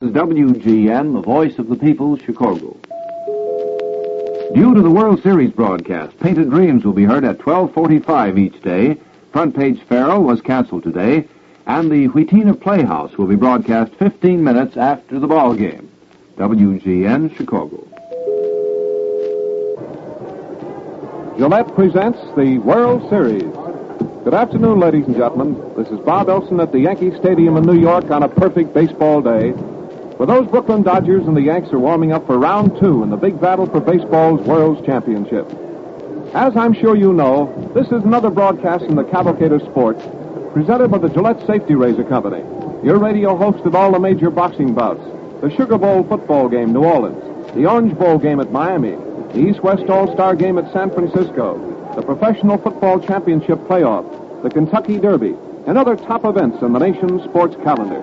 This is WGN, the voice of the people, Chicago. Due to the World Series broadcast, Painted Dreams will be heard at 12:45 each day. Front Page Farrell was canceled today, and the Wheatina Playhouse will be broadcast 15 minutes after the ball game. WGN, Chicago. Gillette presents the World Series. Good afternoon, ladies and gentlemen. This is Bob Elson at the Yankee Stadium in New York on a perfect baseball day. For those Brooklyn Dodgers and the Yanks are warming up for round two in the big battle for baseball's World Championship. As I'm sure you know, this is another broadcast from the cavalcade of sports presented by the Gillette Safety Razor Company. Your radio host of all the major boxing bouts, the Sugar Bowl football game, New Orleans, the Orange Bowl game at Miami, the East-West All-Star game at San Francisco, the Professional Football Championship playoff, the Kentucky Derby, and other top events on the nation's sports calendar.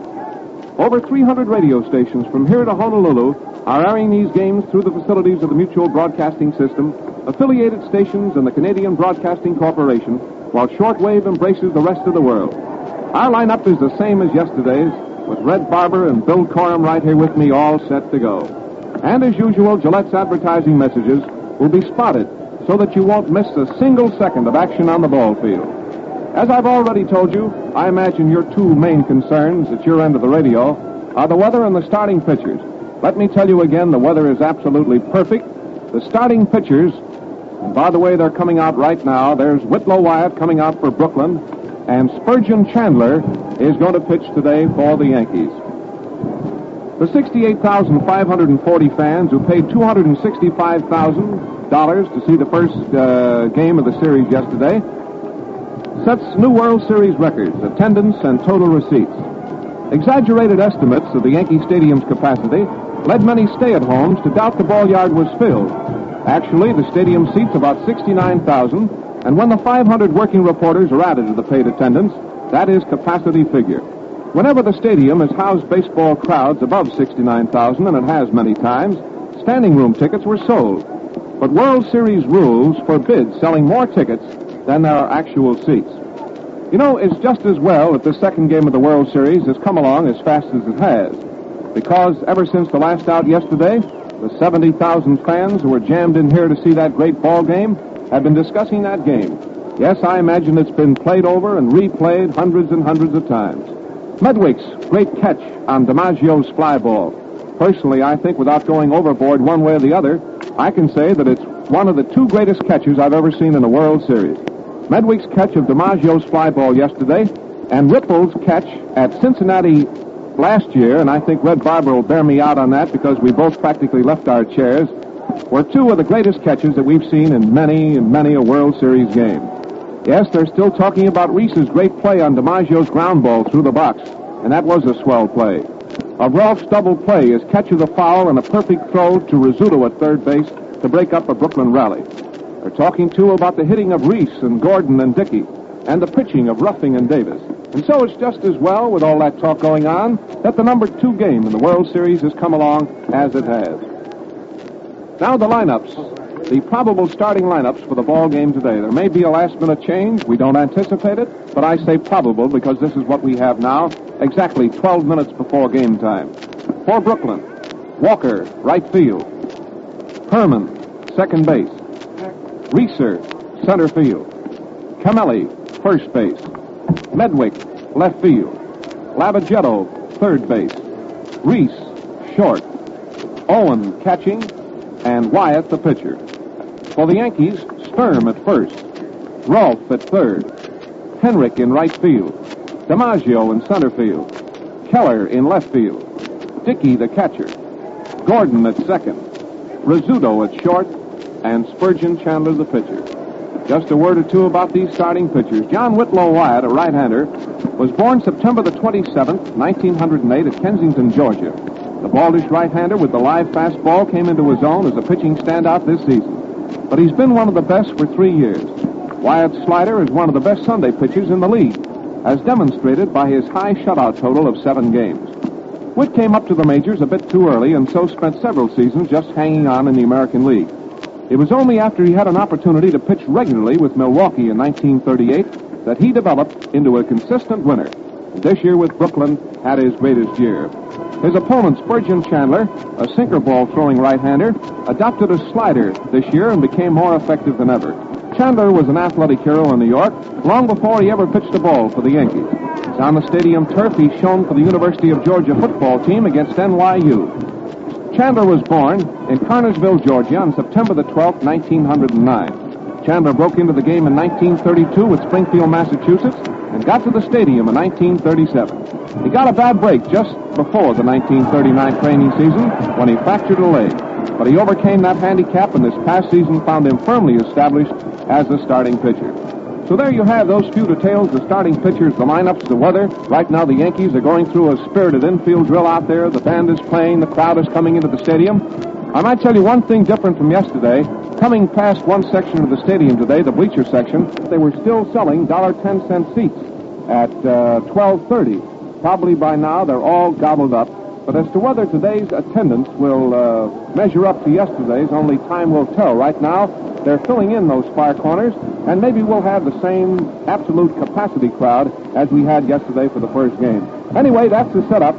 Over 300 radio stations from here to Honolulu are airing these games through the facilities of the Mutual Broadcasting System, affiliated stations, and the Canadian Broadcasting Corporation, while shortwave embraces the rest of the world. Our lineup is the same as yesterday's, with Red Barber and Bill Corum right here with me, all set to go. And as usual, Gillette's advertising messages will be spotted so that you won't miss a single second of action on the ball field. As I've already told you, I imagine your two main concerns at your end of the radio are the weather and the starting pitchers. Let me tell you again, the weather is absolutely perfect. The starting pitchers, and by the way, they're coming out right now. There's Whit Wyatt coming out for Brooklyn, and Spurgeon Chandler is going to pitch today for the Yankees. The 68,540 fans who paid $265,000 to see the first game of the series yesterday sets new World Series records, attendance, and total receipts. Exaggerated estimates of the Yankee Stadium's capacity led many stay-at-homes to doubt the ball yard was filled. Actually, the stadium seats about 69,000, and when the 500 working reporters are added to the paid attendance, that is capacity figure. Whenever the stadium has housed baseball crowds above 69,000, and it has many times, standing room tickets were sold. But World Series rules forbid selling more tickets than there are actual seats. You know, it's just as well that the second game of the World Series has come along as fast as it has, because ever since the last out yesterday, the 70,000 fans who were jammed in here to see that great ball game have been discussing that game. Yes, I imagine it's been played over and replayed hundreds and hundreds of times. Medwick's great catch on DiMaggio's fly ball. Personally, I think without going overboard one way or the other, I can say that it's one of the two greatest catches I've ever seen in a World Series. Medwick's catch of DiMaggio's fly ball yesterday, and Ripple's catch at Cincinnati last year, and I think Red Barber will bear me out on that because we both practically left our chairs, were two of the greatest catches that we've seen in many and many a World Series game. Yes, they're still talking about Reese's great play on DiMaggio's ground ball through the box, and that was a swell play. Of Ralph's double play, his catch of the foul and a perfect throw to Rizzuto at third base to break up a Brooklyn rally. They're talking, too, about the hitting of Reese and Gordon and Dickey, and the pitching of Ruffing and Davis. And so it's just as well, with all that talk going on, that the number 2 game in the World Series has come along as it has. Now the lineups, the probable starting lineups for the ball game today. There may be a last-minute change. We don't anticipate it, but I say probable because this is what we have now, exactly 12 minutes before game time. For Brooklyn, Walker, right field. Herman, second base. Reeser, center field. Camelli, first base. Medwick, left field. Lavagetto, third base. Reese, short. Owen, catching. And Wyatt, the pitcher. For the Yankees, Sturm at first. Rolfe at third. Henrik in right field. DiMaggio in center field. Keller in left field. Dickey, the catcher. Gordon at second. Rizzuto at short. And Spurgeon Chandler, the pitcher. Just a word or two about these starting pitchers. John Whitlow Wyatt, a right-hander, was born September the 27th, 1908 at Kensington, Georgia. The baldish right-hander with the live fastball came into his own as a pitching standout this season. But he's been one of the best for 3 years. Wyatt's slider is one of the best Sunday pitchers in the league, as demonstrated by his high shutout total of 7 games. Whit came up to the majors a bit too early and so spent several seasons just hanging on in the American League. It was only after he had an opportunity to pitch regularly with Milwaukee in 1938 that he developed into a consistent winner. This year with Brooklyn had his greatest year. His opponent, Spurgeon Chandler, a sinker ball throwing right-hander, adopted a slider this year and became more effective than ever. Chandler was an athletic hero in New York long before he ever pitched a ball for the Yankees. He's on the stadium turf. He's shown for the University of Georgia football team against NYU. Chandler was born in Carnersville, Georgia on September the 12th, 1909. Chandler broke into the game in 1932 with Springfield, Massachusetts, and got to the stadium in 1937. He got a bad break just before the 1939 training season when he fractured a leg. But he overcame that handicap, and this past season found him firmly established as a starting pitcher. So there you have those few details, the starting pitchers, the lineups, the weather. Right now the Yankees are going through a spirited infield drill out there. The band is playing, the crowd is coming into the stadium. I might tell you one thing different from yesterday. Coming past one section of the stadium today, the bleacher section, they were still selling $1.10 seats at 12:30. Probably by now they're all gobbled up. But as to whether today's attendance will measure up to yesterday's, only time will tell. Right now, they're filling in those far corners, and maybe we'll have the same absolute capacity crowd as we had yesterday for the first game. Anyway, that's the setup.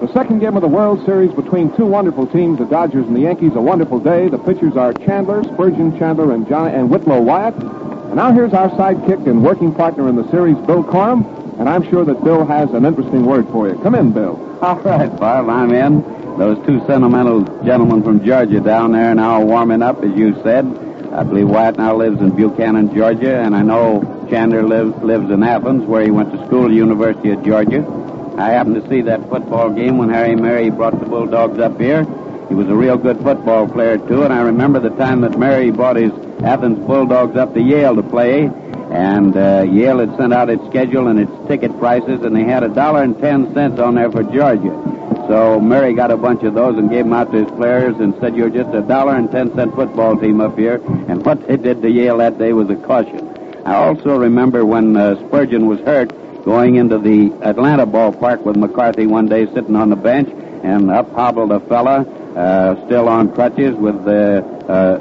The second game of the World Series between two wonderful teams, the Dodgers and the Yankees, a wonderful day. The pitchers are Chandler, Spurgeon Chandler, and Whit Wyatt. And now here's our sidekick and working partner in the series, Bill Corum. And I'm sure that Bill has an interesting word for you. Come in, Bill. All right, Bob, I'm in. Those two sentimental gentlemen from Georgia down there now warming up, as you said. I believe Wyatt now lives in Buchanan, Georgia, and I know Chandler lives in Athens, where he went to school at the University of Georgia. I happened to see that football game when Harry Murray brought the Bulldogs up here. He was a real good football player, too, and I remember the time that Murray brought his Athens Bulldogs up to Yale to play, and Yale had sent out its schedule and its ticket prices, and they had $1.10 on there for Georgia. So Murray got a bunch of those and gave them out to his players and said, "You're just $1.10 football team up here." And what they did to Yale that day was a caution. I also remember when Spurgeon was hurt, going into the Atlanta ballpark with McCarthy one day sitting on the bench, and up hobbled a fella, still on crutches with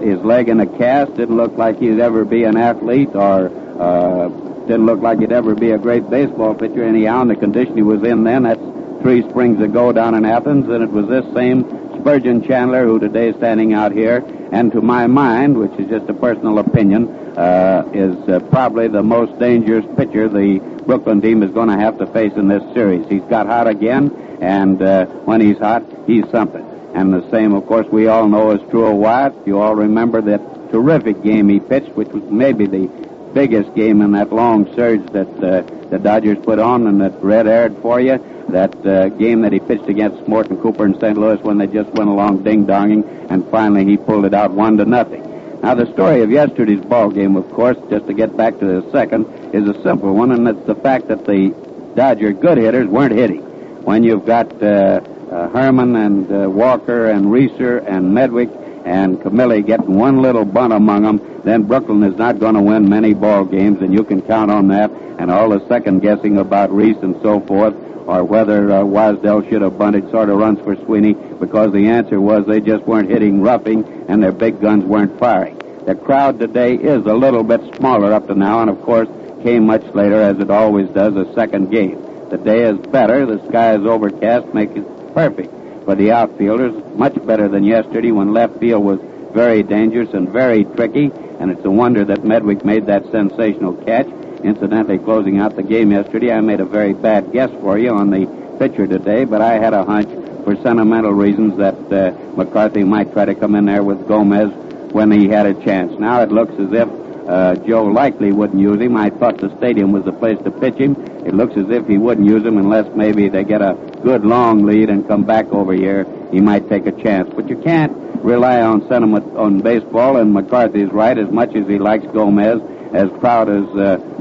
his leg in a cast. Didn't look like he'd ever be an athlete, or didn't look like he'd ever be a great baseball pitcher anyhow in the condition he was in then. That's 3 springs ago down in Athens, and it was this same Spurgeon Chandler who today is standing out here, and to my mind, which is just a personal opinion, is probably the most dangerous pitcher the Brooklyn team is going to have to face in this series. He's got hot again, and when he's hot, he's something. And the same, of course, we all know is true of Wyatt. You all remember that terrific game he pitched, which was maybe the biggest game in that long surge that the Dodgers put on and that Red aired for you. That game that he pitched against Morton Cooper in St. Louis when they just went along ding-donging, and finally he pulled it out 1-0. Now, the story of yesterday's ball game, of course, just to get back to the second, is a simple one, and it's the fact that the Dodger good hitters weren't hitting. When you've got Herman and Walker and Reeser and Medwick and Camilli getting one little bunt among them, then Brooklyn is not going to win many ball games, and you can count on that. And all the second-guessing about Reese and so forth, or whether Wasdell should have bunted, sort of runs for Sweeney, because the answer was they just weren't hitting roughing and their big guns weren't firing. The crowd today is a little bit smaller up to now, and of course came much later, as it always does, a second game. The day is better, the sky is overcast, making it perfect for the outfielders, much better than yesterday when left field was very dangerous and very tricky, and it's a wonder that Medwick made that sensational catch. Incidentally, closing out the game yesterday, I made a very bad guess for you on the pitcher today, but I had a hunch for sentimental reasons that McCarthy might try to come in there with Gomez when he had a chance. Now it looks as if Joe likely wouldn't use him. I thought the stadium was the place to pitch him. It looks as if he wouldn't use him unless maybe they get a good long lead and come back over here. He might take a chance. But you can't rely on sentiment on baseball, and McCarthy's right. As much as he likes Gomez, as proud as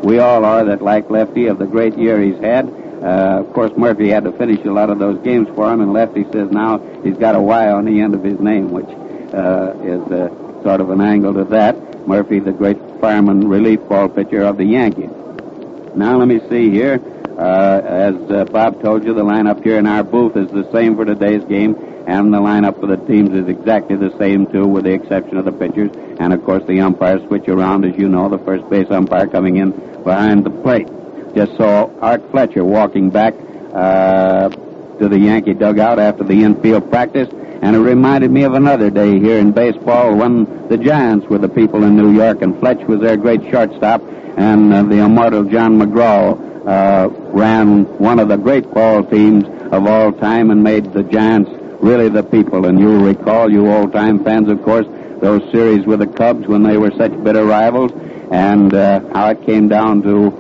we all are that like Lefty of the great year he's had. Of course, Murphy had to finish a lot of those games for him, and Lefty says now he's got a Y on the end of his name, which is sort of an angle to that. Murphy, the great fireman relief ball pitcher of the Yankees. Now let me see here. As Bob told you, the lineup here in our booth is the same for today's game, and the lineup for the teams is exactly the same, too, with the exception of the pitchers. And, of course, the umpires switch around, as you know, the first base umpire coming in behind the plate. Just saw Art Fletcher walking back to to the Yankee dugout after the infield practice, and it reminded me of another day here in baseball when the Giants were the people in New York, and Fletch was their great shortstop, and the immortal John McGraw ran one of the great ball teams of all time and made the Giants really the people. And you'll recall, you old-time fans, of course, those series with the Cubs when they were such bitter rivals, and how it came down to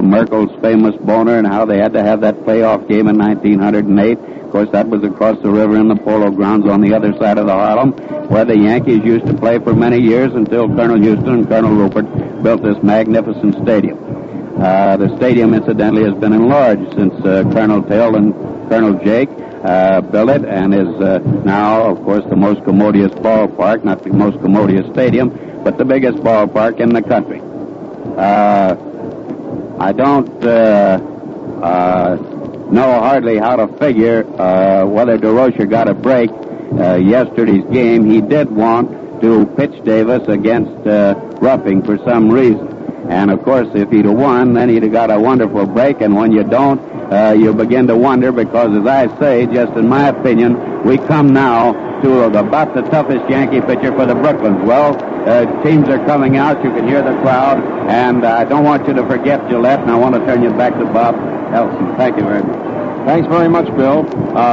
Merkel's famous boner and how they had to have that playoff game in 1908. Of course, that was across the river in the Polo Grounds on the other side of the Harlem, where the Yankees used to play for many years until Colonel Houston and Colonel Rupert built this magnificent stadium. The stadium, incidentally, has been enlarged since Colonel Till and Colonel Jake built it, and is now, of course, the most commodious ballpark, not the most commodious stadium, but the biggest ballpark in the country. I don't know hardly how to figure whether DeRocher got a break yesterday's game. He did want to pitch Davis against Ruffing for some reason. And, of course, if he'd have won, then he'd have got a wonderful break. And when you don't, you begin to wonder because, as I say, just in my opinion, we come now to about the toughest Yankee pitcher for the Brooklyns. Well, teams are coming out. You can hear the crowd. And I don't want you to forget Gillette, and I want to turn you back to Bob Elson. Thank you very much. Thanks very much, Bill.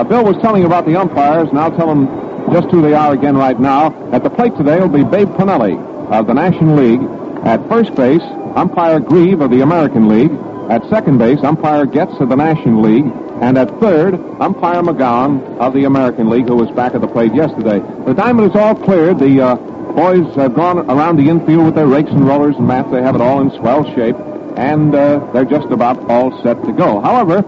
Bill was telling you about the umpires, and I'll tell him just who they are again right now. At the plate today will be Babe Pinelli of the National League. At first base, umpire Grieve of the American League. At second base, umpire Getz of the National League. And at third, umpire McGowan of the American League, who was back at the plate yesterday. The diamond is all cleared. The boys have gone around the infield with their rakes and rollers and mats. They have it all in swell shape, and they're just about all set to go. However,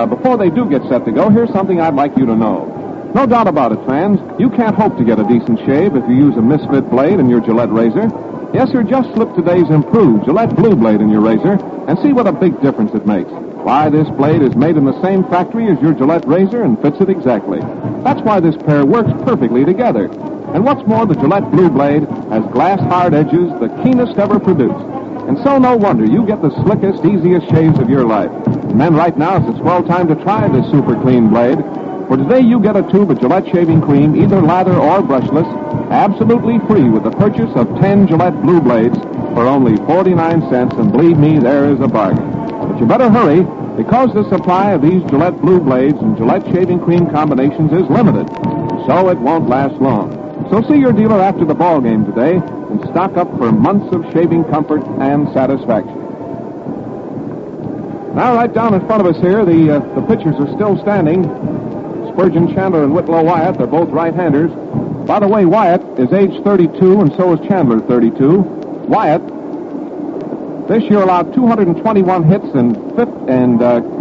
before they do get set to go, here's something I'd like you to know. No doubt about it, fans, you can't hope to get a decent shave if you use a misfit blade in your Gillette razor. Yes, sir, just slip today's improved Gillette Blue Blade in your razor and see what a big difference it makes. Why, this blade is made in the same factory as your Gillette razor and fits it exactly. That's why this pair works perfectly together. And what's more, the Gillette Blue Blade has glass-hard edges, the keenest ever produced. And so no wonder you get the slickest, easiest shaves of your life. And then right now it's a swell time to try this super clean blade. For today you get a tube of Gillette shaving cream, either lather or brushless, absolutely free with the purchase of 10 Gillette Blue Blades for only 49 cents, and believe me, there is a bargain. But you better hurry, because the supply of these Gillette Blue Blades and Gillette shaving cream combinations is limited, so it won't last long. So see your dealer after the ball game today and stock up for months of shaving comfort and satisfaction. Now, right down in front of us here, the pitchers are still standing. Spurgeon Chandler and Whitlow Wyatt, they're both right-handers. By the way, Wyatt is age 32, and so is Chandler, 32. Wyatt this year allowed 221 hits and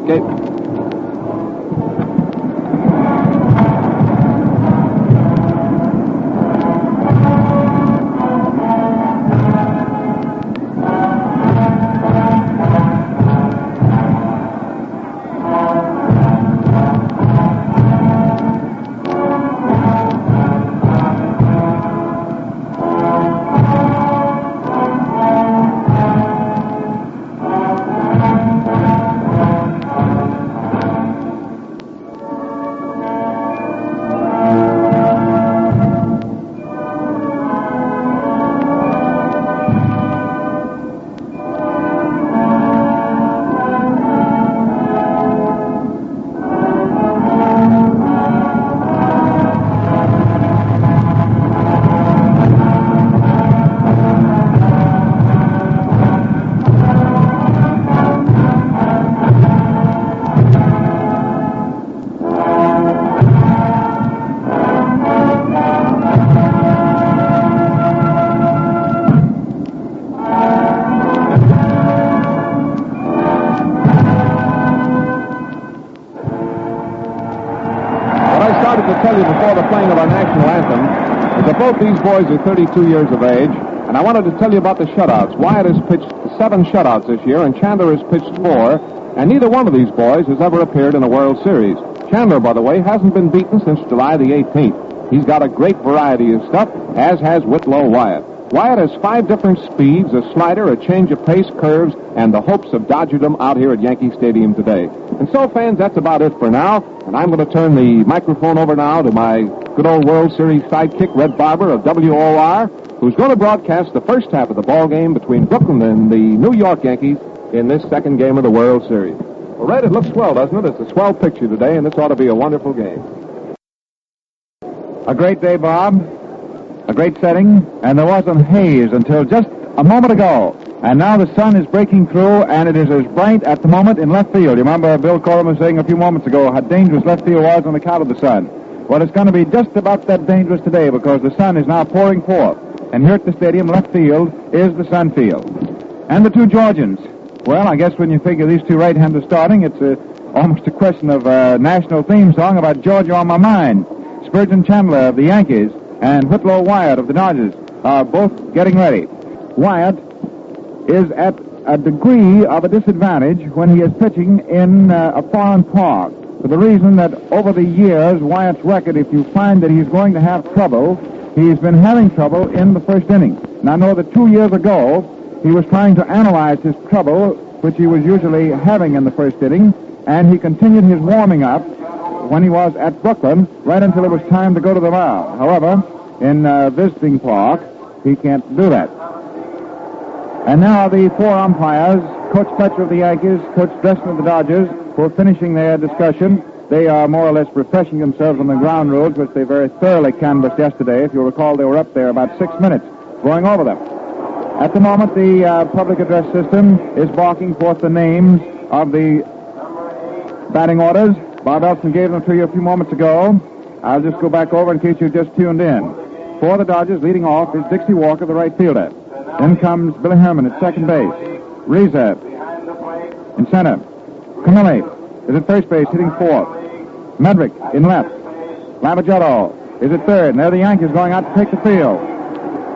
gave... Before the playing of our national anthem, is that both these boys are 32 years of age, and I wanted to tell you about the shutouts. Wyatt has pitched 7 shutouts this year, and Chandler has pitched 4, and neither one of these boys has ever appeared in a World Series. Chandler, by the way, hasn't been beaten since July the 18th. He's got a great variety of stuff, as has Whitlow Wyatt. Wyatt has 5 different speeds, a slider, a change of pace, curves, and the hopes of Dodgerdom out here at Yankee Stadium today. And so, fans, that's about it for now. And I'm going to turn the microphone over now to my good old World Series sidekick, Red Barber of WOR, who's going to broadcast the first half of the ball game between Brooklyn and the New York Yankees in this second game of the World Series. Well, Red, it looks swell, doesn't it? It's a swell picture today, and this ought to be a wonderful game. A great day, Bob. A great setting, and there was some haze until just a moment ago. And now the sun is breaking through, and it is as bright at the moment in left field. You remember Bill Corum was saying a few moments ago how dangerous left field was on account of the sun. Well, it's going to be just about that dangerous today because the sun is now pouring forth. And here at the stadium, left field is the sun field. And the two Georgians. Well, I guess when you figure these two right-handers starting, it's almost a question of a national theme song about Georgia on my mind. Spurgeon Chandler of the Yankees and Whit Wyatt of the Dodgers are both getting ready. Wyatt is at a degree of a disadvantage when he is pitching in a foreign park, for the reason that over the years, Wyatt's record, if you find that he's going to have trouble, he's been having trouble in the first inning. And I know that 2 years ago, he was trying to analyze his trouble, which he was usually having in the first inning, and he continued his warming up when he was at Brooklyn right until it was time to go to the mound. However, in visiting park, he can't do that. And now the 4 umpires, Coach Fletcher of the Yankees, Coach Dressman of the Dodgers, who are finishing their discussion. They are more or less refreshing themselves on the ground rules, which they very thoroughly canvassed yesterday. If you'll recall, they were up there about 6 minutes going over them. At the moment, the public address system is barking forth the names of the batting orders. Bob Elson gave them to you a few moments ago. I'll just go back over in case you just tuned in. For the Dodgers, leading off is Dixie Walker, the right fielder. Then comes Billy Herman at second base. Reza in center. Camilli is at first base, hitting fourth. Medrick in left. Lavagetto is at third. And there the Yankees going out to take the field.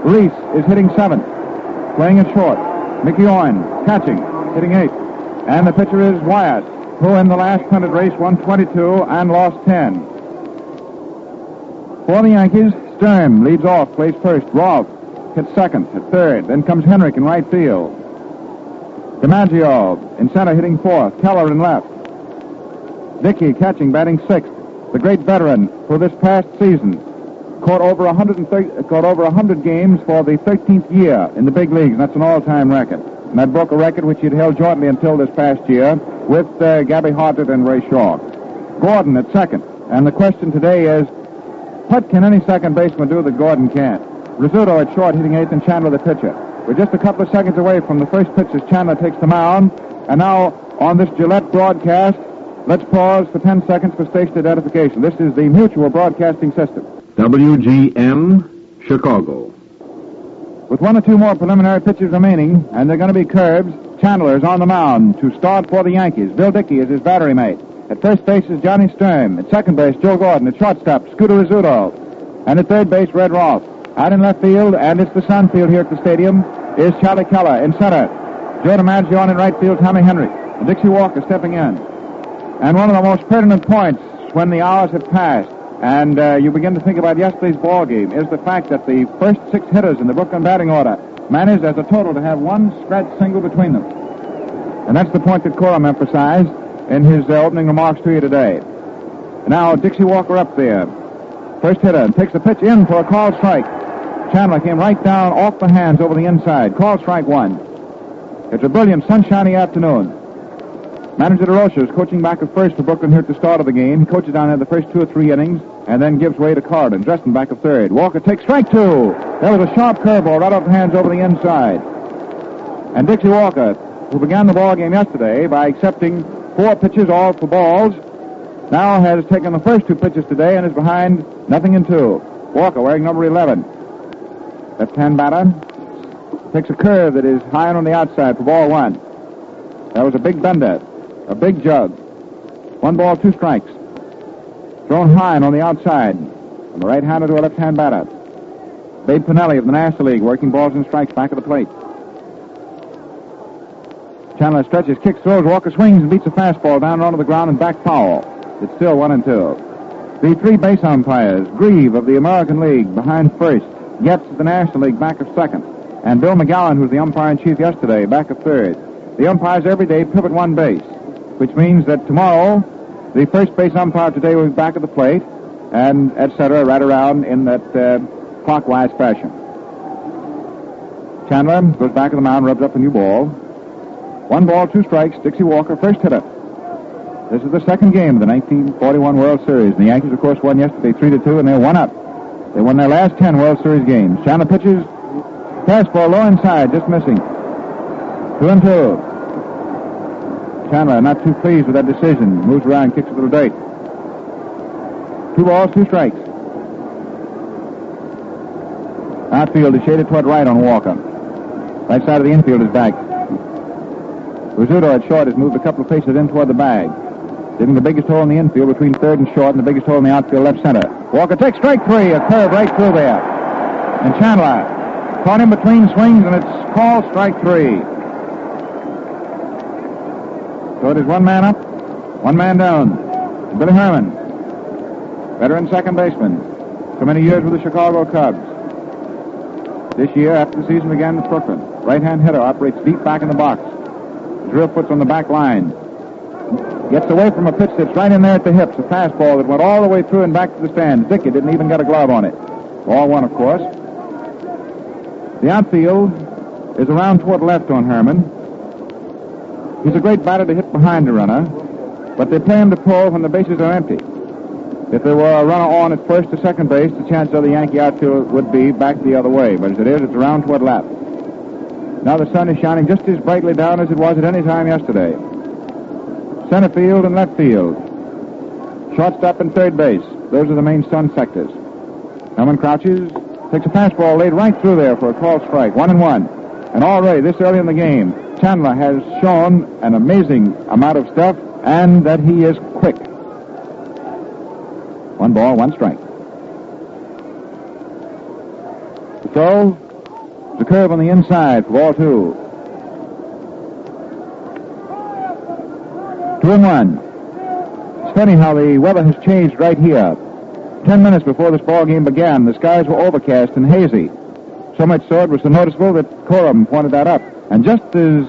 Reese is hitting seventh, playing it short. Mickey Owen catching, hitting eighth. And the pitcher is Wyatt, who in the last pennant race won 22 and lost 10. For the Yankees, Sturm leads off, plays first. Rolfe hits second, at third. Then comes Henrik in right field. DiMaggio in center, hitting fourth. Keller in left. Dickey catching, batting sixth. The great veteran for this past season. Caught over 100 games for the 13th year in the big leagues, and that's an all-time record. And that broke a record which he'd held jointly until this past year with Gabby Hartnett and Ray Shaw. Gordon at second. And the question today is, what can any second baseman do that Gordon can't? Rizzuto at short, hitting eighth, and Chandler the pitcher. We're just a couple of seconds away from the first pitch as Chandler takes the mound. And now, on this Gillette broadcast, let's pause for 10 seconds for station identification. This is the Mutual Broadcasting System. WGN, Chicago. With 1 or 2 more preliminary pitches remaining, and they're going to be curves, Chandler is on the mound to start for the Yankees. Bill Dickey is his battery mate. At first base is Johnny Sturm. At second base, Joe Gordon. At shortstop, Scooter Rizzuto. And at third base, Red Rolfe. Out in left field, and it's the sun field here at the stadium, is Charlie Keller. In center, Joe DiMaggio in right field, Tommy Henry. And Dixie Walker stepping in. And one of the most pertinent points when the hours have passed, and you begin to think about yesterday's ball game, is the fact that the first 6 hitters in the Brooklyn batting order managed as a total to have 1 stretch single between them. And that's the point that Corum emphasized in his opening remarks to you today. Now Dixie Walker up there. First hitter, and takes the pitch in for a called strike. Chandler came right down off the hands over the inside. Called strike 1. It's a brilliant sunshiny afternoon. Manager DeRocha is coaching back at first for Brooklyn here at the start of the game. He coaches down there the first 2 or 3 innings and then gives way to Carden. Dresden back at third. Walker takes strike 2. There was a sharp curveball right off the hands over the inside. And Dixie Walker, who began the ball game yesterday by accepting 4 pitches, all for balls, now has taken the first 2 pitches today and is behind 0-2. Walker wearing number 11. Left-hand batter takes a curve that is high on the outside for ball 1. That was a big bender. A big jug. 1 ball, 2 strikes. Thrown high and on the outside. From a right-hander to a left-hand batter. Babe Pinelli of the National League working balls and strikes back of the plate. Chandler stretches, kicks, throws. Walker swings and beats a fastball down onto the ground and back foul. It's still 1-2. The 3 base umpires. Grieve of the American League behind first. Getz is the National League back of second. And Bill McGowan, who's the umpire-in-chief yesterday, back of third. The umpires every day pivot one base, which means that tomorrow the first base umpire today will be back at the plate, and et cetera, right around in that clockwise fashion. Chandler goes back to the mound, rubs up a new ball. 1 ball, 2 strikes, Dixie Walker, first hitter. This is the second game of the 1941 World Series. And the Yankees, of course, won yesterday 3-2, and they're 1-up. They won their last 10 World Series games. Chandler pitches, fastball low inside, just missing. 2-2. Chandler not too pleased with that decision. Moves around, kicks a little dirt. 2 balls, 2 strikes. Outfield is shaded toward right on Walker. Right side of the infield is back. Rizzuto at short has moved a couple of paces in toward the bag, leaving the biggest hole in the infield between third and short and the biggest hole in the outfield left center. Walker takes strike 3, a curve right through there. And Chandler caught him between swings, and it's called strike 3. So it is 1 man up, 1 man down. Billy Herman, veteran second baseman, so many years with the Chicago Cubs. This year, after the season began with Brooklyn, right-hand hitter operates deep back in the box. His rear foot's on the back line. Gets away from a pitch that's right in there at the hips, a fastball that went all the way through and back to the stands. Dickey didn't even get a glove on it. Ball 1, of course. The outfield is around toward left on Herman. He's a great batter to hit behind the runner, but they play him to pull when the bases are empty. If there were a runner on at first or second base, the chance of the Yankee outfield would be back the other way. But as it is, it's around toward left. Now the sun is shining just as brightly down as it was at any time yesterday. Center field and left field. Shortstop and third base. Those are the main sun sectors. Herman crouches, takes a fastball laid right through there for a called strike. 1-1. And already, this early in the game, Chandler has shown an amazing amount of stuff and that he is quick. 1 ball, 1 strike. The throw, the curve on the inside for ball 2. 2-1. It's funny how the weather has changed right here. 10 minutes before this ball game began, the skies were overcast and hazy. So much so it was so noticeable that Coram pointed that up. And just as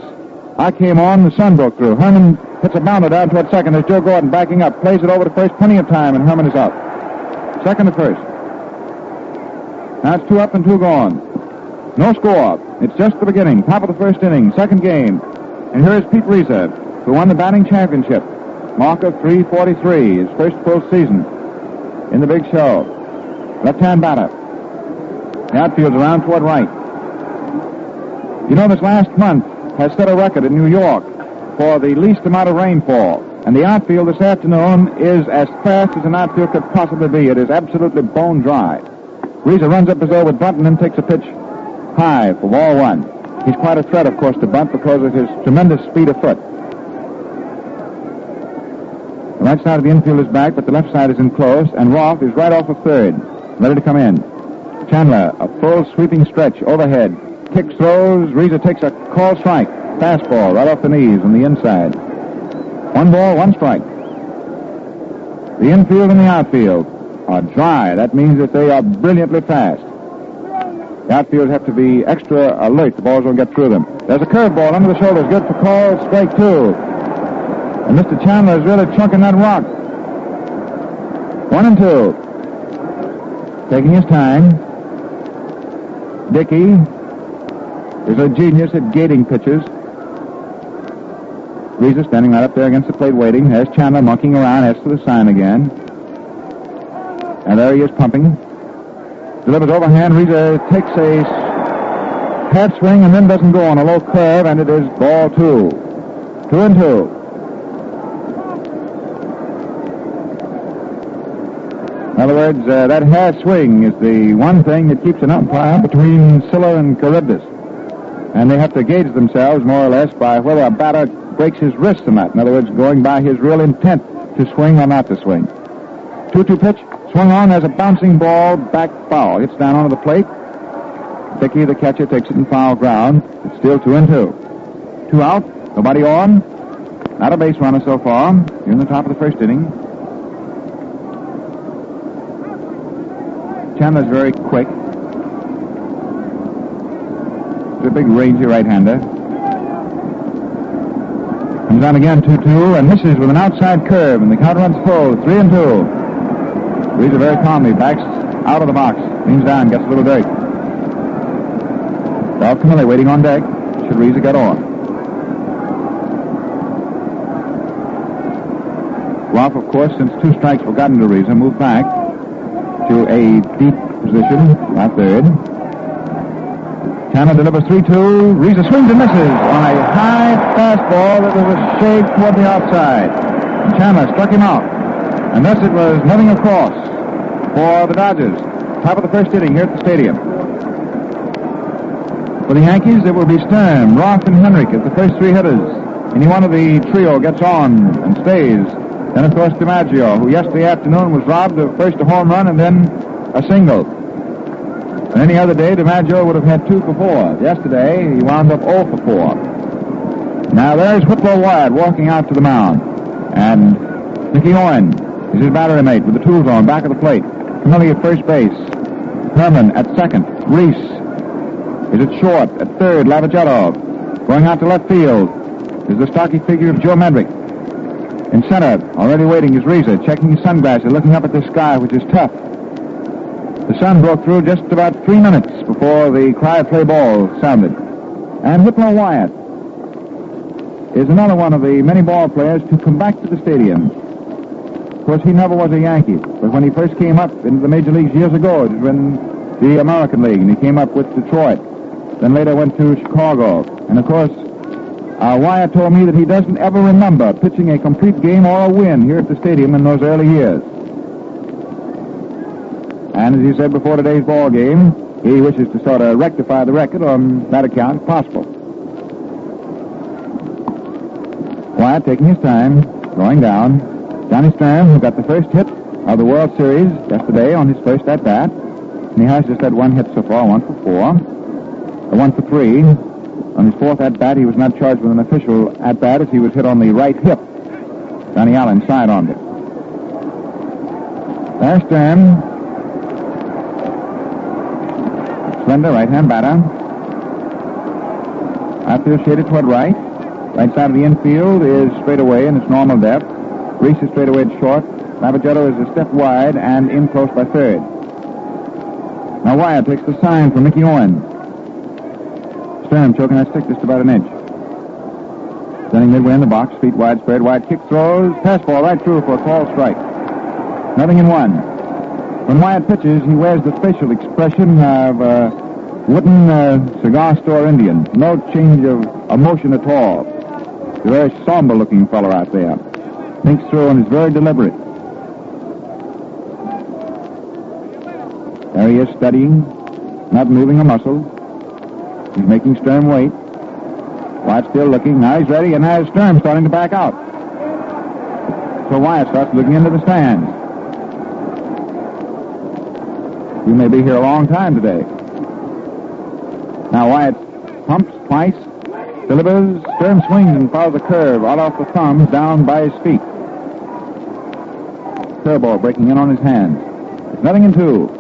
I came on, the sun broke through. Herman hits a bounder down toward second. There's Joe Gordon backing up. Plays it over to first. Plenty of time, and Herman is out. Second to first. Now it's 2 up and 2 gone. No score. It's just the beginning. Top of the first inning. Second game. And here is Pete Reza, who won the batting championship. Mark of .343. His first full season in the big show. Left-hand batter. The outfield's around toward right. You know, this last month has set a record in New York for the least amount of rainfall. And the outfield this afternoon is as fast as an outfield could possibly be. It is absolutely bone dry. Reza runs up his over with bunt and then takes a pitch high for ball 1. He's quite a threat, of course, to bunt because of his tremendous speed of foot. The right side of the infield is back, but the left side is enclosed, and Rolfe is right off of third, ready to come in. Chandler, a full sweeping stretch overhead. Kicks, throws. Reza takes a called strike. Fastball right off the knees on the inside. 1 ball, 1 strike. The infield and the outfield are dry. That means that they are brilliantly fast. The outfield have to be extra alert. The balls won't get through them. There's a curveball under the shoulders. Good for call. Strike 2. And Mr. Chandler is really chunking that rock. 1-2. Taking his time. Dickey is a genius at gating pitches. Reza standing right up there against the plate waiting. There's Chandler monkeying around, asks for the sign again. And there he is pumping. Delivers overhand. Reza takes a half swing and then doesn't go on a low curve, and it is ball 2. 2-2. In other words, that half swing is the one thing that keeps an umpire between Scylla and Charybdis. And they have to gauge themselves more or less by whether a batter breaks his wrist or not. In other words, going by his real intent to swing or not to swing. 2-2 pitch, swung on as a bouncing ball, back foul. Hits down onto the plate. Dickey, the catcher, takes it in foul ground. It's still 2-2. 2 out, nobody on. Not a base runner so far. You're in the top of the first inning. Chandler's very quick. He's a big, rangy right-hander. Comes on again, 2-2, and misses with an outside curve, and the count runs full, 3-2. Reza very calmly backs out of the box, leans down, gets a little dirt. Ralph Camilli waiting on deck. Should Reza get on? Ralph, of course, since 2 strikes were gotten to Reza, moved back to a deep position, about third. Chandler delivers 3-2. Reza swings and misses on a high fastball that was a shade toward the outside. And Chandler struck him out. And thus it was nothing across for the Dodgers. Top of the first inning here at the stadium. For the Yankees, it will be Stern, Roth, and Henrik as the first 3 hitters. Any one of the trio gets on and stays. Then, of course, DiMaggio, who yesterday afternoon was robbed of first a home run and then a single. And any other day, DiMaggio would have had 2 for 4. Yesterday, he wound up 0 for 4. Now, there's Whit Wyatt walking out to the mound. And Mickey Owen is his battery mate with the tools on, back of the plate. Camilli at first base. Herman at second. Reese is at short. At third, Lavagetto. Going out to left field is the stocky figure of Joe Medrick. In center, already waiting, is Reza, checking his sunglasses, looking up at the sky, which is tough. The sun broke through just about 3 minutes before the cry of play ball sounded. And Whit Wyatt is another one of the many ball players to come back to the stadium. Of course, he never was a Yankee, but when he first came up into the major leagues years ago, it was in the American League, and he came up with Detroit. Then later went to Chicago. And, of course, Wyatt told me that he doesn't ever remember pitching a complete game or a win here at the stadium in those early years. And as he said before today's ball game, he wishes to sort of rectify the record on that account if possible. Wyatt taking his time, going down. Johnny Stern, who got the first hit of the World Series yesterday on his first at-bat. And he has just had 1 hit so far, 1 for 4. 1 for 3. On his 4th at-bat, he was not charged with an official at-bat as he was hit on the right hip. Johnny Allen side-armed it. There's Stern. Slender right-hand batter. Outfield shaded toward right. Right side of the infield is straight away in its normal depth. Reese is straight away at short. Lavagetto is a step wide and in close by third. Now Wyatt takes the sign for Mickey Owen. Stern choking that stick just about an inch. Standing midway in the box, feet wide spread. Wyatt kick throws. Pass ball right through for a tall strike. Nothing in 1. When Wyatt pitches, he wears the facial expression of a wooden cigar store Indian. No change of emotion at all. He's a very somber-looking fellow out there. Thinks through and is very deliberate. There he is studying, not moving a muscle. He's making Stern wait. Wyatt still looking. Now he's ready, and now Stern starting to back out. So Wyatt starts looking into the stands. You may be here a long time today. Now Wyatt pumps twice, delivers, Stern swings and fouls the curve out off the thumbs down by his feet. Curveball breaking in on his hands. It's nothing in 2.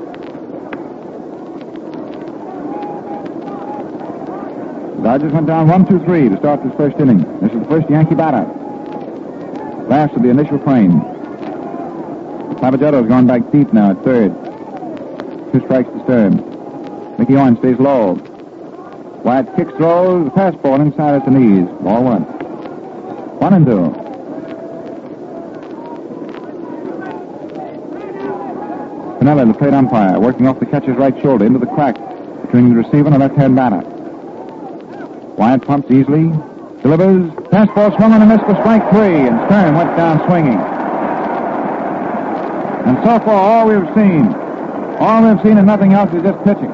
The Dodgers went down 1-2-3 to start this first inning. This is the first Yankee batter. Last of the initial frame. Lavagetto's gone back deep now at third. 2 strikes to Stern. Mickey Owen stays low. Wyatt kicks, throws, the pass ball inside at the knees. Ball 1. 1-2. Pinella, the plate umpire, working off the catcher's right shoulder into the crack between the receiver and the left-hand batter. Wyatt pumps easily, delivers, pass ball swung on a miss for strike 3, and Stern went down swinging. And so far, all we've seen and nothing else is just pitching.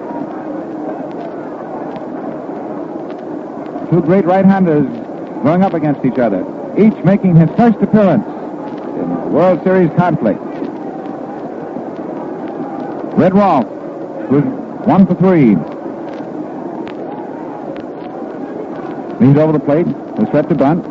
2 great right-handers going up against each other, each making his first appearance in the World Series conflict. Red Rolfe was 1 for 3. Leans over the plate, is set to bunt.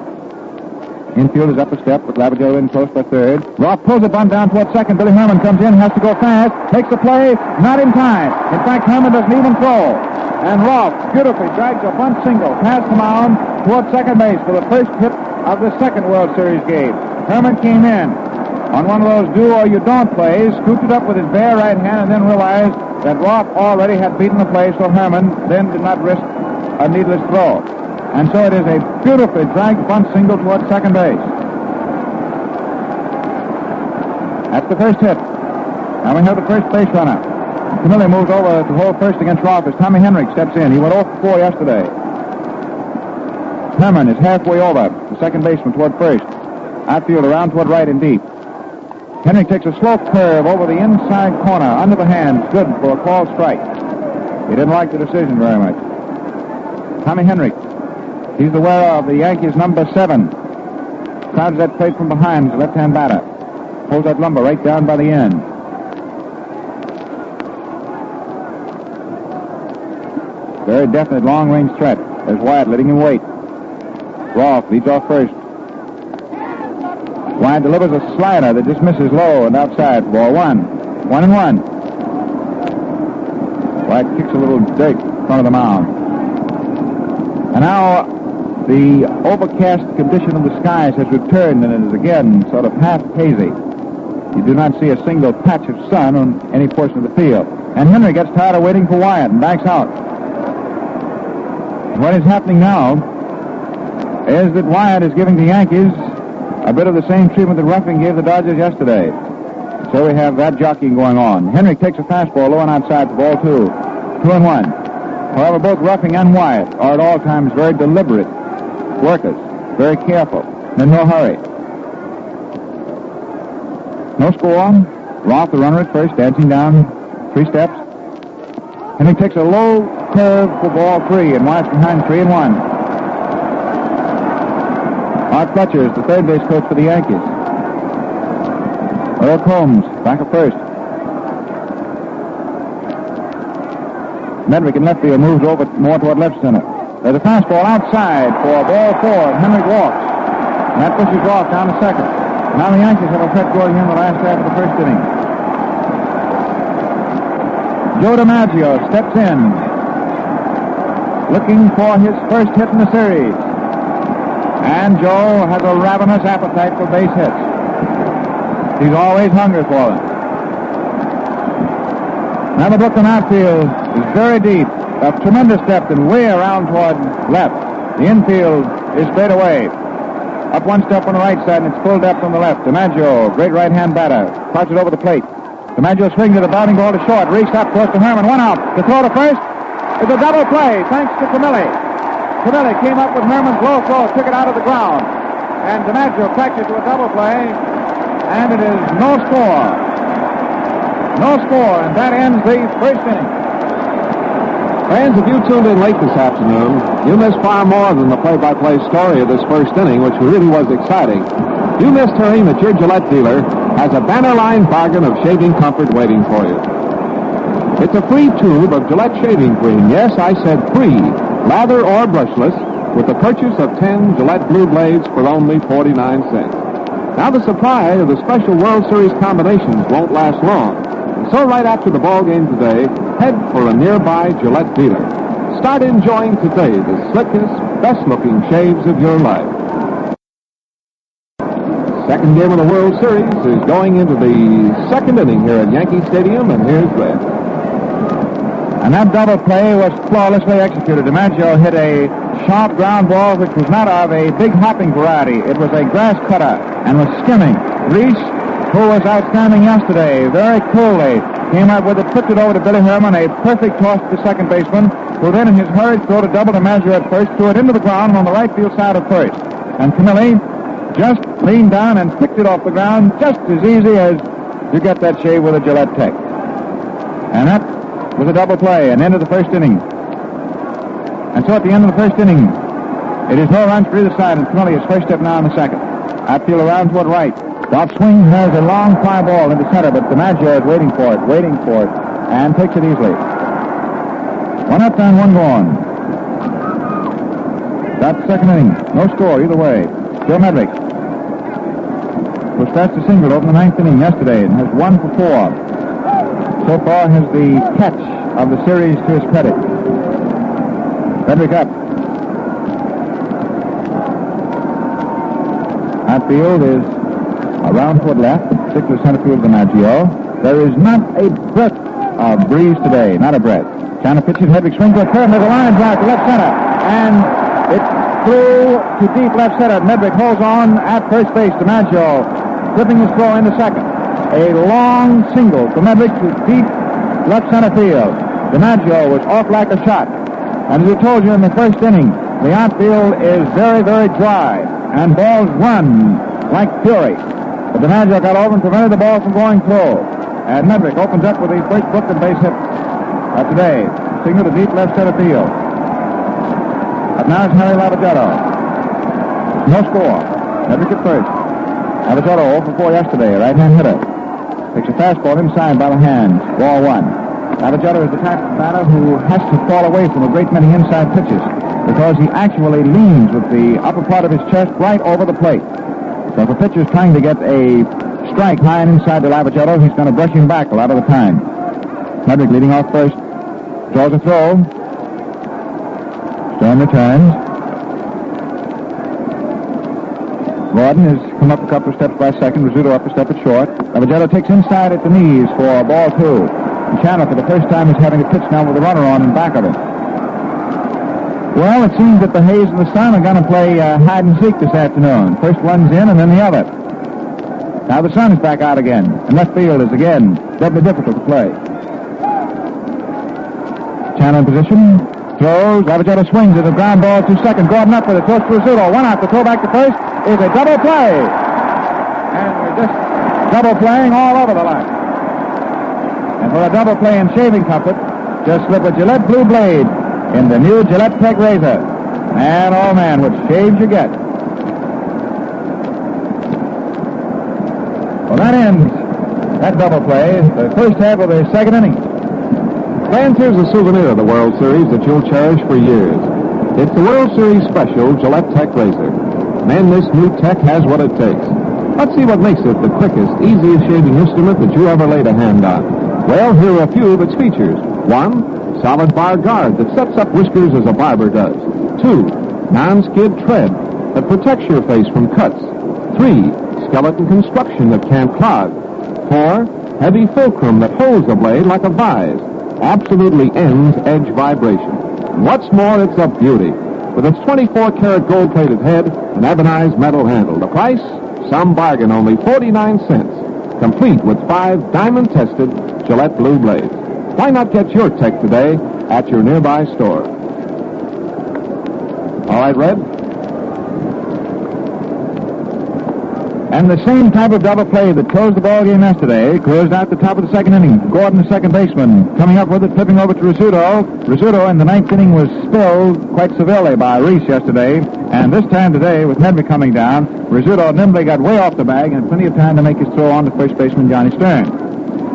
Infield is up a step with Lavagetto in close by third. Rolfe pulls the bunt down toward second. Billy Herman comes in, has to go fast, takes the play, not in time. In fact, Herman doesn't even throw. And Rolfe beautifully drags a bunt single past the mound toward second base for the first hit of the second World Series game. Herman came in on one of those do or you don't plays, scooped it up with his bare right hand, and then realized that Rolfe already had beaten the play, so Herman then did not risk a needless throw. And so it is a beautifully dragged bunt single toward second base. That's the first hit. Now we have the first base runner. Camilli moves over to hold first against Rolfe as Tommy Henrik steps in. He went 0 for 4 yesterday. Herman is halfway over, the second baseman toward first. Outfield around toward right and deep. Henrik takes a slow curve over the inside corner, under the hands, good for a called strike. He didn't like the decision very much. Tommy Henrik, he's the wearer of the Yankees' number 7. Crowds that plate from behind, the left-hand batter. Pulls that lumber right down by the end. Very definite long-range threat. There's Wyatt letting him wait. Rolfe leads off first. Wyatt delivers a slider that just misses low and outside. Ball 1. 1-1. Wyatt kicks a little dirt in front of the mound. And now the overcast condition of the skies has returned, and it is again sort of half hazy. You do not see a single patch of sun on any portion of the field. And Henry gets tired of waiting for Wyatt and backs out. What is happening now is that Wyatt is giving the Yankees a bit of the same treatment that Ruffing gave the Dodgers yesterday. So we have that jockeying going on. Henrik takes a fastball low and outside for ball 2. 2-1. However, both Ruffing and Wyatt are at all times very deliberate workers, very careful, in no hurry. No score. Rolfe, the runner at first, dancing down 3 steps. Henrik takes a low curve for ball 3, and Wyatt's behind 3-1. Art Fletcher is the third base coach for the Yankees. Earl Combs, back at first. Medrick in left field moves over more toward left center. There's a fastball outside for ball 4, and Henrik walks. And that pushes Rolfe down to second. Now the Yankees have a threat going in the last half of the first inning. Joe DiMaggio steps in, looking for his first hit in the series. And Joe has a ravenous appetite for base hits. He's always hungry for them. Now the Brooklyn outfield is very deep, of tremendous depth, and way around toward left. The infield is straight away. Up 1 step on the right side, and it's full depth on the left. DiMaggio, great right-hand batter, crouches over the plate. DiMaggio swings at a batting ball to short, reached up close to Herman, 1 out. The throw to first is a double play, thanks to Camilli. Camilli came up with Herman's low throw, took it out of the ground. And DiMaggio cracks it to a double play, and it is no score. No score, and that ends the first inning. Fans, if you tuned in late this afternoon, you missed far more than the play-by-play story of this first inning, which really was exciting. You missed hearing that your Gillette dealer has a banner-line bargain of shaving comfort waiting for you. It's a free tube of Gillette shaving cream. Yes, I said free, lather or brushless, with the purchase of 10 Gillette Blue Blades for only 49 cents. Now the supply of the special World Series combinations won't last long. And so right after the ball game today, head for a nearby Gillette dealer. Start enjoying today the slickest, best-looking shaves of your life. Second game of the World Series is going into the second inning here at Yankee Stadium, and here's Red. And that double play was flawlessly executed. DiMaggio hit a sharp ground ball, which was not of a big hopping variety. It was a grass cutter and was skimming. Reese, who was outstanding yesterday, very coolly came up with it, flipped it over to Billy Herman, a perfect toss to the second baseman, who then in his hurried throw to double DiMaggio at first, threw it into the ground on the right field side of first. And Camilli just leaned down and picked it off the ground just as easy as you get that shave with a Gillette Tech. And that was a double play, and end of the first inning. And so at the end of the first inning, it is no runs for either side, and Camilli is first step now in the second. Outfield around toward right. Rolfe swings, has a long fly ball into center, but DiMaggio is waiting for it, and takes it easily. 1 up and 1 gone. That's the second inning. No score either way. Joe Medrick was fast to single over the 9th inning yesterday and has 1 for 4. So far has the catch of the series to his credit. Frederick up. Outfield is around toward left, particular center field of DiMaggio. There is not a breath of breeze today, not a breath. China pitches, Hedrick swings to a curve, there's a line drive to left center, and it flew to deep left center. Medrick holds on at first base. DiMaggio flipping his throw into second. A long single to Medrick to deep left center field. DiMaggio was off like a shot. And as I told you in the first inning, the outfield is very, very dry, and balls run like fury. But DiMaggio got over and prevented the ball from going through. And Medrick opens up with the first Brooklyn base hit today. Signal to deep left center field. But now it's Harry Lavagetto. No score. Medrick at first. Lavagetto 0 for 4 yesterday, right-hand hitter. Takes a fastball inside by the hands. Ball 1. Lavagetto is the type of batter who has to fall away from a great many inside pitches because he actually leans with the upper part of his chest right over the plate. So if a pitcher is trying to get a strike high and inside to Lavagetto, he's going to brush him back a lot of the time. Medrick leading off first. Draws a throw. Stern returns. Gordon has come up a couple of steps by second. Rizzuto up a step at short. Lavagetto takes inside at the knees for ball 2. And Chandler, for the first time, is having a pitch now with a runner on in back of him. Well, it seems that the Hayes and the Sun are going to play hide and seek this afternoon. First one's in and then the other. Now the Sun is back out again. And left field is again doubly difficult to play. Chandler in position. Throws. Lavagetto swings at a ground ball to second. Gordon up with it. Throws to Rizzuto. One out. The throw back to first is a double play. And we're just double playing all over the line. And for a double play in shaving comfort, just slip a Gillette blue blade in the new Gillette Peg razor. And oh man, what shaves you get. Well, that ends that double play, the first half of the second inning. Fans, here's a souvenir of the World Series that you'll cherish for years. It's the World Series special Gillette Tech razor. Man, this new tech has what it takes. Let's see what makes it the quickest, easiest shaving instrument that you ever laid a hand on. Well, here are a few of its features. 1, solid bar guard that sets up whiskers as a barber does. 2, non-skid tread that protects your face from cuts. 3, skeleton construction that can't clog. 4, heavy fulcrum that holds the blade like a vise. Absolutely ends edge vibration. And what's more, it's a beauty. With its 24-karat gold-plated head and ebonized metal handle. The price? Some bargain, only 49 cents. Complete with 5 diamond-tested Gillette blue blades. Why not get your tech today at your nearby store? All right, Red? And the same type of double play that closed the ball game yesterday closed out the top of the second inning. Gordon, the second baseman, coming up with it, flipping over to Rizzuto. Rizzuto in the ninth inning was spilled quite severely by Reese yesterday. And this time today, with Medrick coming down, Rizzuto nimbly got way off the bag and had plenty of time to make his throw on to first baseman Johnny Stern.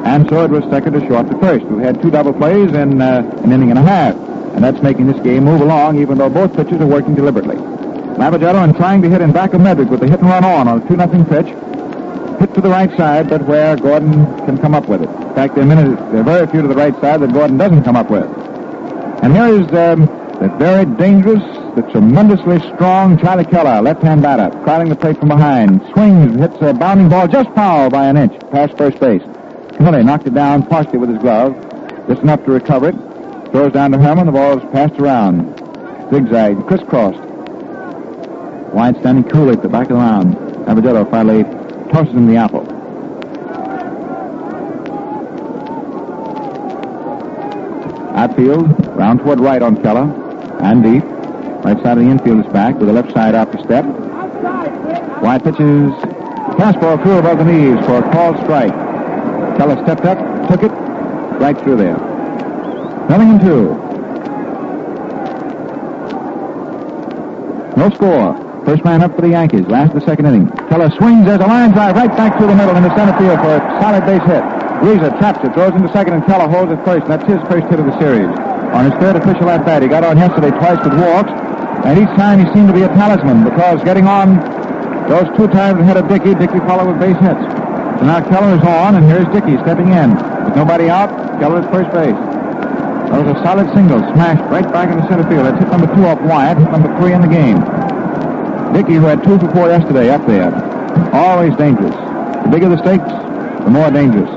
And so it was second to short to first. We've had 2 double plays in an inning and a half. And that's making this game move along, even though both pitchers are working deliberately. Lavagetto and trying to hit in back of Medrick with the hit and run on a 2-0 pitch. Hit to the right side, but where Gordon can come up with it. In fact, there are very few to the right side that Gordon doesn't come up with. And here is the very dangerous, the tremendously strong Charlie Keller, left-hand batter, crowding the plate from behind. Swings, hits a bounding ball just foul by an inch, past first base. Keller knocked it down partially with his glove, just enough to recover it. Throws down to Herman, the ball is passed around. Zigzag, crisscrossed. Wyatt standing coolly at the back of the mound. Lavagetto finally tosses him the apple. Outfield, round toward right on Keller, and deep. Right side of the infield is back with the left side out for step. Wyatt pitches, fastball through above the knees for a called strike. Keller stepped up, took it, right through there. 0-2. No score. First man up for the Yankees, last of the second inning. Keller swings, there's a line drive right back through the middle into center field for a solid base hit. Reese traps it, throws into second, and Keller holds it first. That's his first hit of the series. On his third official at bat, he got on yesterday twice with walks, and each time he seemed to be a talisman because getting on those 2 times ahead of Dickey followed with base hits. So now Keller is on, and here's Dickey stepping in. With nobody out, Keller at first base. That was a solid single, smashed right back into center field. That's hit number 2 off Wyatt, hit number 3 in the game. Dickey, who had 2 for 4 yesterday, up there. Always dangerous. The bigger the stakes, the more dangerous.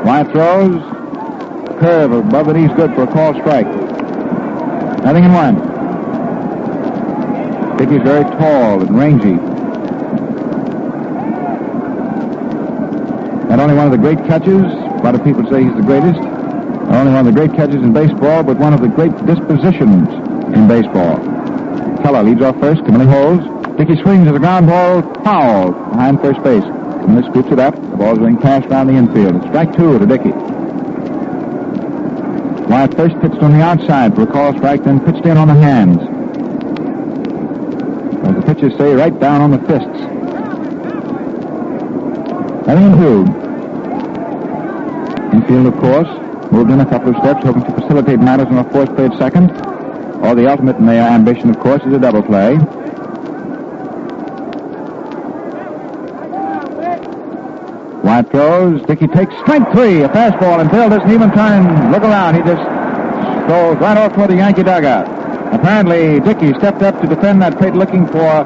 Wyatt throws. Curve above the knees, good for a called strike. Nothing in 1. Dickey's very tall and rangy. Not only one of the great catchers, a lot of people say he's the greatest, not only one of the great catchers in baseball, but one of the great dispositions in baseball. Keller leads off first. Camilli holds. Dickey swings at the ground ball, foul behind first base. Camilli scoops it up. The ball's being passed down the infield. It's strike 2 to Dickey. Wyatt first pitched on the outside for a call strike, then pitched in on the hands. As the pitchers say, right down on the fists. Nothing in 2. Infield, of course, moved in a couple of steps, hoping to facilitate matters on a force play at second. Or the ultimate in their ambition, of course, is a double play. Wyatt throws. Dickey takes strike 3, a fastball, and Bill doesn't even turn and look around. He just goes right off toward the Yankee dugout. Apparently, Dickey stepped up to defend that plate looking for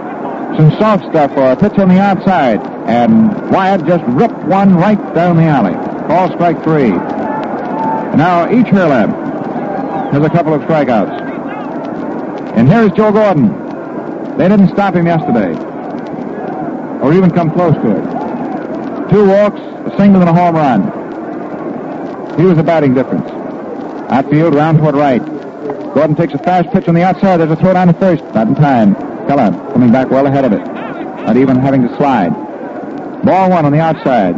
some soft stuff or a pitch on the outside, and Wyatt just ripped one right down the alley. Call strike 3. Now each Hurlab has a couple of strikeouts. And here's Joe Gordon. They didn't stop him yesterday, or even come close to it. 2 walks, a single, and a home run. He was a batting difference. Outfield, round toward right. Gordon takes a fast pitch on the outside. There's a throw down to first. Not in time. Keller coming back well ahead of it. Not even having to slide. Ball 1 on the outside.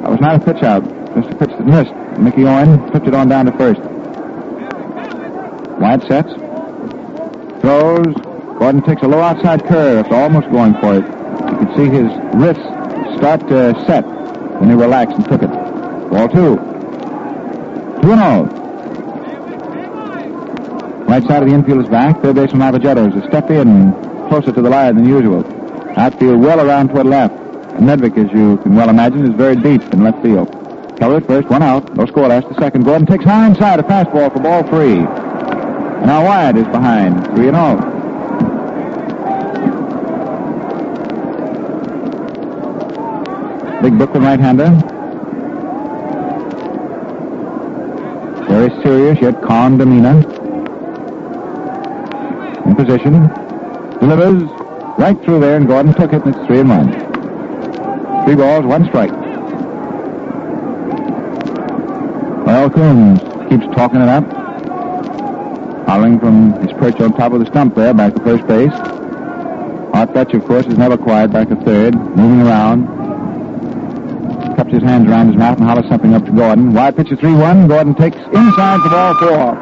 That was not a pitch out. Just a pitch that missed. Mickey Owen flipped it on down to first. Wyatt sets. Throws. Gordon takes a low outside curve after almost going for it. You could see his wrists start to set when he relaxed and took it. Ball 2. 2-0. Right side of the infield is back. Third baseman Navajetto is a step in closer to the line than usual. Outfield well around toward left. And Nedvik, as you can well imagine, is very deep in left field. Keller at first, 1 out. No score last to second. Gordon takes high inside, a fastball for ball 3. And now Wyatt is behind, 3-0. Big Brooklyn right-hander. Very serious yet calm demeanor. In position. Delivers right through there, and Gordon took it, and it's 3-1. 3 balls, 1 strike. Well, Coombs keeps talking it up. Howling from his perch on top of the stump there, back to first base. Art Fetch, of course, is never quiet back to third, moving around. Cups his hands around his mouth and hollers something up to Gordon. Wyatt pitches 3-1. Gordon takes inside for ball 4.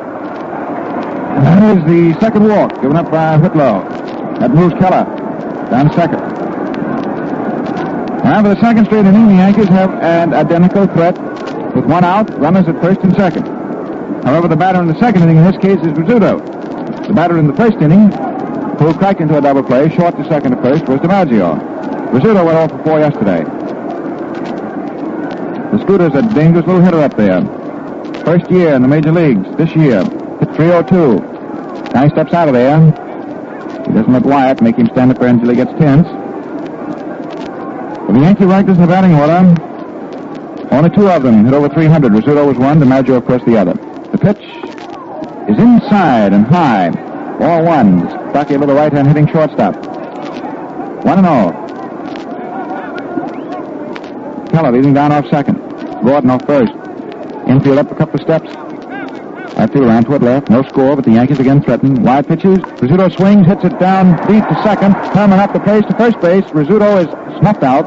And that is the second walk given up by Whitlow. That moves Keller down to second. Now for the second straight inning, the Yankees have an identical threat with 1 out, runners at first and second. However, the batter in the second inning in this case is Rizzuto. The batter in the first inning, who cracked into a double play, short to second to first, was DiMaggio. Rizzuto went off for 4 yesterday. The Scooter's a dangerous little hitter up there. First year in the major leagues this year. Hit 302. Now he steps out of there. He doesn't let Wyatt make him stand up there until he gets tense. For the Yankee rankers in the batting order, only 2 of them hit over 300. Rizzuto was 1, DiMaggio, of course, the other. The pitch is inside and high. Ball 1. Stuck over the right-hand hitting shortstop. 1-0. Keller leading down off second. Gordon off first. Infield up a couple of steps. Outfield around toward left. No score, but the Yankees again threaten. Wide pitches. Rizzuto swings, hits it down deep to second. Coming up the pace to first base. Rizzuto is snuffed out,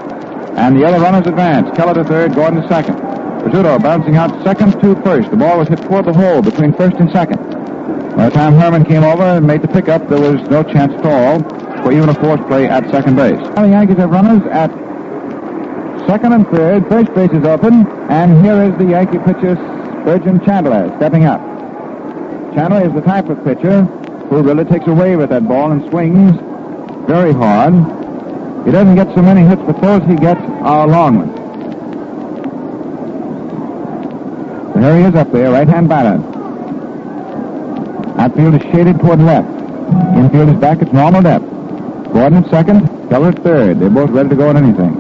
and the other runners advance. Keller to third, Gordon to second. Rizzuto bouncing out second to first. The ball was hit toward the hole between first and second. By the time Herman came over and made the pickup, there was no chance at all for even a forced play at second base. Now the Yankees have runners at second and third. First base is open, and here is the Yankee pitcher, Spurgeon Chandler, stepping up. Chandler is the type of pitcher who really takes away with that ball and swings very hard. He doesn't get so many hits, but those he gets are long ones. The here he is up there, right-hand batter. Outfield is shaded toward left. Infield is back at normal depth. Gordon at second, Keller at third. They're both ready to go on anything.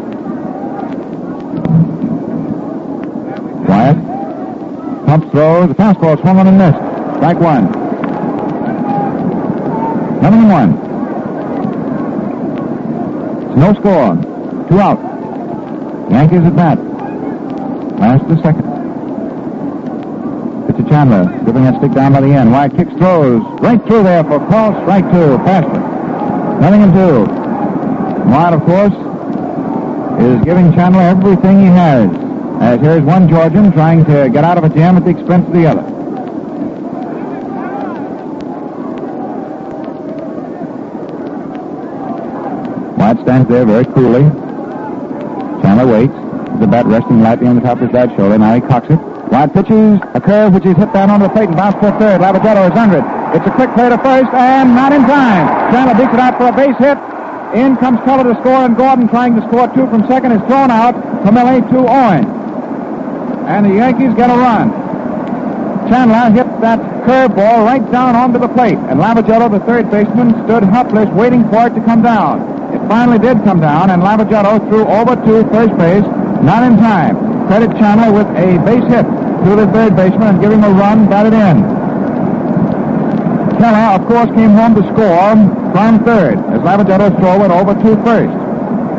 Wyatt pumps, throws. The fastball swung on and missed. Strike one. 0-1. It's no score. 2 out. Yankees at bat. Last to second. Pitch to Chandler, giving that stick down by the end. Wyatt kicks, throws right through there for call. Strike two. Faster. 0-2. Wyatt, of course, is giving Chandler everything he has. As here's one Georgian trying to get out of a jam at the expense of the other. Wyatt stands there very coolly. Chandler waits. The bat resting lightly on the top of his right shoulder. Now he cocks it. Wyatt pitches a curve which is hit down onto the plate and bounced for third. Lavaghetto is under it. It's a quick play to first and not in time. Chandler beats it out for a base hit. In comes Keller to score, and Gordon, trying to score two from second, is thrown out. Camilli to Owen. And the Yankees get a run. Chandler hit that curveball right down onto the plate, and Lavaghetto, the third baseman, stood helpless waiting for it to come down. It finally did come down, and Lavaghetto threw over to first base, not in time. Credit Chandler with a base hit to the third baseman and give him a run, batted in. Keller, of course, came home to score from third as Lavaghetto's throw went over to first.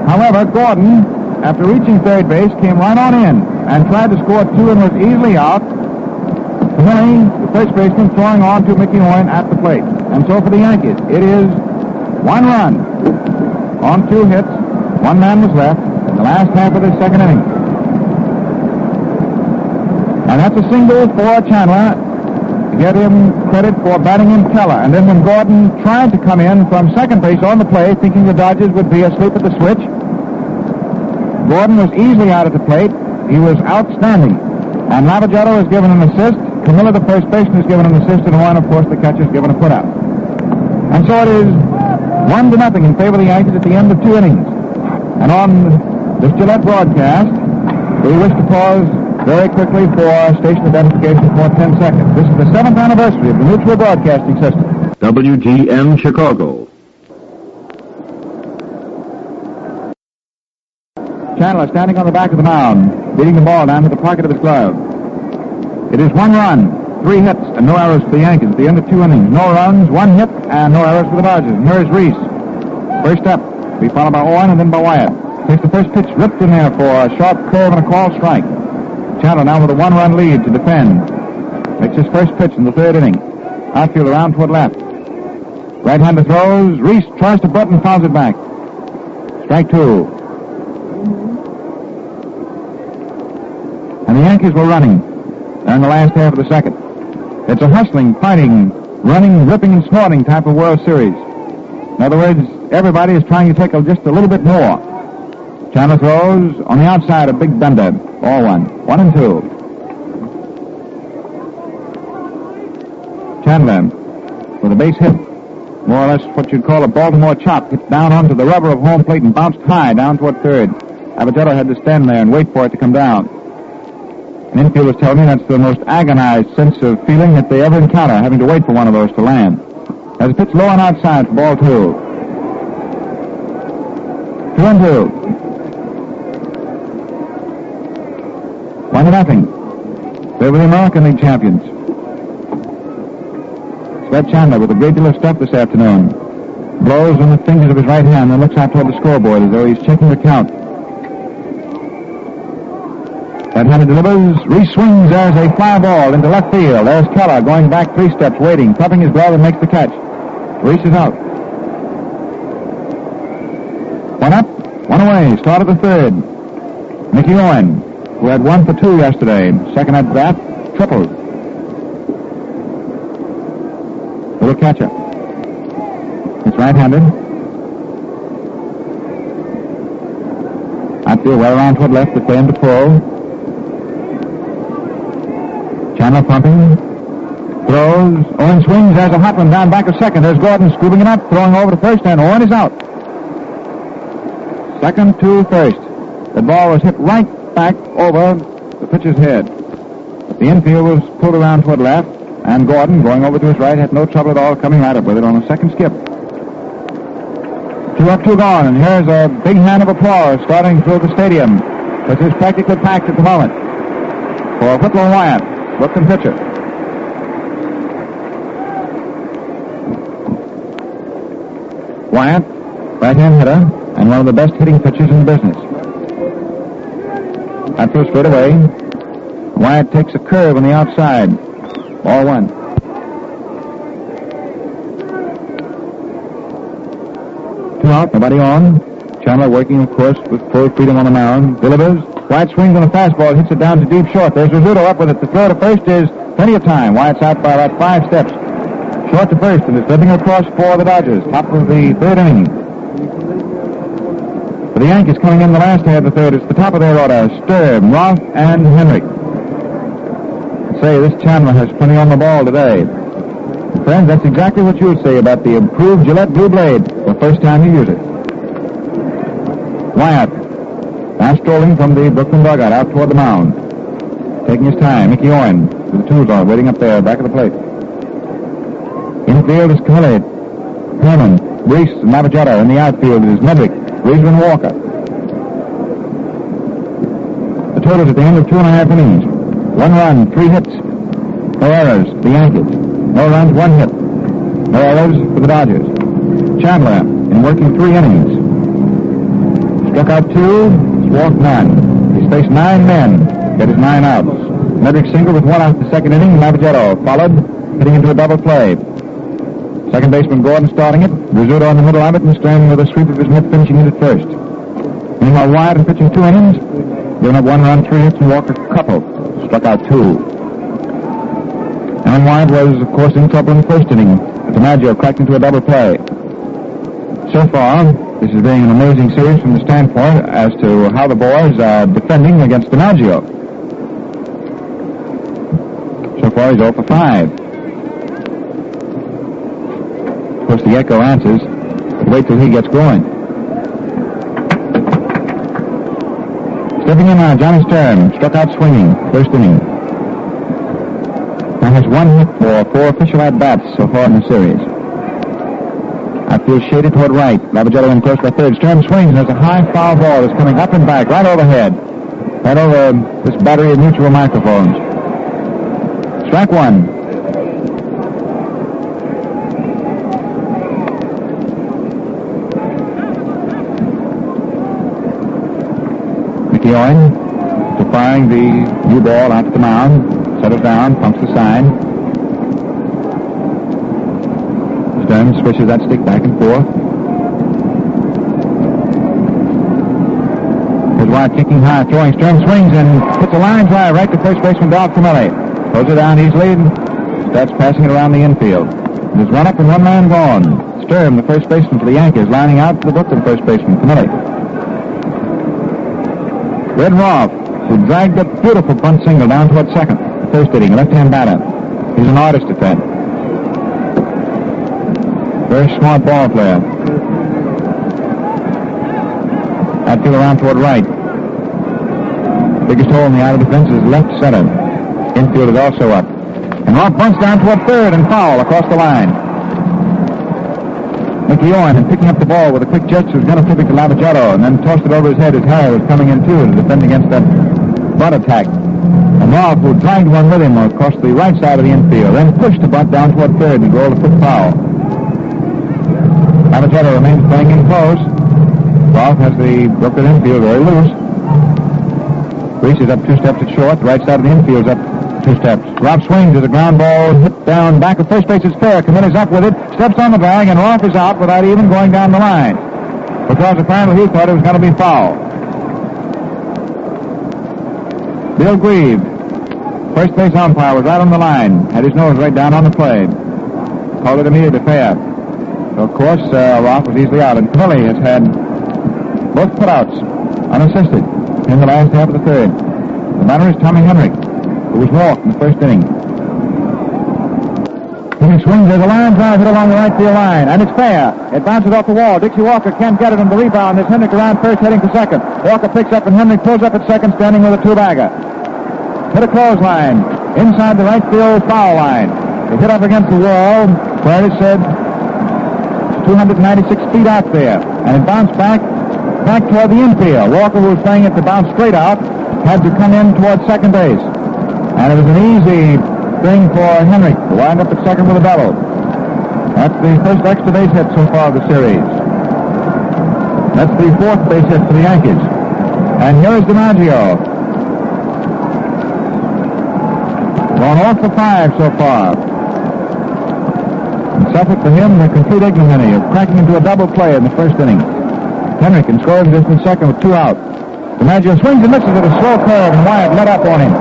However, Gordon, after reaching third base, came right on in and tried to score two and was easily out. Camilli, the first baseman, throwing on to Mickey Owen at the plate. And so for the Yankees, it is 1 run on 2 hits. 1 man was left in the last half of the second inning. And that's a single for Chandler. Get him credit for batting in Keller. And then when Gordon tried to come in from second base on the play, thinking the Dodgers would be asleep at the switch, Gordon was easily out at the plate. He was outstanding. And Lavaghetto is given an assist. Camilli, the first baseman, is given an assist, and Owen, of course, the catcher, is given a putout. And so it is 1-0 in favor of the Yankees at the end of 2 innings. And on the Gillette broadcast, we wish to pause very quickly for station identification for 10 seconds. This is the 7th anniversary of the Mutual Broadcasting System. WGN Chicago. Chandler standing on the back of the mound, beating the ball down to the pocket of his glove. It is 1 run, 3 hits, and no errors for the Yankees at the end of 2 innings. No runs, 1 hit, and no errors for the Dodgers. And here is Reese. First up, be followed by Owen and then by Wyatt. Takes the first pitch, ripped in there for a sharp curve and a called strike. Chandler now with a 1-run lead to defend. Makes his first pitch in the 3rd inning. Outfield around toward left. Right-hander throws. Reese tries to butt and fouls it back. Strike 2. And the Yankees were running in the last half of the second. It's a hustling, fighting, running, ripping, and snorting type of World Series. In other words, everybody is trying to take just a little bit more. Chandler throws on the outside, a big bender. Ball 1. 1-2. Chandler with a base hit. More or less what you'd call a Baltimore chop. Hit down onto the rubber of home plate and bounced high down toward third. Lavaghetto had to stand there and wait for it to come down. An infielders tell me that's the most agonized sense of feeling that they ever encounter, having to wait for one of those to land. As a pitch low and outside for ball 2. 2-2. 1-0. They were the American League champions. Svet Chandler with a great deal of stuff this afternoon. Blows on the fingers of his right hand and looks out toward the scoreboard as though he's checking the count. Right-hander delivers. Reese swings. There's a fly ball into left field. There's Keller going back 3 steps, waiting, cupping his glove, and makes the catch. Reese is out. 1 up, 1 away. Start of the 3rd. Mickey Owen, who had 1 for 2 yesterday. Second at bat, tripled. Little catcher. It's right-handed. Outfield well around toward left, the play him to pull. Chandler pumping. Throws. Owen swings. There's a hot one down back of second. There's Gordon scooping it up, throwing over to first, and Owen is out. Second to first. The ball was hit right back over the pitcher's head. The The infield was pulled around toward left, and Gordon, going over to his right, had no trouble at all coming right up with it on a second skip. 2 up, 2 gone, and here's a big hand of applause starting through the stadium, which is practically packed at the moment, for Whit Wyatt, Brooklyn pitcher. Wyatt, right-hand hitter, and one of the best hitting pitchers in the business. After straight away, Wyatt takes a curve on the outside. Ball 1. Two out, nobody on. Chandler working, of course, with full freedom on the mound. Delivers. Wyatt swings on a fastball, hits it down to deep short. There's Rizzuto up with it. The throw to first is plenty of time. Wyatt's out by about 5 steps. Short to first, and is slipping across for the Dodgers. Top of the 3rd inning. For the Yankees coming in the last half of the 3rd, it's the top of their order. Sturm, Roth, and Henrik. Say, this Chandler has plenty on the ball today. Friends, that's exactly what you would say about the improved Gillette Blue Blade the first time you use it. Wyatt, now strolling from the Brooklyn dugout out toward the mound. Taking his time, Mickey Owen with the tools on, waiting up there, back of the plate. Infield is Kelly, Herman, Reese, and Lavagetta. In the outfield is Medrick, Reese, and Walker. The total at the end of 2.5 innings. 1 run, 3 hits. No errors, the Yankees. No runs, 1 hit. No errors for the Dodgers. Chandler, in working 3 innings. Struck out 2, walked none. He's faced 9 men, get his 9 outs. Medrick single with 1 out the 2nd inning. Lavagetta followed, hitting into a double play. Second baseman Gordon starting it. Rizzuto in the middle of it, and Stern with a sweep of his mitt finishing it at first. Meanwhile, Wyatt is pitching 2 innings. Giving up 1 run, 3 hits, and walked a couple. Struck out 2. Alan Wyatt was, of course, in trouble in the 1st inning. DiMaggio cracked into a double play. So far, this is being an amazing series from the standpoint as to how the boys are defending against DiMaggio. So far, he's 0 for 5. Of course, the echo answers, but wait till he gets going. Stepping in now, Johnny Stern, struck out swinging, 1st inning. Now has 1 hit for 4 official at-bats so far in the series. Outfield shaded toward right. Lavagetta in close by 3rd. Stern swings and has a high foul ball that's coming up and back, right overhead. Right over this battery of mutual microphones. Strike 1. Mickey Owen, firing the new ball out to the mound, settles down, pumps the sign. Stern swishes that stick back and forth. Here's Wyatt kicking high, throwing. Stern swings and puts a line drive right to first baseman Dolph Camilli. Throws it down easily and starts passing it around the infield. There's 1 up and 1 man gone. Stern, the first baseman for the Yankees, lining out to the Brooklyn first baseman, Camilli. Red Roth, who dragged a beautiful bunt single down toward second. The 1st inning, left-hand batter. He's an artist at that. Very smart ball player. Outfield around toward right. Biggest hole in the outer defense is left center. Infield is also up. And Roth bunts down toward 3rd and foul across the line. Mickey Owen, and picking up the ball with a quick gesture, was going to flip it to Lavagetta and then tossed it over his head as Harry was coming in too to defend against that bunt attack. And Roth, who dragged one with him across the right side of the infield, then pushed the bunt down toward 3rd and rolled a foot foul. Lavagetta remains playing in close. Roth has the Brooklyn infield very loose. Reese is up 2 steps at short. The right side of the infield is up 2 steps. Roth swings as a ground ball hit down back of first base. It's fair. Camilli's up with it. Steps on the bag, and Roth is out without even going down the line. Because apparently he thought it was going to be foul. Bill Grieve, first base umpire, was right on the line. Had his nose right down on the play. Called it immediately fair. So, of course, Roth was easily out. And Camilli has had both putouts unassisted in the last half of the 3rd. The batter is Tommy Henrik, who was walked in the 1st inning. Henrik swings. There's a line drive hit along the right field line, and it's fair. It bounces off the wall. Dixie Walker can't get it on the rebound. There's Henrik around 1st, heading to 2nd. Walker picks up, and Henrik pulls up at 2nd, standing with a 2-bagger. Hit a clothesline. inside the right field foul line. It hit up against the wall where it said 296 feet out there, and it bounced back toward the infield. Walker, who was playing it to bounce straight out, had to come in toward second base. And it was an easy thing for Henrik to wind up at second with a double. That's the first extra base hit so far of the series. That's the fourth base hit for the Yankees. And here is DiMaggio. Gone off for 5 so far. And suffered for him the complete ignominy of cracking into a double play in the first inning. Henrik in scoring distance second with 2 out. DiMaggio swings and misses at a slow curve, and Wyatt let up on him.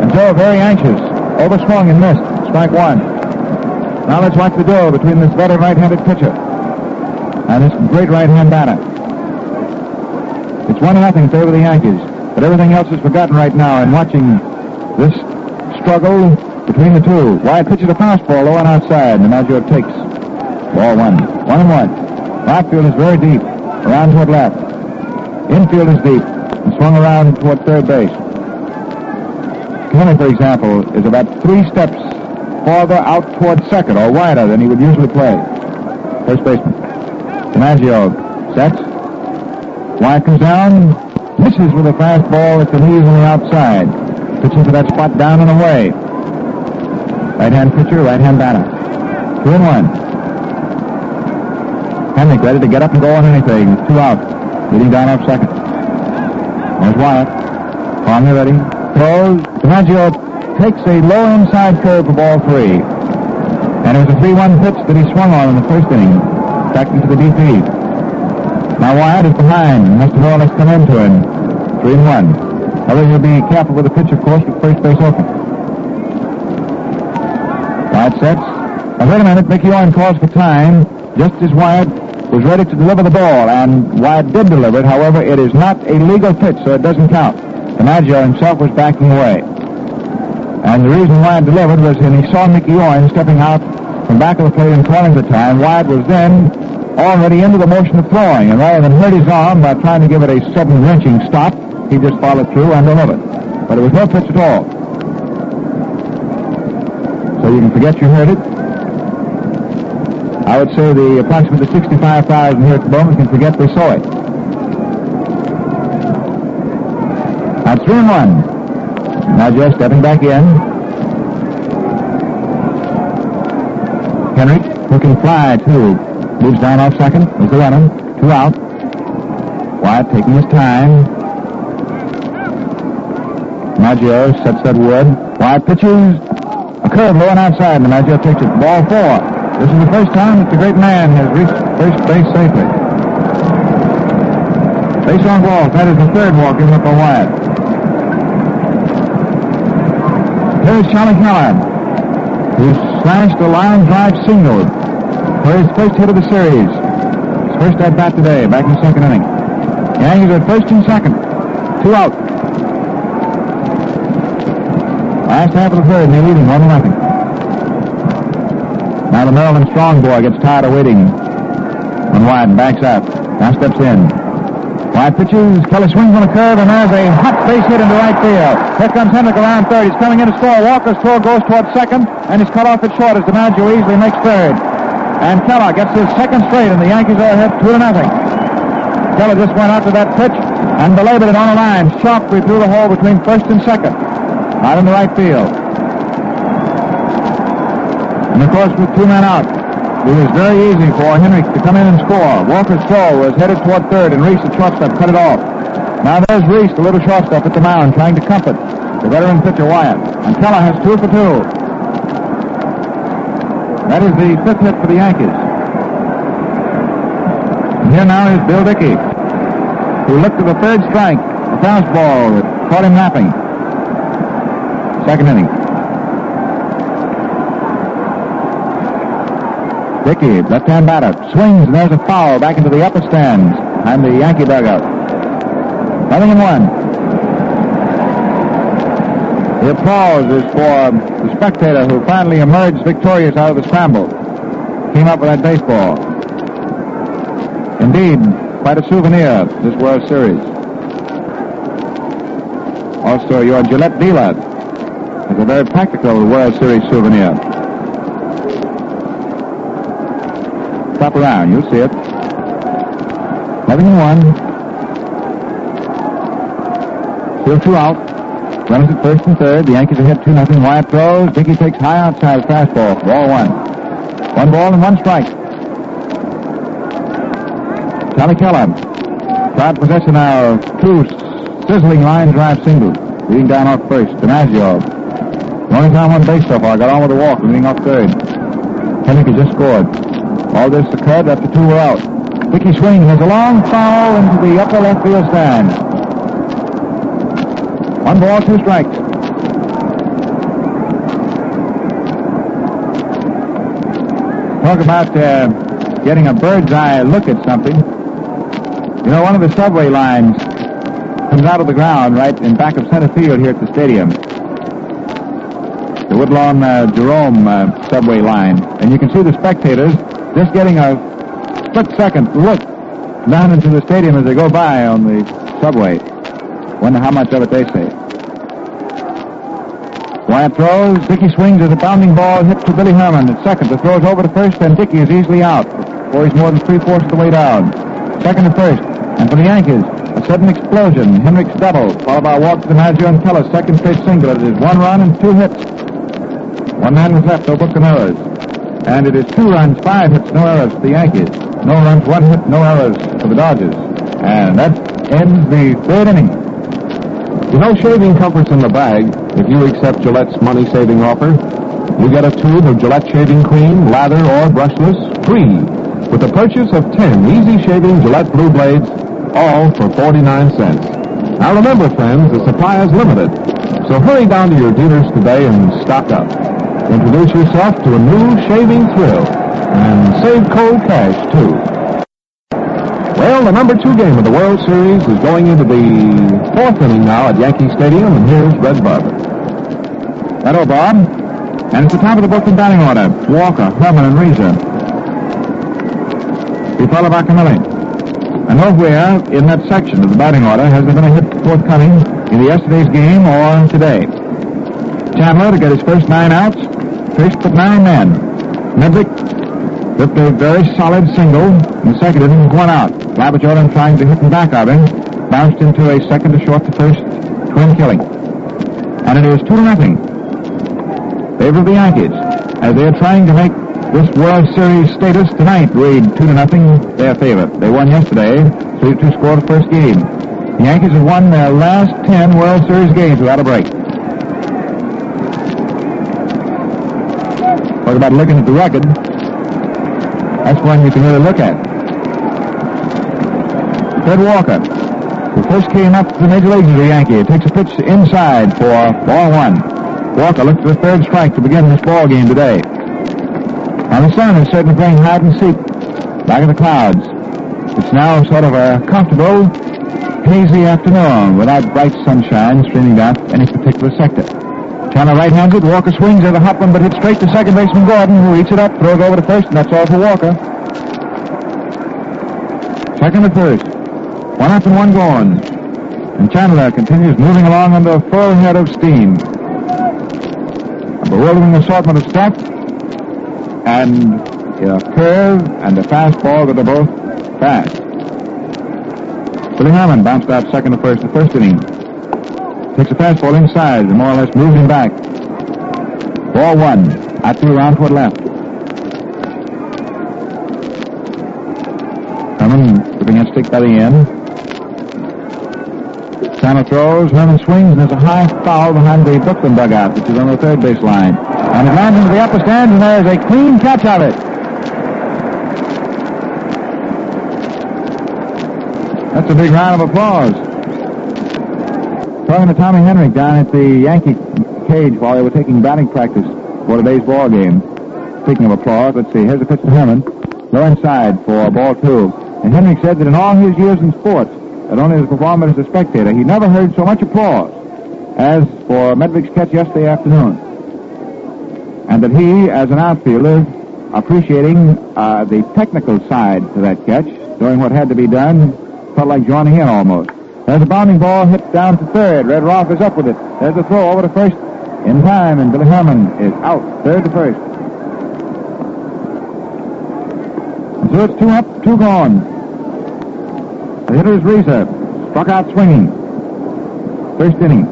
And Joe, very anxious, overswung and missed. Strike 1. Now let's watch the duel between this veteran right-handed pitcher and this great right-hand batter. It's 1-0 in favor of the Yankees, but everything else is forgotten right now in watching this struggle between the two. Wyatt pitches a fastball low and outside. DiMaggio takes. Ball 1. 1-1. Outfield is very deep, around toward left. Infield is deep, and swung around toward third base. Kenny, for example, is about 3 steps farther out toward second, or wider than he would usually play. First baseman. DiMaggio sets. Wyatt comes down, misses with a fastball at the knees on the outside. Pitching to that spot down and away. Right-hand pitcher, right-hand batter. 2-1. Henrik ready to get up and go on anything. 2 out. Leading down off second. There's Wyatt. Palmer ready. Throws. DiMaggio takes a low inside curve for ball 3. And it was a 3-1 pitch that he swung on in the first inning. Back into the DP. Now Wyatt is behind. Must more or less come into him. 3-1. Although you'll be careful with the pitch, of course, with first base open. Wyatt sets. Now wait a minute. Mickey Owen calls for time just as Wyatt was ready to deliver the ball, and Wyatt did deliver it. However, it is not a legal pitch, so it doesn't count. DiMaggio himself was backing away. And the reason Wyatt delivered was when he saw Mickey Owen stepping out from back of the plate and calling the time. Wyatt was then already into the motion of throwing, and rather than hurt his arm by trying to give it a sudden wrenching stop, he just followed through and delivered. But it was no pitch at all. So you can forget you heard it. I would say the approximately 65,000 here at the Bowman can forget they saw it. That's 3-1. Now Joe stepping back in. Henrik, who can fly too, moves down off second. There's the runner. 2 out. Wyatt taking his time. DiMaggio sets that wood. Wyatt pitches. A curve low and outside. DiMaggio takes it. Ball 4. This is the first time that the great man has reached first base safely. Base on balls. That is the third walk given up by Wyatt. Here's Charlie Keller, who slashed a line drive single for his first hit of the series. His first at bat today, back in the second inning. The Yankees at first and second. 2 out. Last half of the third, and they're leading 1-0. Now the Maryland strong boy gets tired of waiting when Wyatt backs out. Now steps in. Wyatt pitches. Kelly swings on a curve, and there's a hot base hit into right field. Here comes Henrik around third. He's coming in to score. Walker's throw goes towards second, and he's cut off at short as DiMaggio easily makes third. And Keller gets his second straight, and the Yankees are ahead 2-0. Keller just went after that pitch and belabored it on a line sharply through the hole between first and second, out in the right field. And of course, with 2 men out, it was very easy for Henrik to come in and score. Walker's throw was headed toward third, and Reese, at shortstop, cut it off. Now there's Reese, the little shortstop, at the mound, trying to comfort the veteran pitcher Wyatt. And Keller has 2 for 2. That is the 5th hit for the Yankees. And here now is Bill Dickey, who looked at the third strike, a fastball that caught him napping. Second inning. Dickey, left-hand batter, swings, and there's a foul back into the upper stands behind the Yankee dugout. 0-1. The applause is for the spectator who finally emerged victorious out of the scramble. Came up with that baseball. Indeed, quite a souvenir, this World Series. Also, your Gillette dealer It's a very practical World Series souvenir. Stop around, you'll see it. 11-1. Still 2 out. Runners at first and third. The Yankees are ahead 2-0. Wyatt throws. Dickey takes high outside fastball. Ball 1. 1 ball and 1 strike. Charlie Keller. Proud possessor now of 2 sizzling line drive singles. Leading down off first. DiMaggio. Only down 1 base so far. Got on with a walk. Leading off third. Henry just scored. All this occurred after 2 were out. Dickey swings. There's a long foul into the upper left field stand. 1 ball, 2 strikes. Talk about getting a bird's eye look at something. You know, one of the subway lines comes out of the ground right in back of center field here at the stadium. The Woodlawn Jerome subway line. And you can see the spectators just getting a split-second look down into the stadium as they go by on the subway. Wonder how much of it they say. Wyatt throws. Dickey swings as a bounding ball hit to Billy Herman at second. The throw is over to first, and Dickey is easily out before he's more than 3/4 of the way down. Second to first. And for the Yankees, a sudden explosion. Henrik's double, followed by a walk to DiMaggio and Keller's second pitch single. It is 1 run and 2 hits. 1 man was left, no books and errors. And it is 2 runs, 5 hits, no errors for the Yankees. No runs, 1 hit, no errors for the Dodgers. And that ends the 3rd inning. You know, shaving comfort's in the bag. If you accept Gillette's money-saving offer, you get a tube of Gillette shaving cream, lather, or brushless, free, with the purchase of 10 easy-shaving Gillette Blue Blades, all for 49 cents. Now remember, friends, the supply is limited, so hurry down to your dealers today and stock up. Introduce yourself to a new shaving thrill, and save cold cash, too. Well, the number 2 game of the World Series is going into the 4th inning now at Yankee Stadium, and here's Red Barber. Hello, Bob. And it's the top of the Brooklyn batting order. Walker, Herman, and Reza. We follow by Camilli. And nowhere in that section of the batting order has there been a hit forthcoming in yesterday's game or today. Chandler to get his first 9 outs. First but 9 men. Medvick with a very solid single in the second inning, 1 out. Robert Jordan trying to hit him back of him. Bounced into a second to short to first twin killing. And it is 2-0. Favor of the Yankees as they are trying to make this World Series status tonight read 2-0 their favor. They won yesterday, 3-2 score the first game. The Yankees have won their last 10 World Series games without a break. Talk about looking at the record. That's one you can really look at. Fred Walker, who first came up to the major leagues as a Yankee, takes a pitch inside for ball 1. Walker looks for the 3rd strike to begin this ball game today. Now the sun is certainly playing hide and seek back in the clouds. It's now sort of a comfortable, hazy afternoon without bright sunshine streaming down any particular sector. Chandler right-handed. Walker swings at a hot one, but hits straight to second baseman Gordon, who eats it up, throws over to first, and that's all for Walker. Second to first. 1 up and 1 gone. And Chandler continues moving along under a full head of steam. A bewildering assortment of stuff, and a curve and a fastball that are both fast. Billy Herman bounced out second to first the first inning. Takes a fastball inside and more or less moves him back. Ball 1. At 2 around toward left. Herman putting a stick by the end. Chandler throws, Herman swings, and there's a high foul behind the Brooklyn dugout, which is on the 3rd base line. And it lands into the upper stands, and there's a clean catch of it. That's a big round of applause. Talking to Tommy Henrik down at the Yankee cage while they were taking batting practice for today's ball game. Speaking of applause, let's see, here's a pitch to Herman. Low inside for ball 2. And Henrik said that in all his years in sports, not only as a performer but as a spectator, he never heard so much applause as for Medvick's catch yesterday afternoon. And that he, as an outfielder, appreciating the technical side to that catch, doing what had to be done, felt like joining in almost. There's a bounding ball hit down to 3rd. Red Roth is up with it. There's a throw over to first. in time, and Billy Herman is out, third to first. So it's 2 up, 2 gone. The hitter is Reeser, struck out swinging. First inning.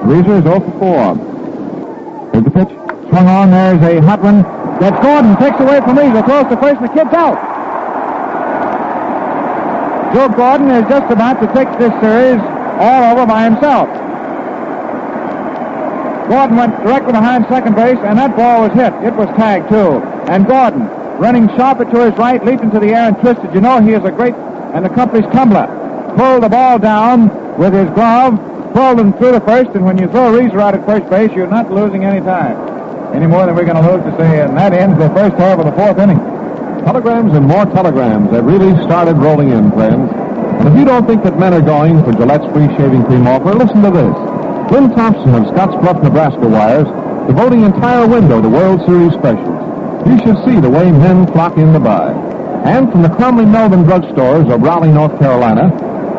Reeser is 0 for 4. Here's the pitch. Swung on. There's a hot one. That's Gordon. Takes away from Reeser. Throws to first, and the kid's out. Joe Gordon is just about to take this series all over by himself. Gordon went directly behind second base, and that ball was hit. It was tagged, too. And Gordon, running sharper to his right, leaped into the air and twisted. You know he is a great and accomplished tumbler. Pulled the ball down with his glove, pulled him through the first, and when you throw Reeser out at first base, you're not losing any time. Any more than we're going to lose to say, and that ends the first half of the 4th inning. Telegrams and more telegrams have really started rolling in, friends. And if you don't think that men are going for Gillette's free shaving cream offer, listen to this. Lynn Thompson of Scottsbluff, Nebraska wires, devoting entire window to World Series specials. You should see the way men flock in to buy. And from the Cromley Melvin drugstores of Raleigh, North Carolina,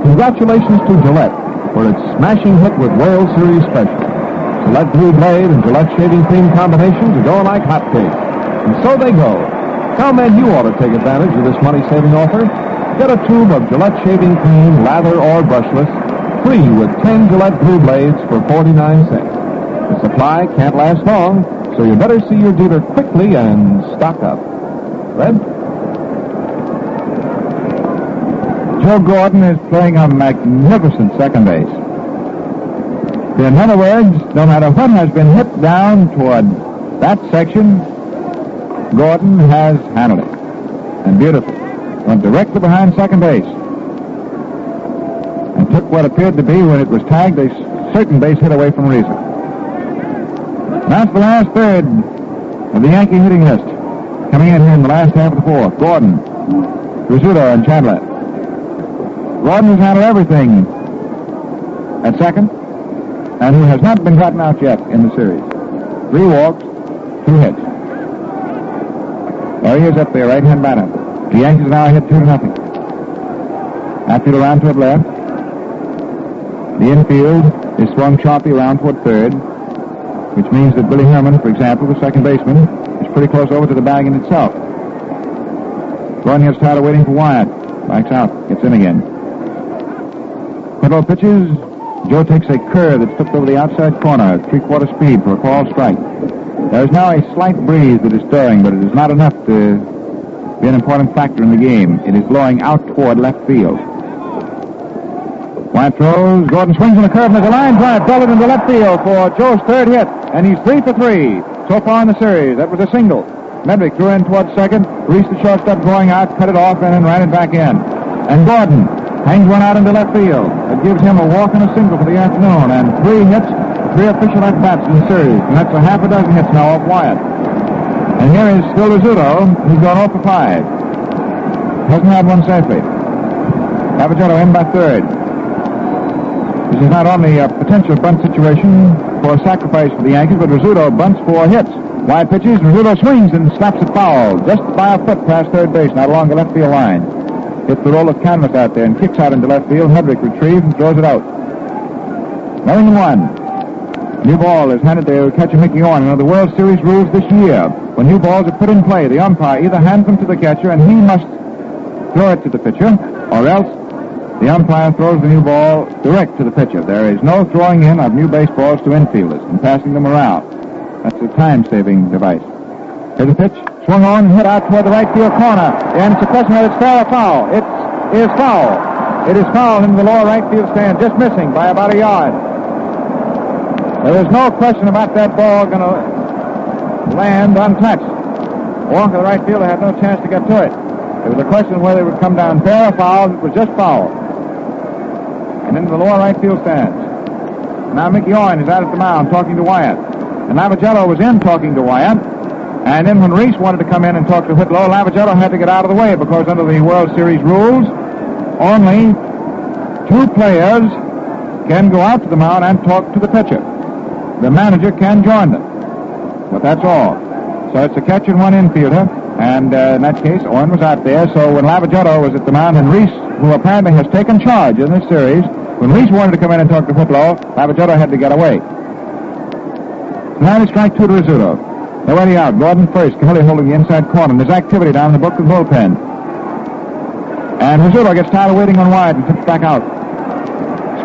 congratulations to Gillette for its smashing hit with World Series specials. Gillette Blue Blade and Gillette Shaving Cream combinations are going like hotcakes. And so they go. Tell men you ought to take advantage of this money-saving offer. Get a tube of Gillette Shaving Cream, lather or brushless, free with 10 Gillette Blue Blades for 49 cents. The supply can't last long, so you better see your dealer quickly and stock up. Red? Joe Gordon is playing a magnificent second base. In other words, no matter what has been hit down toward that section, Gordon has handled it. And beautifully. Went directly behind second base. And took what appeared to be, when it was tagged, a certain base hit away from Reeser. That's the last third of the Yankee hitting list. Coming in here in the last half of the 4th. Gordon, Rizzuto, and Chandler. Gordon has handled everything at second, and he has not been gotten out yet in the series. 3 walks, 2 hits. There he is up there, right-hand batter. The Yankees now ahead 2-0. Outfield around toward left. The infield is swung sharply around toward third, which means that Billy Herman, for example, the second baseman, is pretty close over to the bag in itself. Gordon gets tired of waiting for Wyatt. Backs out, gets in again. Whitlow pitches. Joe takes a curve that's flipped over the outside corner at 3/4 speed for a called strike. There is now a slight breeze that is stirring, but it is not enough to be an important factor in the game. It is blowing out toward left field. Wyatt throws. Gordon swings on the curve, and there's a line drive belted into left field for Joe's 3rd hit, and he's 3 for 3 so far in the series. That was a single. Medwick threw in towards second, reached the shortstop going out, cut it off, and then ran it back in. And Gordon hangs one out into left field. It gives him a walk and a single for the afternoon, and 3 hits, 3 official at-bats in the series. And that's a half a dozen hits now off Wyatt. And here is still Rizzuto. He's gone 0 for 5. Hasn't had one safely. Lavagetto in by third. This is not only a potential bunt situation for a sacrifice for the Yankees, but Rizzuto bunts for hits. Wyatt pitches, Rizzuto swings and slaps it foul, just by a foot past third base, not along the left field line. Hits the roll of canvas out there and kicks out into left field. Medwick retrieves and throws it out. 0-1. New ball is handed to catcher Mickey Orne. One of the World Series rules this year. When new balls are put in play, the umpire either hands them to the catcher and he must throw it to the pitcher, or else the umpire throws the new ball direct to the pitcher. There is no throwing in of new baseballs to infielders and passing them around. That's a time-saving device. Here's the pitch. Swung on and hit out toward the right field corner. And it's a question whether it's fair or foul. It is foul. It is foul into the lower right field stand, just missing by about a yard. There is no question about that ball going to land untouched. Walker, the right fielder, had no chance to get to it. It was a question of whether it would come down fair or foul. It was just foul. And into the lower right field stands. Now Mickey Orne is out at the mound talking to Wyatt. And Lavagetto was in talking to Wyatt. And then when Reese wanted to come in and talk to Whitlow, Lavagetto had to get out of the way because under the World Series rules, only 2 players can go out to the mound and talk to the pitcher. The manager can join them. But that's all. So it's a catcher and 1 infielder. And in that case, Orne was out there. So when Lavagetto was at the mound and Reese, who apparently has taken charge in this series, when Reese wanted to come in and talk to Whitlow, Lavagetto had to get away. Now strike 2 to Rizzuto. They're waiting out. Gordon first. Camilli holding the inside corner. There's activity down in the book of bullpen. And Rizzuto gets tired of waiting on Wyatt and tips back out.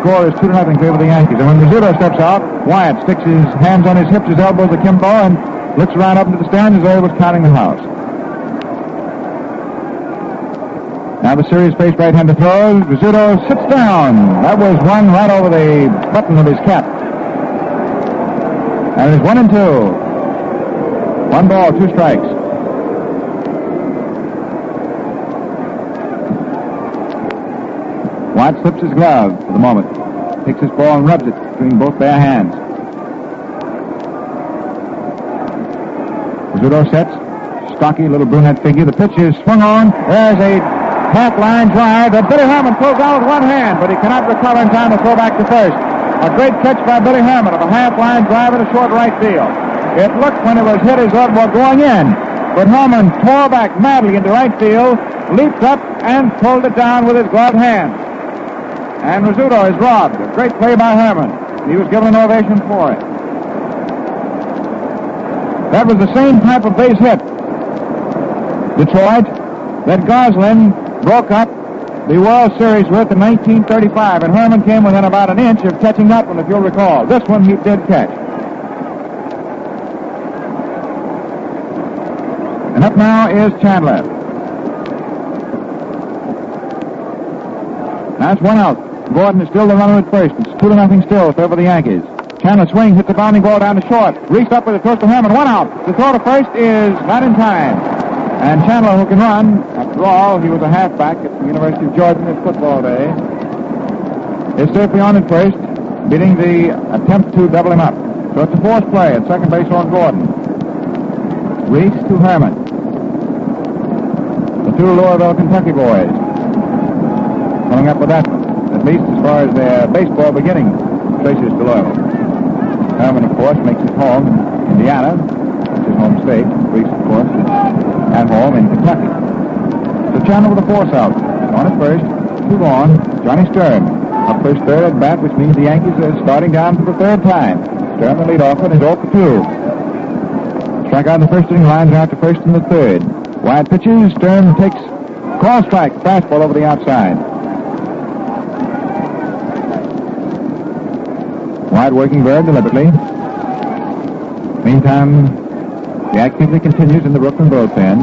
Score is 2-0 in favor of the Yankees. And when Rizzuto steps out, Wyatt sticks his hands on his hips, his elbows akimbo, and looks around up into the stands as though he was counting the house. Now the series face right-hander throws. Rizzuto sits down. That was one right over the button of his cap. And it's 1-2. 1 ball, 2 strikes. Wyatt slips his glove for the moment. Takes his ball and rubs it between both bare hands. Rizzuto sets. Stocky little brunette figure. The pitch is swung on. There's a half-line drive that Billy Herman pulls out with one hand, but he cannot recover in time to throw back to first. A great catch by Billy Herman of a half-line drive in a short right field. It looked when it was hit as though it were going in, but Herman tore back madly into right field, leaped up, and pulled it down with his gloved hand. And Rizzuto is robbed. A great play by Herman. He was given an ovation for it. That was the same type of base hit, Detroit, that Goslin broke up the World Series with in 1935, and Herman came within about an inch of catching that one, if you'll recall. This one he did catch. And up now is Chandler. That's 1 out. Gordon is still the runner at first. It's 2-0 still in favor of the Yankees. Chandler swings, hits the bounding ball down to short. Reached up with it, throws to Herman. 1 out. The throw to first is not in time. And Chandler, who can run, after all, he was a halfback at the University of Georgia in his football day, is safely on at first, beating the attempt to double him up. So it's a forced play at second base on Gordon. Reese to Herman. The 2 Louisville, Kentucky boys coming up with that, at least as far as their baseball beginning traces to Louisville. Herman, of course, makes his home in Indiana. That's his home state. Reese, of course, is at home in Kentucky. So Chandler with a force out. On at first, 2 gone. Johnny Stern up first, third at bat, which means the Yankees are starting down for the 3rd time. Stern, the leadoff, is 0 for 2. Strike out in the first inning, lines out to first in the 3rd. Wyatt pitches. Stern takes call strike, fastball over the outside. Wyatt working very deliberately. Meantime, the activity continues in the Brooklyn bullpen.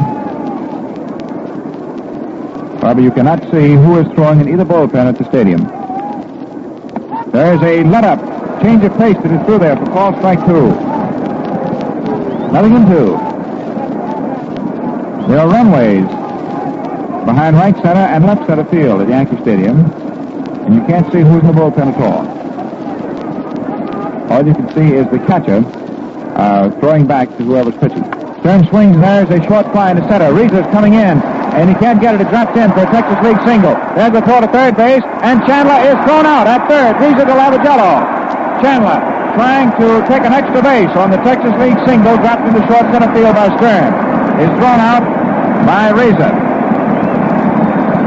However, you cannot see who is throwing in either bullpen at the stadium. There's a let-up, change of pace that is through there for call strike 2. 0-2. There are runways behind right center and left center field at Yankee Stadium, and you can't see who's in the bullpen at all. All you can see is the catcher throwing back to whoever's pitching. Stern swings, and there's a short fly in the center. Reese's coming in, and he can't get it. It drops in for a Texas League single. There's the throw to third base, and Chandler is thrown out at third. Reese to Lavagello. Chandler trying to take an extra base on the Texas League single dropped into short center field by Stern. Is thrown out by Reese.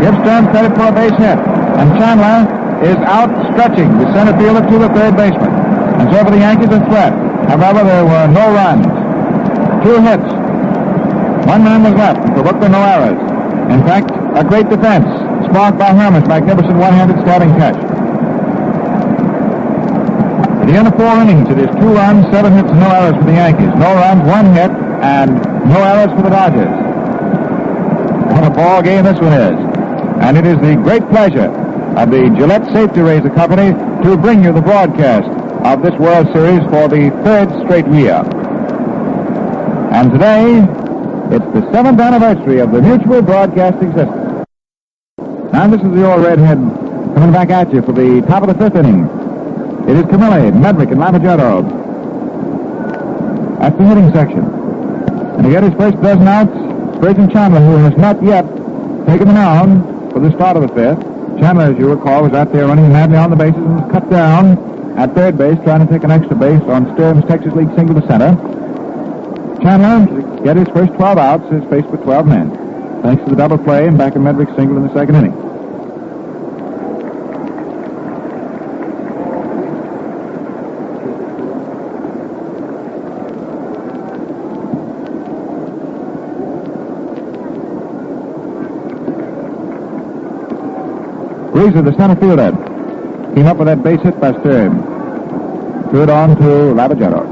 Gives Stern credit for a base hit, and Chandler is out stretching the center fielder to the third baseman. And so for the Yankees, a threat. However, there were no runs. 2 hits. 1 man was left. For Brooklyn, no errors. In fact, a great defense, sparked by Herman's magnificent one-handed stabbing catch. At the end of 4 innings, it is 2 runs, 7 hits, and no errors for the Yankees. No runs, 1 hit, and no errors for the Dodgers. What a ball game this one is. And it is the great pleasure of the Gillette Safety Razor Company to bring you the broadcast of this World Series for the 3rd straight year. And today, it's the 7th anniversary of the mutual broadcasting system. Now this is the old redhead coming back at you for the top of the 5th inning. It is Camilli, Medrick, and Lavagello at the hitting section. And to get his first dozen outs, Spurgeon Chandler, who has not yet taken the mound for the start of the 5th. Chandler, as you recall, was out there running madly on the bases and was cut down at third base, trying to take an extra base on Stern's Texas League single to center. Chandler, to get his first 12 outs, is faced with 12 men, thanks to the double play and back of Medrick's single in the 2nd inning. Greaser, the center fielder, came up with that base hit by Stern. Threw it on to Lavagero.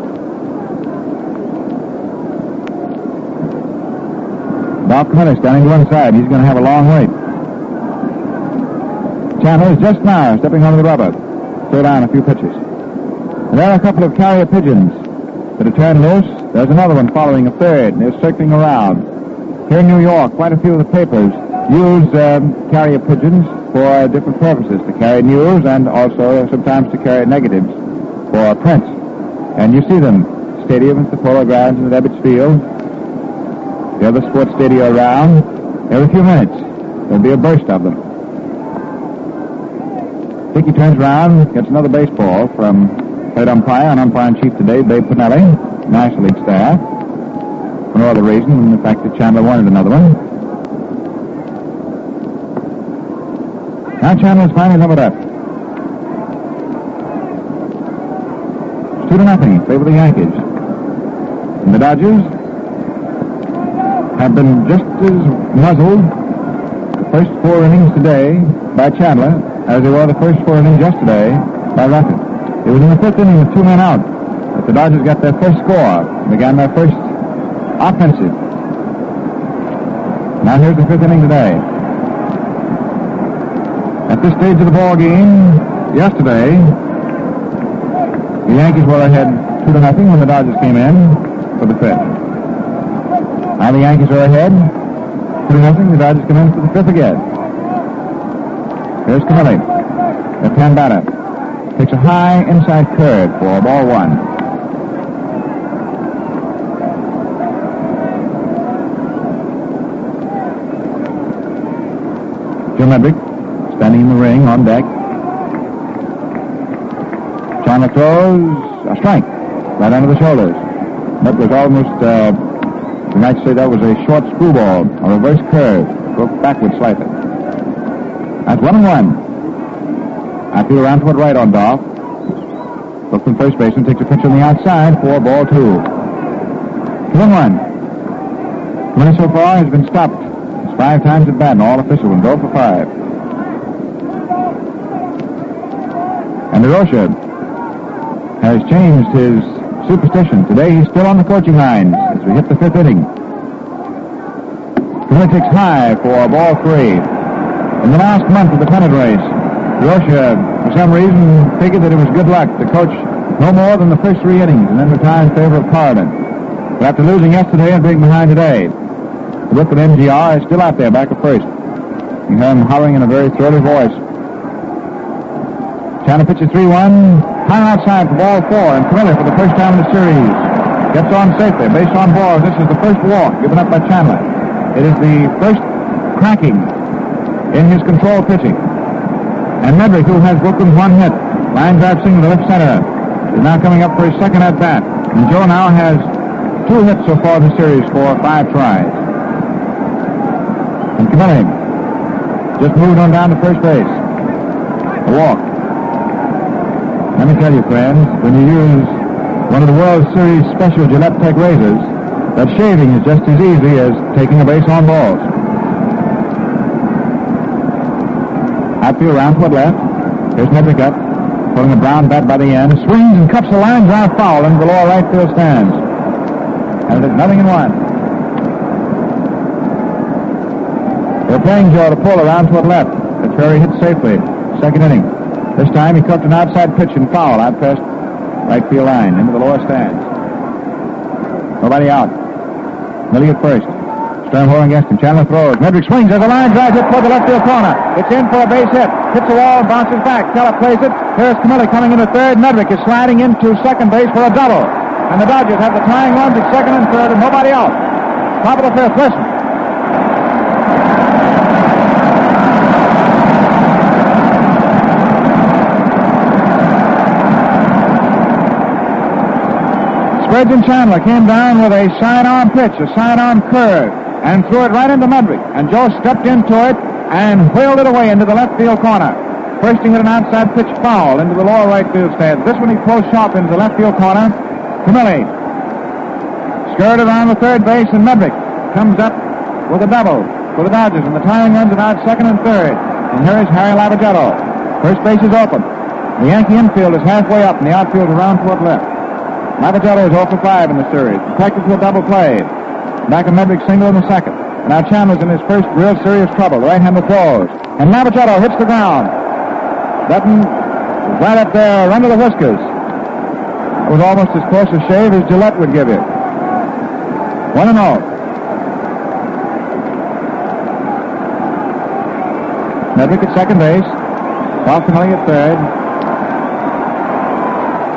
Bob Connor standing to one side. He's going to have a long wait. Chandler is just now stepping onto the rubber. Throw down a few pitches. And there are a couple of carrier pigeons that are turned loose. There's another one following a third, and they're circling around. Here in New York, quite a few of the papers use carrier pigeons for different purposes, to carry news and also sometimes to carry negatives for print. And you see them, stadiums, the Polo Grounds, and the Ebbets Field, the other sports stadia around. Every few minutes, there'll be a burst of them. Hickey turns around, gets another baseball from head umpire and umpire-in-chief today, Dave Pinelli, National League staff, for no other reason than the fact that Chandler wanted another one. Now Chandler's finally leveled up. 2-0 in favor of the Yankees. And the Dodgers have been just as muzzled the first 4 innings today by Chandler as they were the first 4 innings yesterday by Ruffin. It was in the 5th inning with 2 men out that the Dodgers got their first score, began their first offensive. Now here's the 5th inning today. At this stage of the ball game, yesterday, the Yankees were ahead 2-0 when the Dodgers came in for the 5th. Now the Yankees are ahead 2-0. The Dodgers come in for the 5th again. Here's Camilli. Left-hand batter. Takes a high inside curve for ball 1. Joe Medrick standing in the ring on deck. Chandler throws a strike right under the shoulders. That was almost, you might say that was a short screwball, a reverse curve, broke backwards slightly. That's 1-1. I feel around toward right on Dolph. Look from first baseman, takes a pitch on the outside for ball 2. 2-1. Money so far has been stopped. It's 5 times at bat, and all official will go for 5. And DeRocha has changed his superstition. Today he's still on the coaching lines as we hit the 5th inning. He takes high for ball 3. In the last month of the pennant race, DeRocha, for some reason, figured that it was good luck to coach no more than the first 3 innings and then retire in favor of Corridon. But after losing yesterday and being behind today, the whip at MGR is still out there back at first. You hear him hollering in a very throaty voice. Chandler pitches 3-1, high outside for ball 4, and Camilli for the first time in the series gets on safely, base on balls. This is the first walk given up by Chandler. It is the first cracking in his control pitching. And Medrick, who has broken 1 hit, line drive single to left center, is now coming up for his second at bat. And Joe now has 2 hits so far in the series for 5 tries. And Camilli just moved on down to first base. A walk. Let me tell you, friends, when you use one of the World Series special Gillette Tech razors, that shaving is just as easy as taking a base on balls. Outfield round toward left. Here's Medrick up, pulling a brown bat by the end, swings and cuts the line drive foul into the lower right field stands. And it's 0-1. They're playing Joe to pull around toward left. That's where he hit safely. Second inning. This time he cut an outside pitch and foul out past right field line into the lower stands. Nobody out. Millie at first. Stern holding against him. Chandler throws. Medrick swings as a line drive hit toward the left field corner. It's in for a base hit. Hits the wall and bounces back. Keller plays it. Here's Camilli coming into third. Medrick is sliding into second base for a double. And the Dodgers have the tying runs at second and third and nobody out. Top of the 5th. Listen. Spurgeon Chandler came down with a sidearm pitch, a sidearm curve, and threw it right into Medrick. And Joe stepped into it and wheeled it away into the left field corner. Bursting with an outside pitch foul into the lower right field stands. This one he close sharp into the left field corner. Camilli skirted around the third base, and Medrick comes up with a double for the Dodgers, and the tying runs are now at second and third. And here is Harry Lavagetto. First base is open. The Yankee infield is halfway up, and the outfield around toward left. Lavagetto is 0 for 5 in the series. Protected to a double play. Back of Medrick single in the second. Now Chandler's in his first real serious trouble. The right-hander throws. And Lavagetto hits the ground. Button right up there under the whiskers. It was almost as close a shave as Gillette would give you. 1-0. Medrick at second base. Balfinelli at third.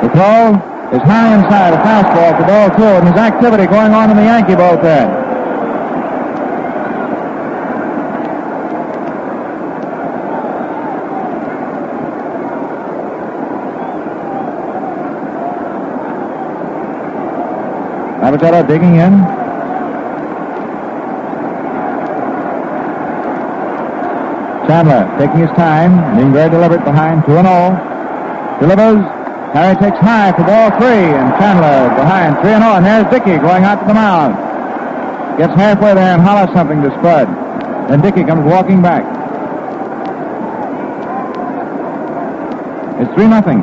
The throw is high inside, a fastball for ball 2, and there's activity going on in the Yankee bullpen. Lavagetto digging in. Chandler taking his time, being very deliberate behind 2-0. Delivers. Harry takes high for ball 3, and Chandler behind 3-0. And there's Dickey going out to the mound. Gets halfway there and hollers something to Spud. Then Dickey comes walking back. It's 3-0.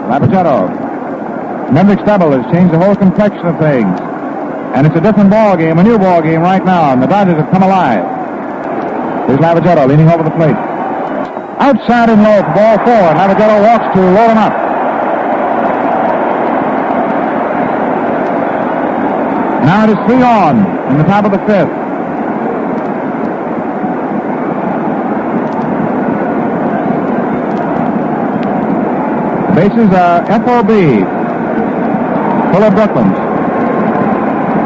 Lavagetto. Medrick's double has changed the whole complexion of things. And it's a different ball game, a new ball game right now, and the Dodgers have come alive. Here's Lavagetto leaning over the plate. Outside and low for ball 4, and Lavagetto walks to load him up. Now it is 3 on in the top of the 5th. The bases are FOB. Fuller Brooklands.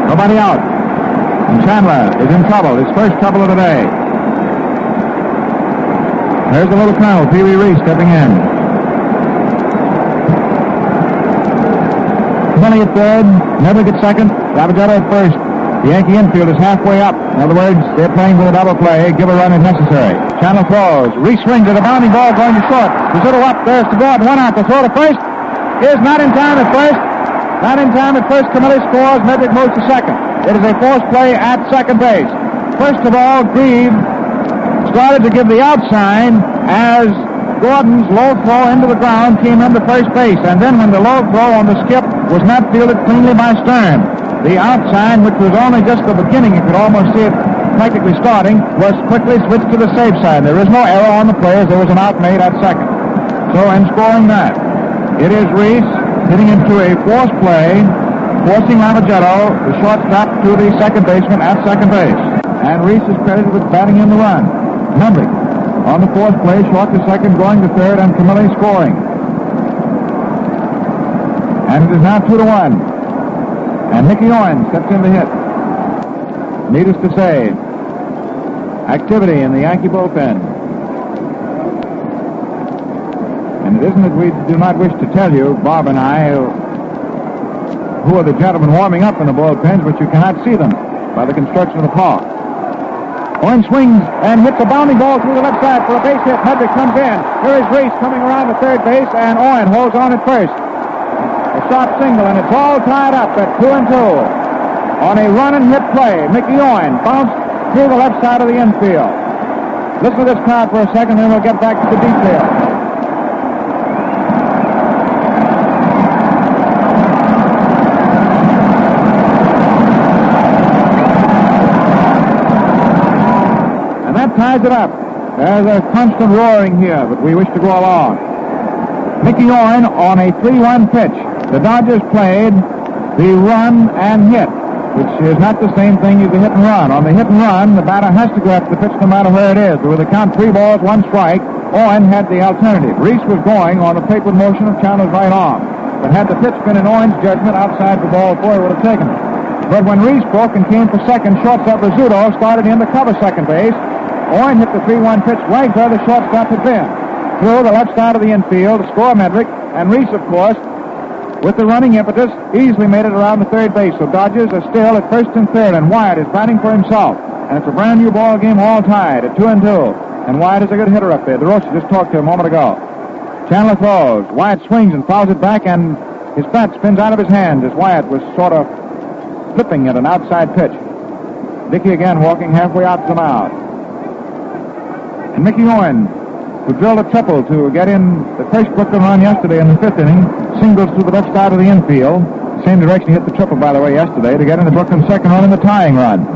Nobody out. And Chandler is in trouble. His first trouble of the day. There's the little colonel, Pee Wee Reese, stepping in. Money at third, Medrick at second, Lavagetto at first. The Yankee infield is halfway up. In other words, they're playing for the double play. Give a run if necessary. Chandler throws. Reese swings at a bounding ball going to short. Rizzuto up. There's the Gordon. 1 out. The throw to first. Is not in time at first. Not in time at first. Camilli scores. Medrick moves to second. It is a forced play at second base. First of all, Grieve started to give the out sign as Gordon's low throw into the ground came into first base. And then when the low throw on the skip was not fielded cleanly by Stern, the out sign, which was only just the beginning, you could almost see it practically starting, was quickly switched to the safe side. There is no error on the play as there was an out made at second. So in scoring that, it is Reese hitting into a forced play, forcing Lavagetto, the shortstop, to the second baseman at second base. And Reese is credited with batting in the run. Medrick on the fourth play, short to second, going to third, and Camilli scoring. And it is now 2-1. And Mickey Owen steps in to hit. Needless to say, activity in the Yankee bullpen. And it isn't that we do not wish to tell you, Bob and I, who are the gentlemen warming up in the bullpens, but you cannot see them by the construction of the park. Owen swings and hits a bounding ball through the left side for a base hit. Medrick comes in. Here is Reese coming around the third base, and Owen holds on at first. A sharp single, and it's all tied up at 2-2. On a run and hit play, Mickey Owen bounced through the left side of the infield. Listen to this crowd for a second, then we'll get back to the details. Ties it up. There's a constant roaring here, but we wish to go along. Mickey Owen on a 3-1 pitch. The Dodgers played the run and hit, which is not the same thing as the hit and run. On the hit and run, the batter has to go after the pitch no matter where it is. But with the count 3 balls, 1 strike, Owen had the alternative. Reese was going on the tapered motion of Chandler's right arm. But had the pitch been in Owen's judgment outside for ball 4, he would have taken it. But when Reese broke and came for second, shortstop Rizzuto started in to cover second base. Owen hit the 3-1 pitch right where the shortstop had been, through the left side of the infield to score Medrick, and Reese, of course, with the running impetus, easily made it around the third base. So Dodgers are still at first and third, and Wyatt is batting for himself. And it's a brand new ball game, all tied at 2-2. And Wyatt is a good hitter up there. DeRosa just talked to him a moment ago. Chandler throws. Wyatt swings and fouls it back, and his bat spins out of his hand as Wyatt was sort of flipping at an outside pitch. Dickey again walking halfway out to the mound. And Mickey Owen, who drilled a triple to get in the first Brooklyn run yesterday in the fifth inning, singles to the left side of the infield. Same direction he hit the triple, by the way, yesterday, to get in the Brooklyn second run in the tying run.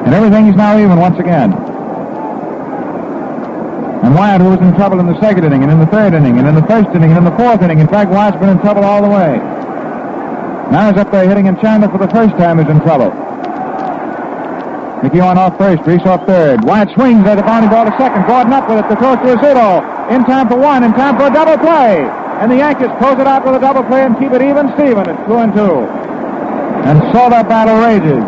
And everything is now even once again. And Wyatt, who was in trouble in the second inning, and in the third inning, and in the first inning, and in the fourth inning. In fact, Wyatt's been in trouble all the way. Now he's up there hitting, and Chandler for the first time is in trouble. Mickey Owen off first, Reese off third. Wyatt swings at the bounding ball to second. Gordon up with it to throw to Rizzuto. In time for one, in time for a double play. And the Yankees close it out with a double play and keep it even Steven at 2-2. And so that battle rages.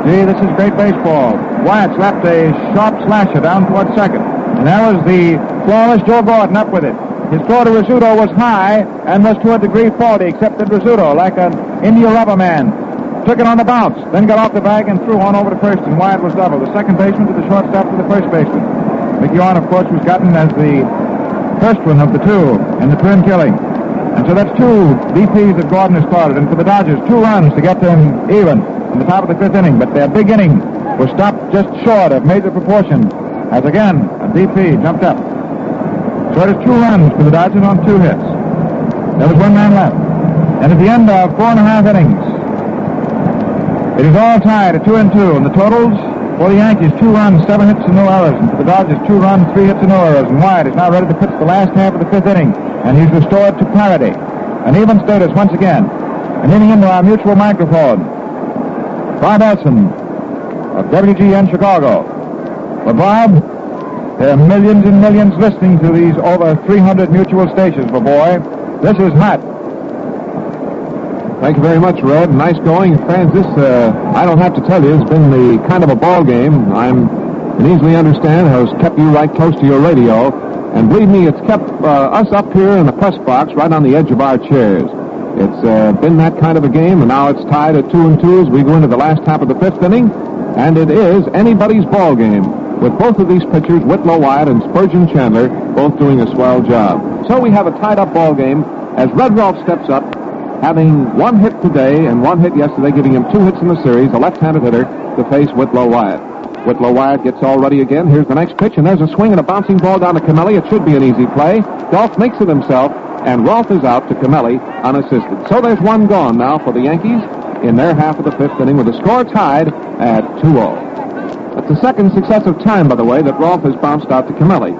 Gee, this is great baseball. Wyatt slapped a sharp slasher down toward second. And that was the flawless Joe Gordon up with it. His throw to Rizzuto was high and was to a degree faulty, except that Rizzuto, like an India rubber man, took it on the bounce, then got off the bag and threw on over to first, and Wyatt was double. The second baseman to the shortstop to the first baseman. Mickey Owen, of course, was gotten as the first one of the two in the twin killing. And so that's two BPs that Gordon has started. And for the Dodgers, 2 runs to get them even in the top of the fifth inning. But their big inning was stopped just short of major proportions as, again, a BP jumped up. So it is 2 runs for the Dodgers on 2 hits. There was 1 man left. And at the end of 4.5 innings, it is all tied at 2-2. And the totals for the Yankees, 2 runs, 7 hits, and no errors. And for the Dodgers, 2 runs, 3 hits, and no errors. And Wyatt is now ready to pitch the last half of the fifth inning. And he's restored to parity. An even status once again. And leaning into our mutual microphone, Bob Elson of WGN Chicago. But Bob, there are millions and millions listening to these over 300 mutual stations, my boy. This is Matt. Thank you very much, Red. Nice going. Fans, this, I don't have to tell you, it's been the kind of a ball game I can easily understand has kept you right close to your radio. And believe me, it's kept us up here in the press box right on the edge of our chairs. It's been that kind of a game, and now it's tied at 2-2 as we go into the last half of the fifth inning. And it is anybody's ball game, with both of these pitchers, Whit Wyatt and Spurgeon Chandler, both doing a swell job. So we have a tied-up ball game as Red Rolfe steps up, having 1 hit today and 1 hit yesterday, giving him 2 hits in the series, a left-handed hitter to face Whit Wyatt. Whit Wyatt gets all ready again. Here's the next pitch, and there's a swing and a bouncing ball down to Camelli. It should be an easy play. Dolph makes it himself, and Rolfe is out to Camelli unassisted. So there's 1 gone now for the Yankees in their half of the fifth inning with the score tied at 2-0. That's the second successive time, by the way, that Rolfe has bounced out to Camelli.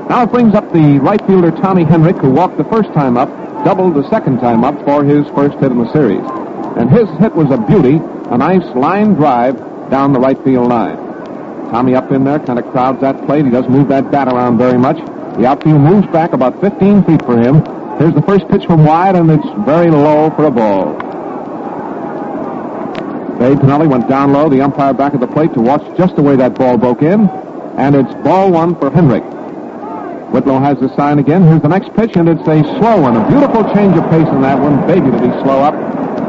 Now it brings up the right fielder Tommy Henrik, who walked the first time up, doubled the second time up for his first hit in the series. And his hit was a beauty, a nice line drive down the right field line. Tommy up in there kind of crowds that plate. He doesn't move that bat around very much. The outfield moves back about 15 feet for him. Here's the first pitch from Wyatt, and it's very low for a ball. Dave Pinelli went down low, the umpire back at the plate to watch just the way that ball broke in. And it's ball 1 for Henrik. Whitlow has the sign again. Here's the next pitch, and it's a slow one. A beautiful change of pace in that one. Baby to be slow up.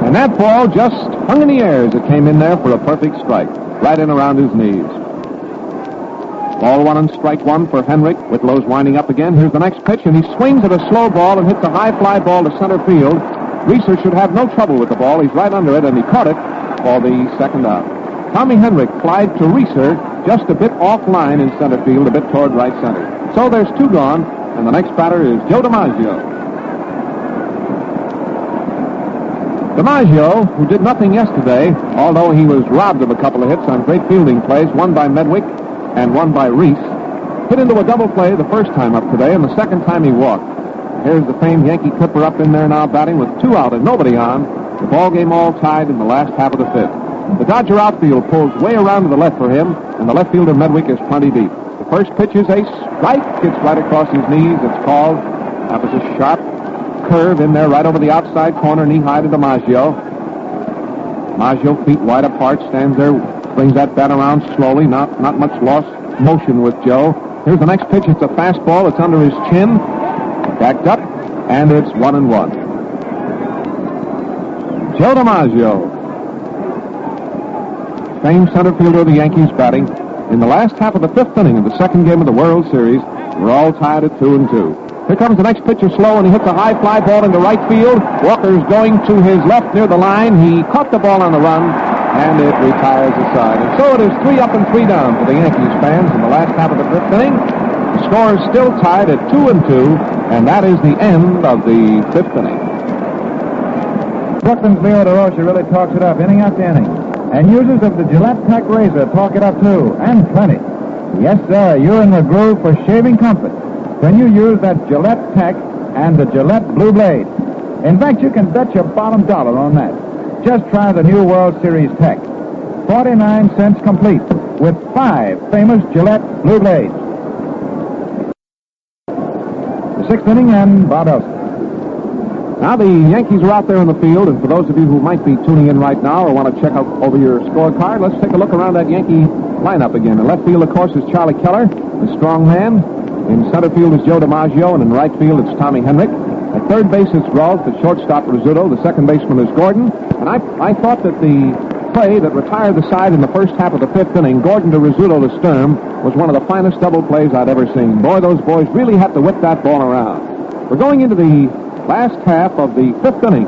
And that ball just hung in the air as it came in there for a perfect strike. Right in around his knees. Ball 1 and strike 1 for Henrik. Whitlow's winding up again. Here's the next pitch, and he swings at a slow ball and hits a high fly ball to center field. Reeser should have no trouble with the ball. He's right under it, and he caught it for the second out. Tommy Henrik flied to Reeser just a bit off line in center field, a bit toward right center. So there's 2 gone, and the next batter is Joe DiMaggio. DiMaggio, who did nothing yesterday, although he was robbed of a couple of hits on great fielding plays, one by Medwick and one by Reese, hit into a double play the first time up today, and the second time he walked. Here's the famed Yankee Clipper up in there now batting with 2 out and nobody on. The ball game all tied in the last half of the fifth. The Dodger outfield pulls way around to the left for him, and the left fielder Medwick is plenty deep. The first pitch is a strike. Gets right across his knees. It's called. That was a sharp curve in there right over the outside corner, knee-high to DiMaggio. DiMaggio, feet wide apart, stands there, brings that bat around slowly. Not much lost motion with Joe. Here's the next pitch. It's a fastball. It's under his chin. Backed up, and it's 1-1. Joe DiMaggio, famed center fielder of the Yankees, batting in the last half of the fifth inning of the second game of the World Series. We're all tied at 2-2. Here comes the next pitcher slow, and he hits a high fly ball into right field. Walker's going to his left near the line. He caught the ball on the run, and it retires aside. And so it is 3 up and 3 down for the Yankees fans in the last half of the 5th inning. The score is still tied at 2-2, and that is the end of the 5th inning. Brooklyn's Leo DeRocha really talks it up inning after inning. And users of the Gillette Tech razor talk it up too, and plenty. Yes, sir, you're in the groove for shaving comfort when you use that Gillette Tech and the Gillette Blue Blade. In fact, you can bet your bottom dollar on that. Just try the new World Series Tech. 49 cents complete with 5 famous Gillette Blue Blades. The 6th inning and Bob Elson. Now the Yankees are out there in the field, and for those of you who might be tuning in right now or want to check out over your scorecard, let's take a look around that Yankee lineup again. In left field, of course, is Charlie Keller, the strong man. In center field is Joe DiMaggio, and in right field it's Tommy Henrik. At third base it's Rolf, the shortstop Rizzuto, the second baseman is Gordon. And I thought that the play that retired the side in the first half of the 5th inning, Gordon to Rizzuto to Sturm, was one of the finest double plays I'd ever seen. Boy, those boys really had to whip that ball around. We're going into the last half of the 5th inning.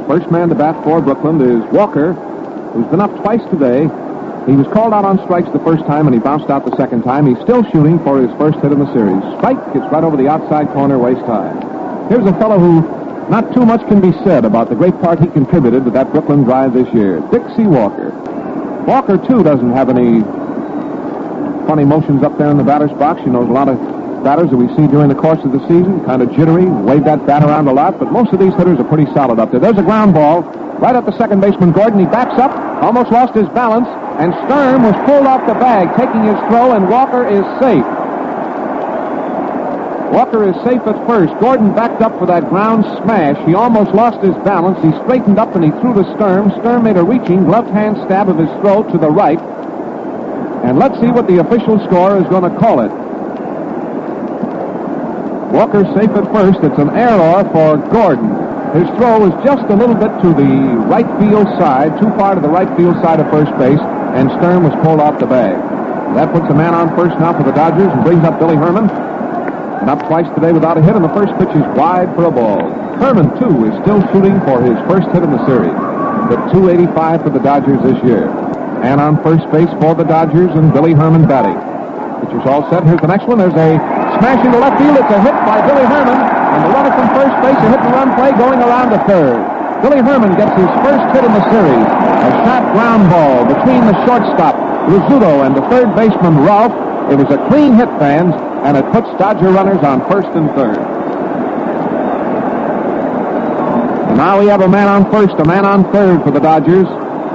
First man to bat for Brooklyn is Walker, who's been up twice today. He was called out on strikes the first time, and he bounced out the second time. He's still shooting for his first hit in the series. Strike gets right over the outside corner, waist high. Here's a fellow who not too much can be said about the great part he contributed to that Brooklyn drive this year. Dixie Walker. Walker, too, doesn't have any funny motions up there in the batter's box. You know, there's a lot of batters that we see during the course of the season, kind of jittery, wave that bat around a lot, but most of these hitters are pretty solid up there. There's a ground ball right at the second baseman, Gordon. He backs up, almost lost his balance, and Sturm was pulled off the bag, taking his throw, and Walker is safe. Walker is safe at first. Gordon backed up for that ground smash. He almost lost his balance. He straightened up and he threw to Sturm. Sturm made a reaching gloved hand stab of his throw to the right. And let's see what the official score is going to call it. Walker safe at first. It's an error for Gordon. His throw was just a little bit to the right field side, too far to the right field side of first base, and Sturm was pulled off the bag. That puts a man on first now for the Dodgers and brings up Billy Herman. And up twice today without a hit, and the first pitch is wide for a ball. Herman, too, is still shooting for his first hit in the series. The .285 for the Dodgers this year. And on first base for the Dodgers, and Billy Herman batting. Pitcher's all set. Here's the next one. There's a smash into left field. It's a hit by Billy Herman. And the runner from first base, a hit-and-run play going around to third. Billy Herman gets his first hit in the series. A shot ground ball between the shortstop, Rizzuto, and the third baseman, Rolf. It was a clean hit, fans, and it puts Dodger runners on first and third. And now we have a man on first, a man on third for the Dodgers,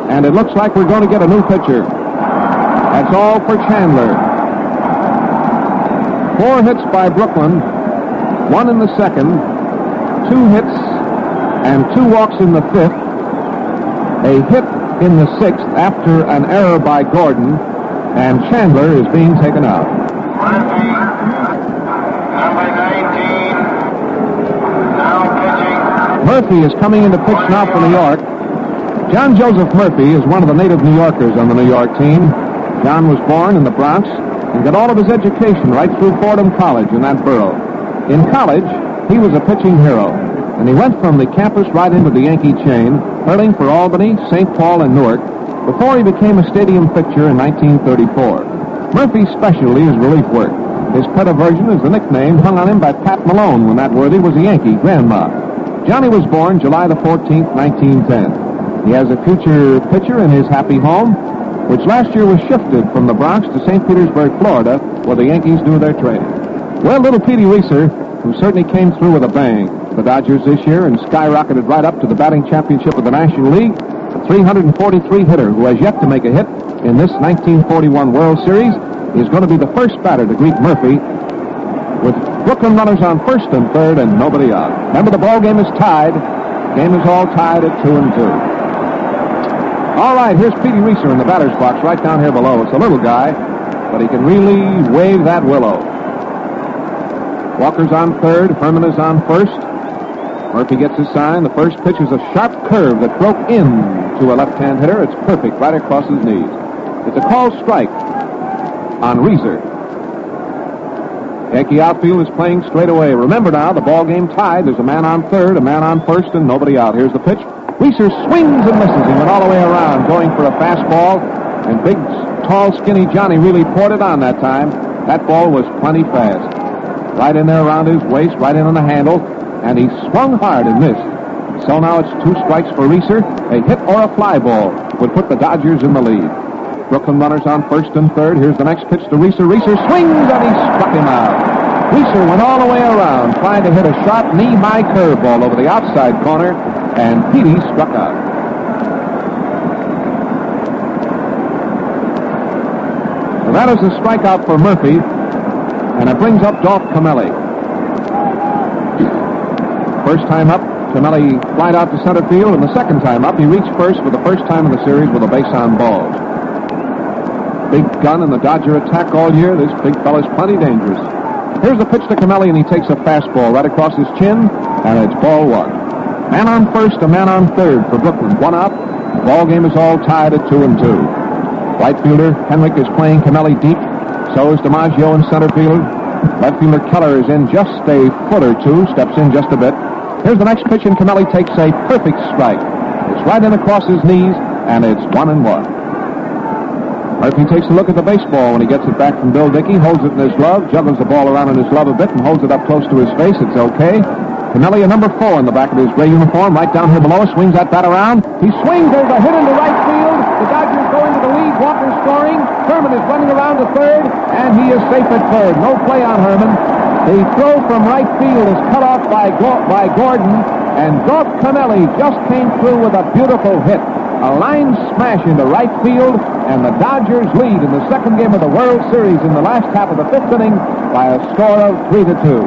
and it looks like we're going to get a new pitcher. That's all for Chandler. 4 hits by Brooklyn, 1 in the second, 2 hits, and 2 walks in the 5th, a hit in the 6th after an error by Gordon, and Chandler is being taken out. Murphy, number 19, now pitching. Murphy is coming into pitch now for New York. John Joseph Murphy is one of the native New Yorkers on the New York team. John was born in the Bronx and got all of his education right through Fordham College in that borough. In college, he was a pitching hero, and he went from the campus right into the Yankee chain, hurling for Albany, St. Paul, and Newark, before he became a stadium fixture in 1934. Murphy's specialty is relief work. His pet aversion is the nickname hung on him by Pat Malone when that worthy was a Yankee grandma. Johnny was born July the 14th, 1910. He has a future pitcher in his happy home, which last year was shifted from the Bronx to St. Petersburg, Florida, where the Yankees do their trading. Well, little Petey Reeser, who certainly came through with a bang for the Dodgers this year and skyrocketed right up to the batting championship of the National League, a 343 hitter who has yet to make a hit in this 1941 World Series, is going to be the first batter to greet Murphy with Brooklyn runners on first and third and nobody out. Remember, the ball game is tied. Game is all tied at 2-2. All right, here's Petey Reeser in the batter's box right down here below. It's a little guy, but he can really wave that willow. Walker's on third. Herman is on first. Murphy gets his sign. The first pitch is a sharp curve that broke in to a left-hand hitter. It's perfect right across his knees. It's a called strike on Reeser. Yankee outfield is playing straight away. Remember now, the ball game tied. There's a man on third, a man on first, and nobody out. Here's the pitch. Reeser swings and misses. He went all the way around, going for a fastball, and big, tall, skinny Johnny really poured it on that time. That ball was plenty fast. Right in there around his waist, right in on the handle, and he swung hard and missed. So now it's 2 strikes for Reeser. A hit or a fly ball would put the Dodgers in the lead. Brooklyn runners on first and third. Here's the next pitch to Reeser. Reeser swings, and he struck him out. Reeser went all the way around, trying to hit a sharp knee-high curveball over the outside corner, and Petey struck out. So that is a strikeout for Murphy, and it brings up Dolph Camelli. First time up, Camelli flied out to center field, and the second time up, he reached first for the first time in the series with a base on balls. Big gun in the Dodger attack all year. This big fella's plenty dangerous. Here's the pitch to Camelli, and he takes a fastball right across his chin, and it's ball 1. Man on first, a man on third for Brooklyn. 1 out. The ball game is all tied at 2-2. Right fielder Henrik is playing Camelli deep. So is DiMaggio in center field. Left fielder Keller is in just a foot or two, steps in just a bit. Here's the next pitch, and Camelli takes a perfect strike. It's right in across his knees, and it's 1-1. Murphy takes a look at the baseball when he gets it back from Bill Dickey, holds it in his glove, juggles the ball around in his glove a bit, and holds it up close to his face. It's okay. Camelli, a number 4 in the back of his gray uniform, right down here below us, swings that bat around. He swings, there's a hit into right field. The Dodgers go into the lead. Walker's scoring. Herman is running around to third, and he is safe at third. No play on Herman. The throw from right field is cut off by Gordon, and Dolph Camelli just came through with a beautiful hit. A line smash into right field, and the Dodgers lead in the second game of the World Series in the last half of the 5th inning by a score of 3-2.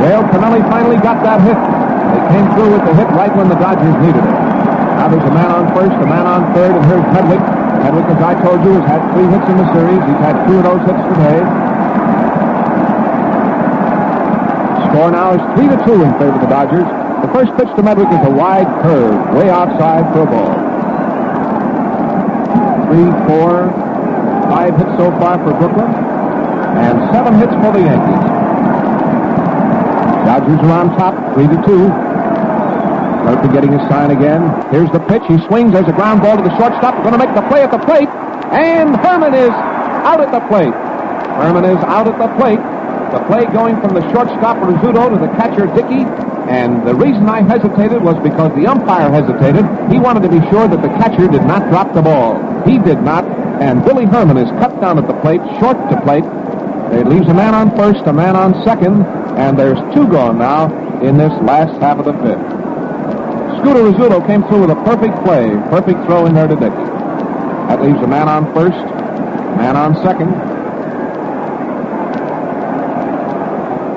Well, Camelli finally got that hit. They came through with the hit right when the Dodgers needed it. Now there's a man on first, a man on third, and here's Hedwick. Hedwick, as I told you, has had 3 hits in the series. He's had 2 of those hits today. Score now is 3-2 in favor of the Dodgers. The first pitch to Medwick is a wide curve, way outside for a ball. 3, 4, 5 hits so far for Brooklyn, and 7 hits for the Yankees. Dodgers are on top, 3-2. Murphy getting his sign again. Here's the pitch. He swings. There's a ground ball to the shortstop. Going to make the play at the plate, and Herman is out at the plate. Herman is out at the plate. The play going from the shortstop Rizzuto to the catcher Dickey, and the reason I hesitated was because the umpire hesitated. He wanted to be sure that the catcher did not drop the ball. He did not, and Billy Herman is cut down at the plate, short to plate. It leaves a man on first, a man on second, and there's 2 gone now in this last half of the 5th. Scooter Rizzuto came through with a perfect play, perfect throw in there to Dickey. That leaves a man on first, a man on second.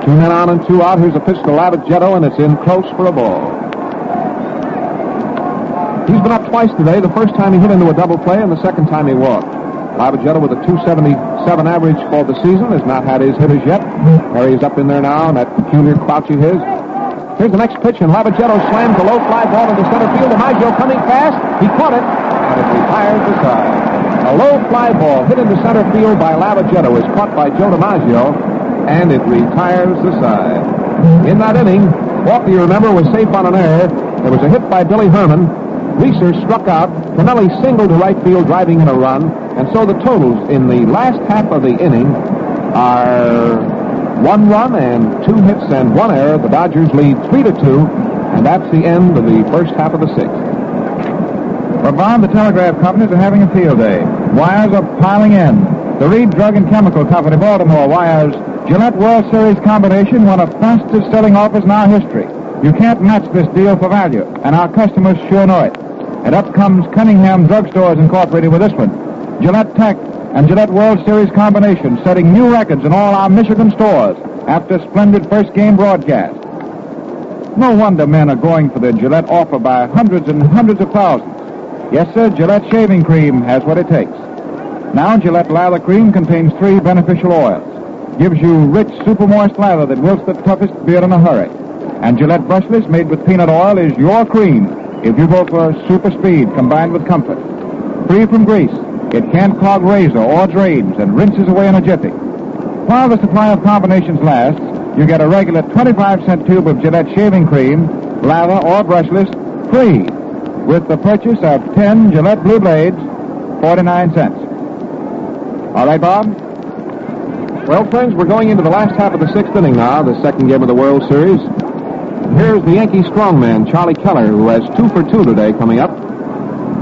2 men on and 2 out. Here's a pitch to Lavagetto, and it's in close for a ball. He's been up twice today. The first time he hit into a double play, and the second time he walked. Lavagetto with a 277 average for the season has not had his hitters yet. Harry's up in there now, and that peculiar crouch of his. Here's the next pitch, and Lavagetto slams a low fly ball into center field. DiMaggio coming fast. He caught it, and it retires the side. A low fly ball hit into center field by Lavagetto is caught by Joe DiMaggio, and it retires the side. In that inning, Walker, you remember, was safe on an error. There was a hit by Billy Herman. Reeser struck out. Camelli singled to right field, driving in a run. And so the totals in the last half of the inning are 1 run and 2 hits and 1 error. The Dodgers lead 3-2, and that's the end of the first half of the 6th. For Bob, the telegraph companies are having a field day. Wires are piling in. The Reed Drug and Chemical Company, Baltimore, wires Gillette World Series combination, one of the fastest-selling offers in our history. You can't match this deal for value, and our customers sure know it. And up comes Cunningham Drugstores Incorporated with this one. Gillette Tech and Gillette World Series combination, setting new records in all our Michigan stores after splendid first-game broadcast. No wonder men are going for the Gillette offer by hundreds and hundreds of thousands. Yes, sir, Gillette shaving cream has what it takes. Now, Gillette lather cream contains 3 beneficial oils. Gives you rich, super moist lather that wilts the toughest beard in a hurry. And Gillette brushless made with peanut oil is your cream if you go for super speed combined with comfort. Free from grease, it can't clog razor or drains and rinses away in a jiffy. while the supply of combinations lasts, you get a regular 25-cent tube of Gillette shaving cream, lather or brushless, free, with the purchase of 10 Gillette Blue Blades, 49 cents. All right, Bob? Well, friends, we're going into the last half of the sixth inning now, the second game of the World Series. Here's the Yankee strongman, Charlie Keller, who has 2 for 2 today coming up.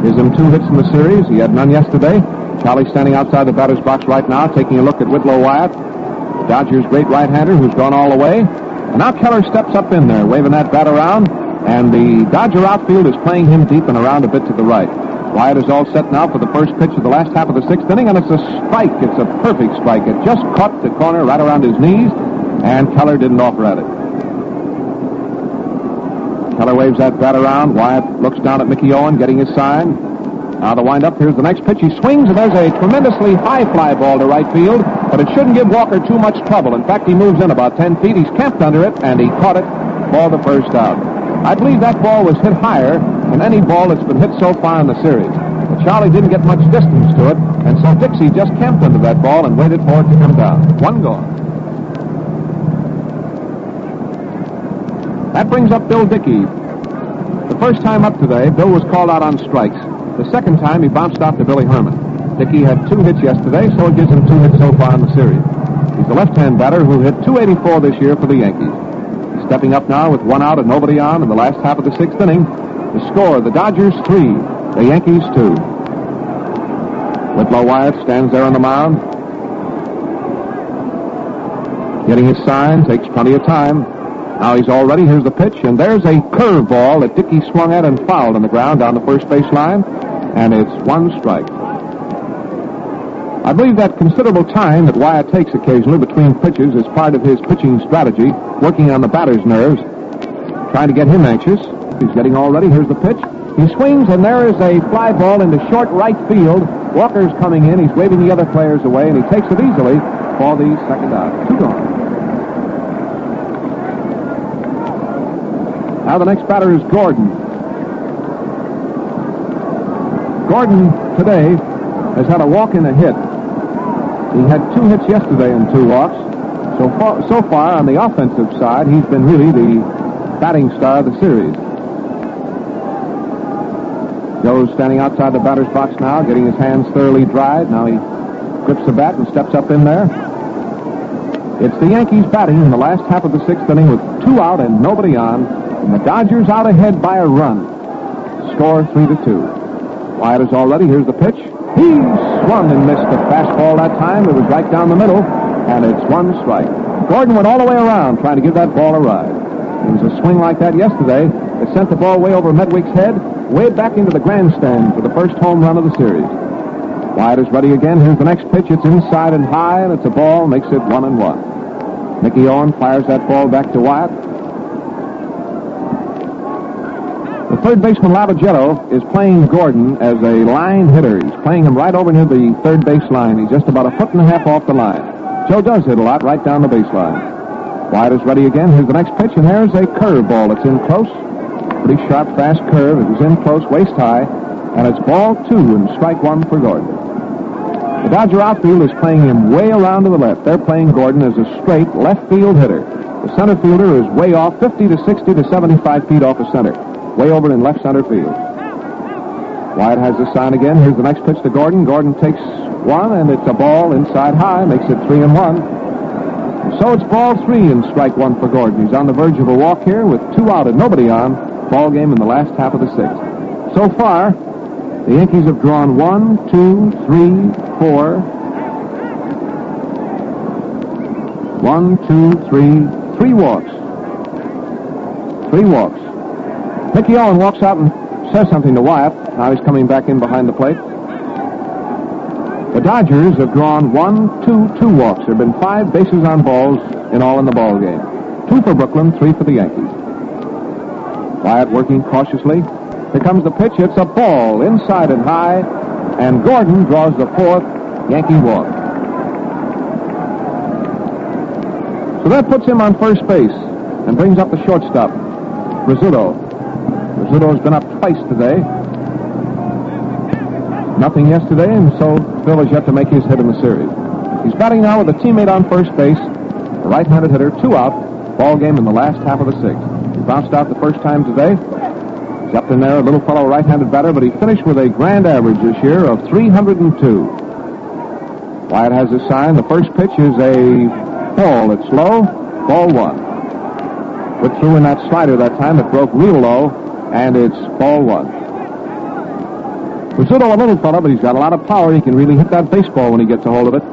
Gives him 2 hits in the series. He had none yesterday. Charlie standing outside the batter's box right now, taking a look at Whit Wyatt, the Dodgers' great right-hander who's gone all the way. And now Keller steps up in there, waving that bat around, and the Dodger outfield is playing him deep and around a bit to the right. Wyatt is all set now for the first pitch of the last half of the sixth inning, and it's a strike. It's a perfect strike. It just caught the corner right around his knees, and Keller didn't offer at it. Keller waves that bat around. Wyatt looks down at Mickey Owen, getting his sign. Now the windup. Here's the next pitch. He swings, and there's a tremendously high fly ball to right field, but it shouldn't give Walker too much trouble. In fact, he moves in about 10 feet. He's camped under it, and he caught it for the first out. I believe that ball was hit higher than any ball that's been hit so far in the series. But Charlie didn't get much distance to it, and so Dixie just camped under that ball and waited for it to come down. 1 gone. That brings up Bill Dickey. The first time up today, Bill was called out on strikes. The second time, he bounced out to Billy Herman. Dickey had 2 hits yesterday, so it gives him 2 hits so far in the series. He's the left-hand batter who hit .284 this year for the Yankees. He's stepping up now with 1 out and nobody on in the last half of the sixth inning. The score, the Dodgers 3, the Yankees 2. Whit Wyatt stands there on the mound, getting his sign, takes plenty of time. Now he's all ready. Here's the pitch, and there's a curveball that Dickey swung at and fouled on the ground down the first base line, and it's 1 strike. I believe that considerable time that Wyatt takes occasionally between pitches is part of his pitching strategy, working on the batter's nerves, trying to get him anxious. He's getting all ready. Here's the pitch. He swings, and there is a fly ball into short right field. Walker's coming in. He's waving the other players away, and he takes it easily for the second out. 2 gone. Now the next batter is Gordon. Gordon today has had a walk and a hit. He had 2 hits yesterday and 2 walks. So far on the offensive side, he's been really the batting star of the series. Joe's standing outside the batter's box now, getting his hands thoroughly dried. Now he grips the bat and steps up in there. It's the Yankees batting in the last half of the sixth inning with 2 out and nobody on. And the Dodgers out ahead by a run. Score 3-2. Wyatt is all ready. Here's the pitch. He swung and missed the fastball that time. It was right down the middle, and it's 1 strike. Gordon went all the way around trying to give that ball a ride. It was a swing like that yesterday that sent the ball way over Medwick's head, way back into the grandstand for the first home run of the series. Wyatt is ready again. Here's the next pitch. It's inside and high, and it's a ball. Makes it 1-1. Mickey Owen fires that ball back to Wyatt. The third baseman, Lavagetto, is playing Gordon as a line hitter. He's playing him right over near the third base line. He's just about 1.5 feet off the line. Joe does hit a lot right down the baseline. Wyatt is ready again. Here's the next pitch, and there's a curveball that's in close. Pretty sharp, fast curve. It was in close, waist high, and it's ball 2 and strike 1 for Gordon. The Dodger outfield is playing him way around to the left. They're playing Gordon as a straight left field hitter. The center fielder is way off, 50 to 60 to 75 feet off the center. Way over in left center field. Wyatt has the sign again. Here's the next pitch to Gordon. Gordon takes 1, and it's a ball inside high. Makes it 3-1. So it's ball 3 and strike 1 for Gordon. He's on the verge of a walk here with 2 out and nobody on. Ball game in the last half of the sixth. So far, the Yankees have drawn 1, 2, 3, 4. 1, 2, 3, 3 walks. 3 walks. Mickey Owen walks out and says something to Wyatt. Now he's coming back in behind the plate. The Dodgers have drawn 1, 2 walks. There have been 5 bases on balls in all in the ball game. 2 for Brooklyn, 3 for the Yankees. Wyatt working cautiously. Here comes the pitch. It's a ball inside and high, and Gordon draws the 4th Yankee walk. So that puts him on first base and brings up the shortstop, Rizzuto. Rizzuto's been up twice today. Nothing yesterday, and so Phil has yet to make his hit in the series. He's batting now with a teammate on first base, a right-handed hitter, 2 out. Ball game in the last half of the 6th. He bounced out the first time today. He's up in there, a little fellow right-handed batter, but he finished with a grand average this year of 302. Wyatt has his sign. The first pitch is a ball. It's low. Ball 1. Whit threw in that slider that time. It broke real low, and it's ball 1. Rizzuto, a little fellow, but he's got a lot of power. He can really hit that baseball when he gets a hold of it.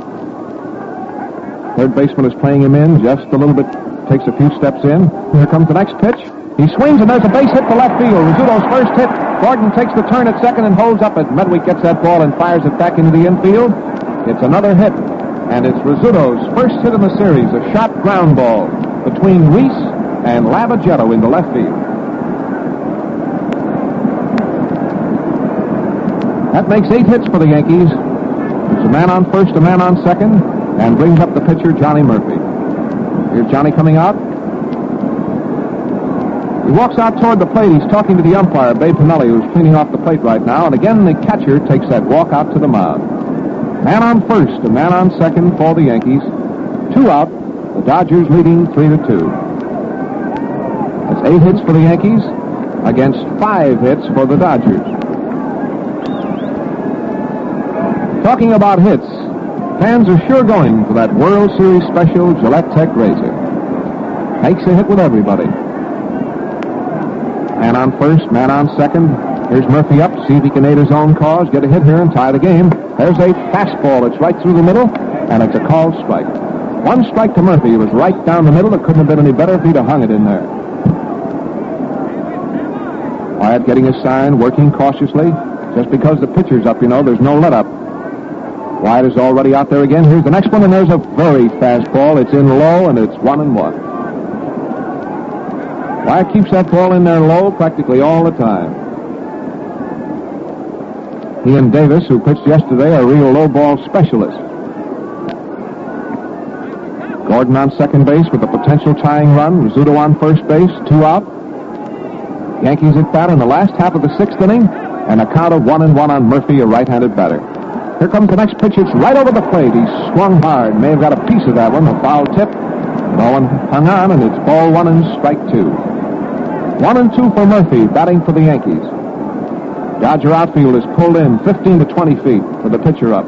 Third baseman is playing him in just a little bit. Takes a few steps in. Here comes the next pitch. He swings, and there's a base hit to left field. Rizzuto's first hit. Gordon takes the turn at second and holds up it. Medwick gets that ball and fires it back into the infield. It's another hit, and it's Rizzuto's first hit in the series, a shot ground ball between Reese and Lavagetto into left field. That makes 8 hits for the Yankees. There's a man on first, a man on second, and brings up the pitcher, Johnny Murphy. Here's Johnny coming out. He walks out toward the plate. He's talking to the umpire, Babe Pinelli, who's cleaning off the plate right now. And again, the catcher takes that walk out to the mound. Man on first, a man on second for the Yankees. 2 out. The Dodgers leading 3-2. That's 8 hits for the Yankees against 5 hits for the Dodgers. Talking about hits, fans are sure going for that World Series special Gillette Tech razor. Makes a hit with everybody. Man on first, man on second. Here's Murphy up, see if he can aid his own cause, get a hit here and tie the game. There's a fastball. It's right through the middle, and it's a called strike. 1 strike to Murphy. It was right down the middle. It couldn't have been any better if he'd have hung it in there. Wyatt getting his sign, working cautiously. Just because the pitcher's up, there's no let-up. Wyatt is already out there again. Here's the next one, and there's a very fast ball. It's in low, and it's 1-1. Wyatt keeps that ball in there low practically all the time. He and Davis, who pitched yesterday, are real low ball specialists. Gordon on second base with a potential tying run. Rizzuto on first base, 2 out. Yankees at bat in the last half of the 6th inning, and a count of 1-1 on Murphy, a right-handed batter. Here comes the next pitch. It's right over the plate. He swung hard. May have got a piece of that one. A foul tip. No one hung on, and it's ball 1 and strike 2. 1-2 for Murphy, batting for the Yankees. Dodger outfield is pulled in 15 to 20 feet for the pitcher up.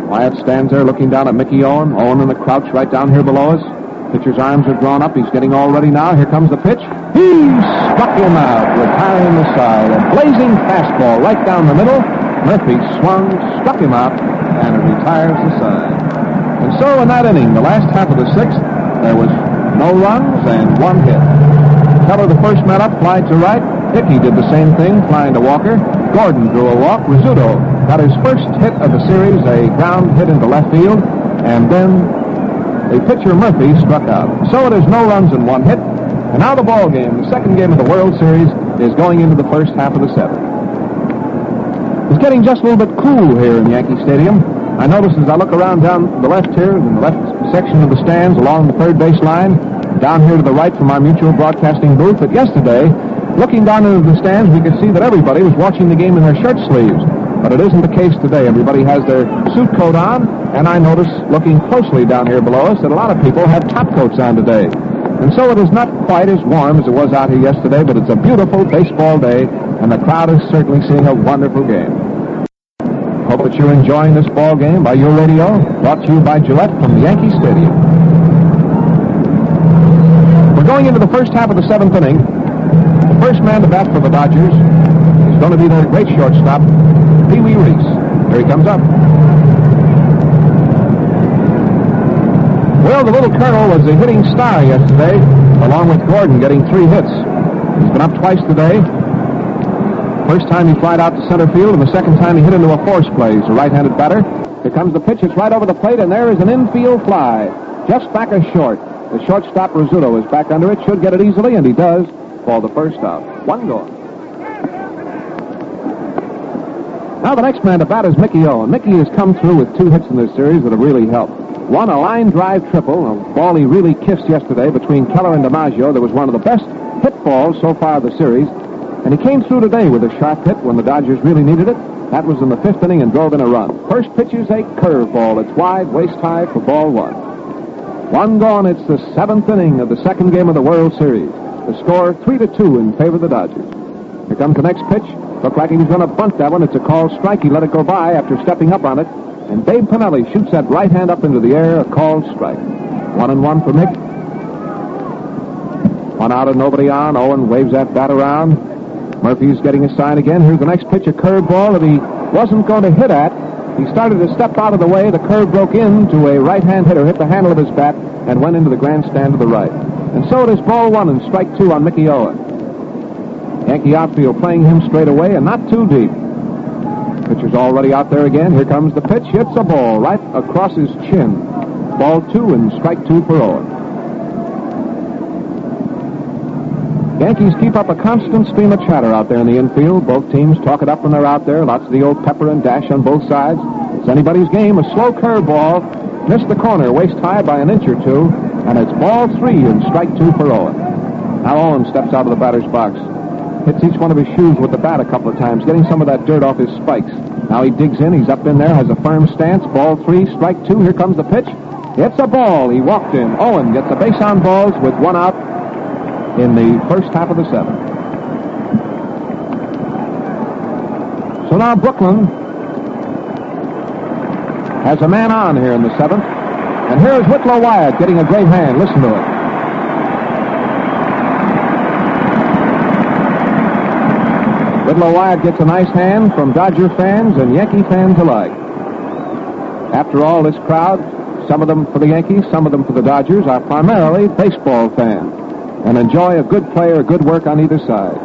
Wyatt stands there looking down at Mickey Owen. Owen in the crouch right down here below us. Pitcher's arms are drawn up. He's getting all ready now. Here comes the pitch. He struck him out with high in the side. A blazing fastball right down the middle. Murphy swung, struck him out, and it retires the side. And so in that inning, the last half of the 6th, there was no runs and 1 hit. Keller, the first man up, flied to right. Hickey did the same thing, flying to Walker. Gordon drew a walk. Rizzuto got his first hit of the series, a ground hit into left field, and then the pitcher Murphy struck out. So it is no runs and 1 hit. And now the ball game, the second game of the World Series, is going into the first half of the 7th. It's getting just a little bit cool here in Yankee Stadium. I notice as I look around down the left here, in the left section of the stands, along the third base line, down here to the right from our mutual broadcasting booth, that yesterday, looking down into the stands, we could see that everybody was watching the game in their shirt sleeves. But it isn't the case today. Everybody has their suit coat on, and I notice, looking closely down here below us, that a lot of people have top coats on today. And so it is not quite as warm as it was out here yesterday, but it's a beautiful baseball day, and the crowd is certainly seeing a wonderful game. Hope that you're enjoying this ball game by your radio, brought to you by Gillette from Yankee Stadium. We're going into the first half of the 7th inning. The first man to bat for the Dodgers is going to be their great shortstop, Pee Wee Reese. Here he comes up. Well, the little Colonel was a hitting star yesterday, along with Gordon getting 3 hits. He's been up twice today. First time he flied out to center field, and the second time he hit into a force play. He's a right-handed batter. Here comes the pitch. It's right over the plate, and there is an infield fly. Just back a short. The shortstop, Rizzuto, is back under it. Should get it easily, and he does for the first out. 1 gone. Now the next man to bat is Mickey Owen. Mickey has come through with 2 hits in this series that have really helped. One, a line drive triple, a ball he really kissed yesterday between Keller and DiMaggio. That was one of the best hit balls so far of the series. And he came through today with a sharp hit when the Dodgers really needed it. That was in the 5th inning and drove in a run. First pitch is a curveball. It's wide, waist high for ball 1. 1 gone. It's the 7th inning of the second game of the World Series. The score 3-2 in favor of the Dodgers. Here comes the next pitch. Looked like he was going to bunt that one. It's a called strike. He let it go by after stepping up on it. And Babe Pinelli shoots that right hand up into the air. A called strike. 1-1 for Mick. 1 out and nobody on. Owen waves that bat around. Murphy's getting a sign again. Here's the next pitch, a curveball that he wasn't going to hit at. He started to step out of the way. The curve broke into a right-hand hitter, hit the handle of his bat, and went into the grandstand to the right. And so it is ball 1 and strike 2 on Mickey Owen. Yankee outfield playing him straight away and not too deep. Pitcher's already out there again. Here comes the pitch. Hits a ball right across his chin. Ball 2 and strike 2 for Owen. Yankees keep up a constant stream of chatter out there in the infield. Both teams talk it up when they're out there. Lots of the old pepper and dash on both sides. It's anybody's game. A slow curveball. Missed the corner, waist high by an inch or two. And it's ball 3 and strike 2 for Owen. Now Owen steps out of the batter's box. Hits each one of his shoes with the bat a couple of times, getting some of that dirt off his spikes. Now he digs in. He's up in there, has a firm stance. Ball 3, strike 2. Here comes the pitch. It's a ball. He walked in. Owen gets a base on balls with 1 out in the first half of the 7th. So now Brooklyn has a man on here in the 7th. And here's Whit Wyatt getting a great hand. Listen to it. Whit Wyatt gets a nice hand from Dodger fans and Yankee fans alike. After all, this crowd, some of them for the Yankees, some of them for the Dodgers, are primarily baseball fans and enjoy a good play or good work on either side.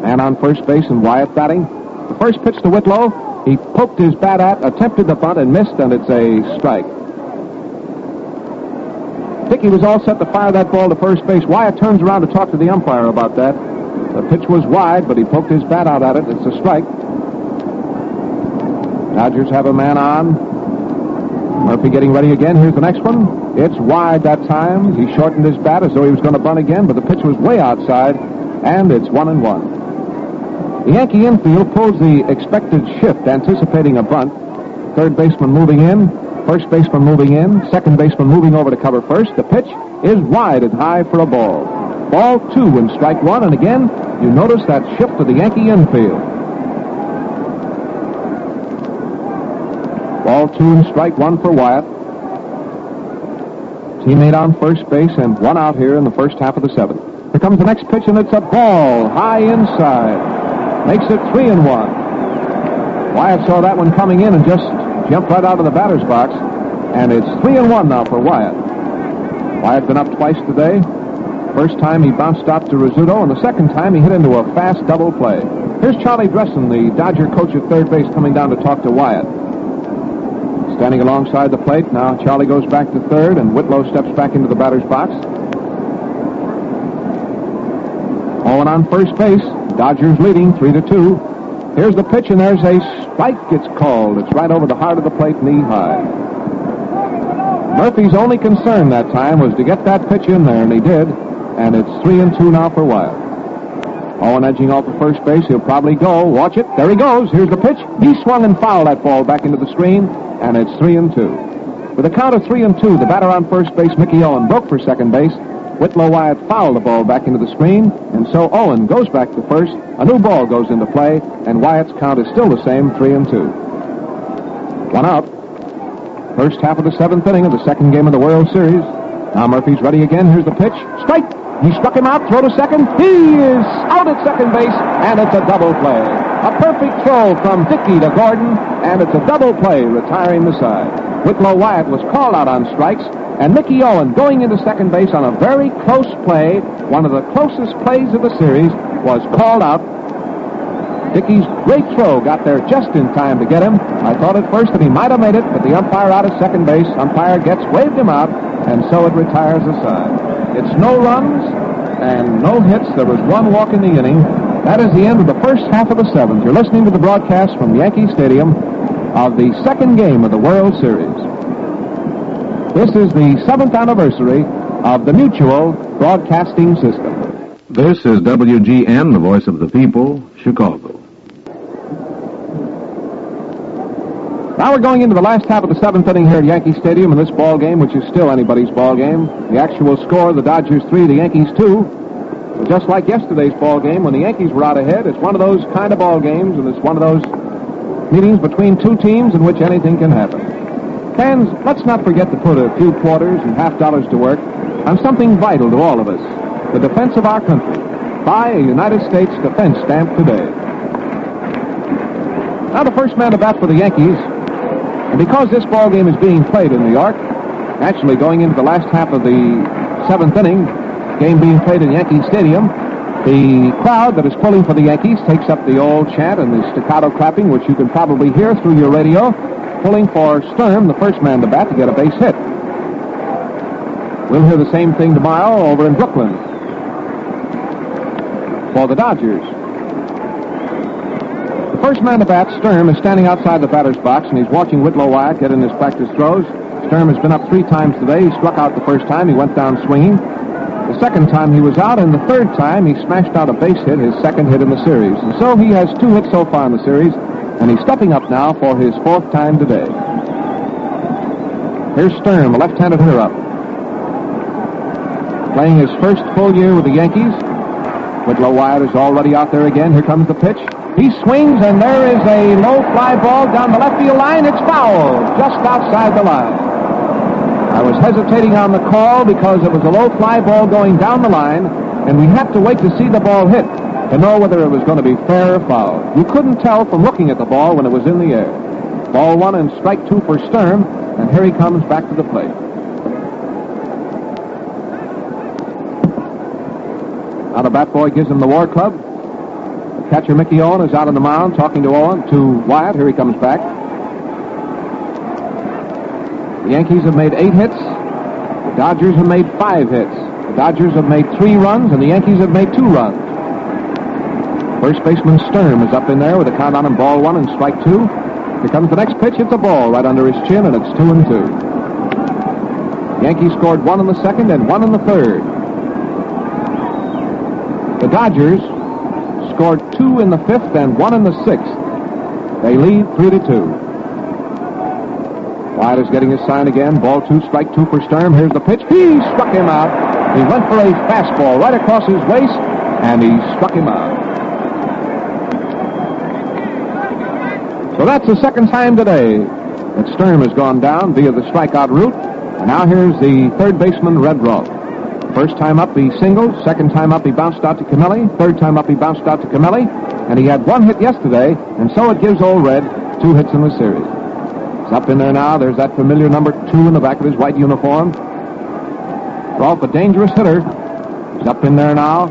Man on first base and Wyatt batting. The first pitch to Whitlow, he poked his bat at, attempted the bunt and missed, and it's a strike. Dickey was all set to fire that ball to first base. Wyatt turns around to talk to the umpire about that. The pitch was wide, but he poked his bat out at it. It's a strike. Dodgers have a man on. Murphy getting ready again. Here's the next one. It's wide that time. He shortened his bat as though he was going to bunt again, but the pitch was way outside, and it's 1-1. The Yankee infield pulls the expected shift, anticipating a bunt. Third baseman moving in. First baseman moving in. Second baseman moving over to cover first. The pitch is wide and high for a ball. Ball 2 and strike 1, and again, you notice that shift to the Yankee infield. Ball 2 and strike 1 for Wyatt. Teammate on first base and 1 out here in the first half of the 7th. Here comes the next pitch, and it's a ball high inside. Makes it 3-1. Wyatt saw that one coming in and just jumped right out of the batter's box, and it's 3-1 now for Wyatt. Wyatt been up twice today. First time he bounced out to Rizzuto, and the second time he hit into a fast double play. Here's Charlie Dresden, the Dodger coach at third base, coming down to talk to Wyatt. Standing alongside the plate. Now Charlie goes back to third, and Whitlow steps back into the batter's box. Owen on first base. Dodgers leading 3-2. Here's the pitch, and there's a strike. It's called. It's right over the heart of the plate, knee high. Murphy's only concern that time was to get that pitch in there, and he did. And it's 3-2 now for Wyatt. Owen edging off the first base. He'll probably go. Watch it. There he goes. Here's the pitch. He swung and fouled that ball back into the screen, and it's 3-2. With a count of 3-2, the batter on first base, Mickey Owen, broke for second base. Whitlow Wyatt fouled the ball back into the screen, and so Owen goes back to first. A new ball goes into play, and Wyatt's count is still the same, 3-2. 1 out. First half of the 7th inning of the second game of the World Series. Now Murphy's ready again. Here's the pitch. Strike! He struck him out. Throw to second. He is out at second base, and it's a double play. A perfect throw from Dickey to Gordon, and it's a double play, retiring the side. Whitlow Wyatt was called out on strikes, and Mickey Owen, going into second base on a very close play, one of the closest plays of the series, was called out. Dickey's great throw got there just in time to get him. I thought at first that he might have made it, but the umpire out at second base. Umpire waved him out, and so it retires the side. It's no runs and no hits. There was 1 walk in the inning. That is the end of the first half of the 7th. You're listening to the broadcast from Yankee Stadium of the second game of the World Series. This is the 7th anniversary of the Mutual Broadcasting System. This is WGN, the voice of the people, Chicago. Now we're going into the last half of the seventh inning here at Yankee Stadium in this ball game, which is still anybody's ball game. The actual score, the Dodgers 3, the Yankees 2. But just like yesterday's ball game, when the Yankees were out ahead, it's one of those kind of ball games, and it's one of those meetings between two teams in which anything can happen. Fans, let's not forget to put a few quarters and half dollars to work on something vital to all of us, the defense of our country. Buy a United States defense stamp today. Now the first man to bat for the Yankees, and because this ball game is being played in New York, actually going into the last half of the seventh inning, game being played in Yankee Stadium, the crowd that is pulling for the Yankees takes up the old chant and the staccato clapping, which you can probably hear through your radio, pulling for Sturm, the first man to bat, to get a base hit. We'll hear the same thing tomorrow over in Brooklyn for the Dodgers. The first man to bat, Sturm, is standing outside the batter's box, and he's watching Whit Wyatt get in his practice throws. Sturm has been up 3 times today. He struck out the first time. He went down swinging. The second time he was out, and the third time he smashed out a base hit, his second hit in the series. And so he has 2 hits so far in the series, and he's stepping up now for his 4th time today. Here's Sturm, a left-handed hitter up. Playing his first full year with the Yankees. Whit Wyatt is already out there again. Here comes the pitch. He swings, and there is a low fly ball down the left field line. It's foul, just outside the line. I was hesitating on the call because it was a low fly ball going down the line, and we had to wait to see the ball hit to know whether it was going to be fair or foul. You couldn't tell from looking at the ball when it was in the air. Ball 1 and strike 2 for Sturm, and here he comes back to the plate. Now the bat boy gives him the war club. The catcher, Mickey Owen, is out on the mound talking to Wyatt. Here he comes back. The Yankees have made 8 hits. The Dodgers have made 5 hits. The Dodgers have made 3 runs, and the Yankees have made 2 runs. First baseman Sturm is up in there with a count on him, ball 1 and strike 2. Here comes the next pitch. It's a ball right under his chin, and it's 2-2. The Yankees scored 1 in the second and 1 in the third. The Dodgers scored 2 in the 5th and 1 in the 6th. They lead 3-2. Wyatt is getting his sign again. Ball 2, strike 2 for Sturm. Here's the pitch. He struck him out. He went for a fastball right across his waist, and he struck him out. So that's the second time today that Sturm has gone down via the strikeout route. And now here's the third baseman, Red Rolfe. First time up, he singled. Second time up, he bounced out to Camilli. Third time up, he bounced out to Camilli. And he had 1 hit yesterday, and so it gives Old Red 2 hits in the series. He's up in there now. There's that familiar number 2 in the back of his white uniform. Rolfe, a dangerous hitter. He's up in there now.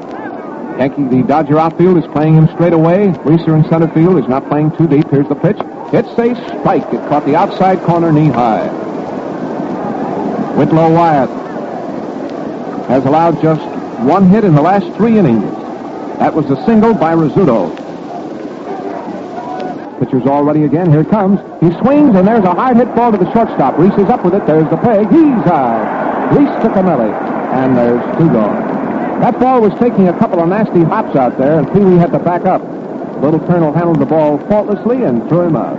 The Dodger outfield is playing him straight away. Reeser in center field is not playing too deep. Here's the pitch. It's a strike. It caught the outside corner knee high. Whit Wyatt has allowed just 1 hit in the last 3 innings. That was a single by Rizzuto. Pitcher's all ready again. Here it comes. He swings, and there's a hard hit ball to the shortstop. Reese is up with it. There's the peg. He's out. Reese to Camilli, and there's 2 gone. That ball was taking a couple of nasty hops out there, and Pee Wee had to back up. Little Colonel handled the ball faultlessly and threw him out.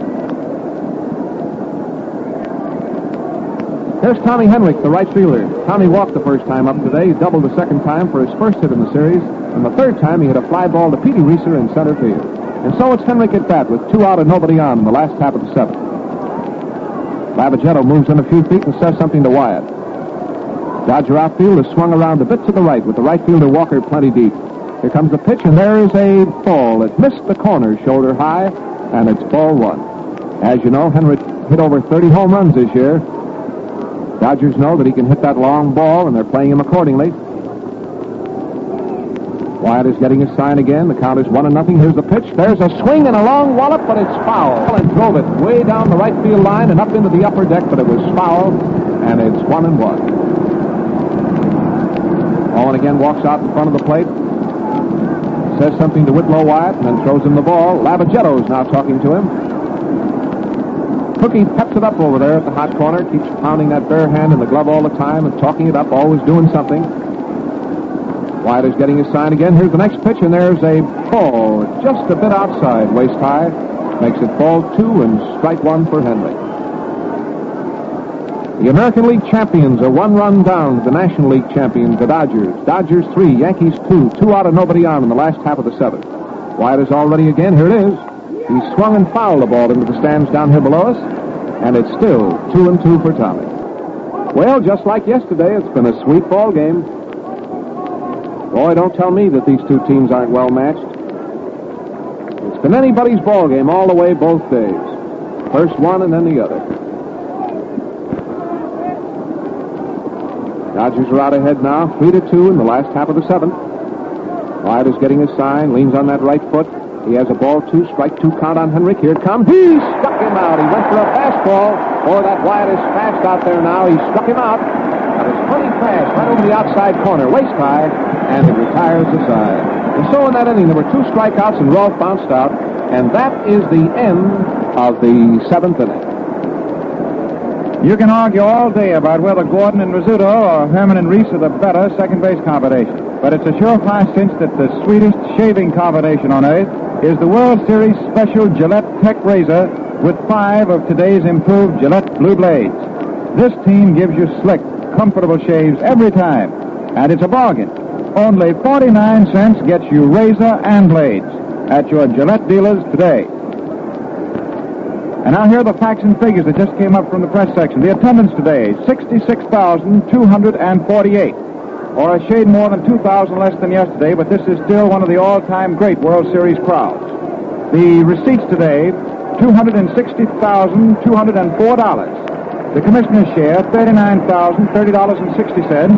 Here's Tommy Henrich, the right fielder. Tommy walked the first time up today. He doubled the second time for his first hit in the series, and the third time he hit a fly ball to Petey Reeser in center field. And so it's Henrich at bat with 2 out and nobody on in the last half of the 7th. Lavagetto moves in a few feet and says something to Wyatt. Dodger outfield is swung around a bit to the right with the right fielder Walker plenty deep. Here comes the pitch, and there is a ball. It missed the corner shoulder high, and it's ball 1. As you know, Henrich hit over 30 home runs this year. Dodgers know that he can hit that long ball, and they're playing him accordingly. Wyatt is getting his sign again. The count is 1-0. Here's the pitch. There's a swing and a long wallop, but it's foul. And drove it way down the right field line and up into the upper deck, but it was foul, and it's 1-1. Owen again walks out in front of the plate, says something to Whit Wyatt, and then throws him the ball. Lavagetto is now talking to him. Cookie peps it up over there at the hot corner, keeps pounding that bare hand in the glove all the time and talking it up, always doing something. Wyatt is getting his sign again. Here's the next pitch, and there's a ball just a bit outside, waist high. Makes it ball 2 and strike 1 for Henry. The American League champions are 1 run down to the National League champions, the Dodgers. Dodgers 3, Yankees 2. 2 out and nobody on in the last half of the 7th. Wyatt is all ready again. Here it is. He swung and fouled the ball into the stands down here below us, and it's still 2-2 for Tommy. Well, just like yesterday, it's been a sweet ball game. Boy, don't tell me that these two teams aren't well matched. It's been anybody's ball game all the way both days. First one and then the other. Dodgers are out ahead now, 3-2 in the last half of the 7th. Wyatt is getting his sign, leans on that right foot. He has a ball 2, strike 2 count on Henrik. Here it comes. He struck him out. He went for a fastball. Boy, that Wyatt is fast out there now. He struck him out. That was pretty fast, right over the outside corner, waist high, and it retires the side. And so in that inning, there were 2 strikeouts, and Rolfe bounced out, and that is the end of the 7th inning. You can argue all day about whether Gordon and Rizzuto or Herman and Reese are the better second base combination. But it's a surefire cinch that the sweetest shaving combination on earth is the World Series special Gillette Tech Razor with 5 of today's improved Gillette Blue Blades. This team gives you slick, comfortable shaves every time, and it's a bargain. Only 49 cents gets you razor and blades at your Gillette dealers today. And now here are the facts and figures that just came up from the press section. The attendance today, 66,248, or a shade more than 2,000 less than yesterday, but this is still one of the all-time great World Series crowds. The receipts today, $260,204. The commissioner's share, $39,030.60.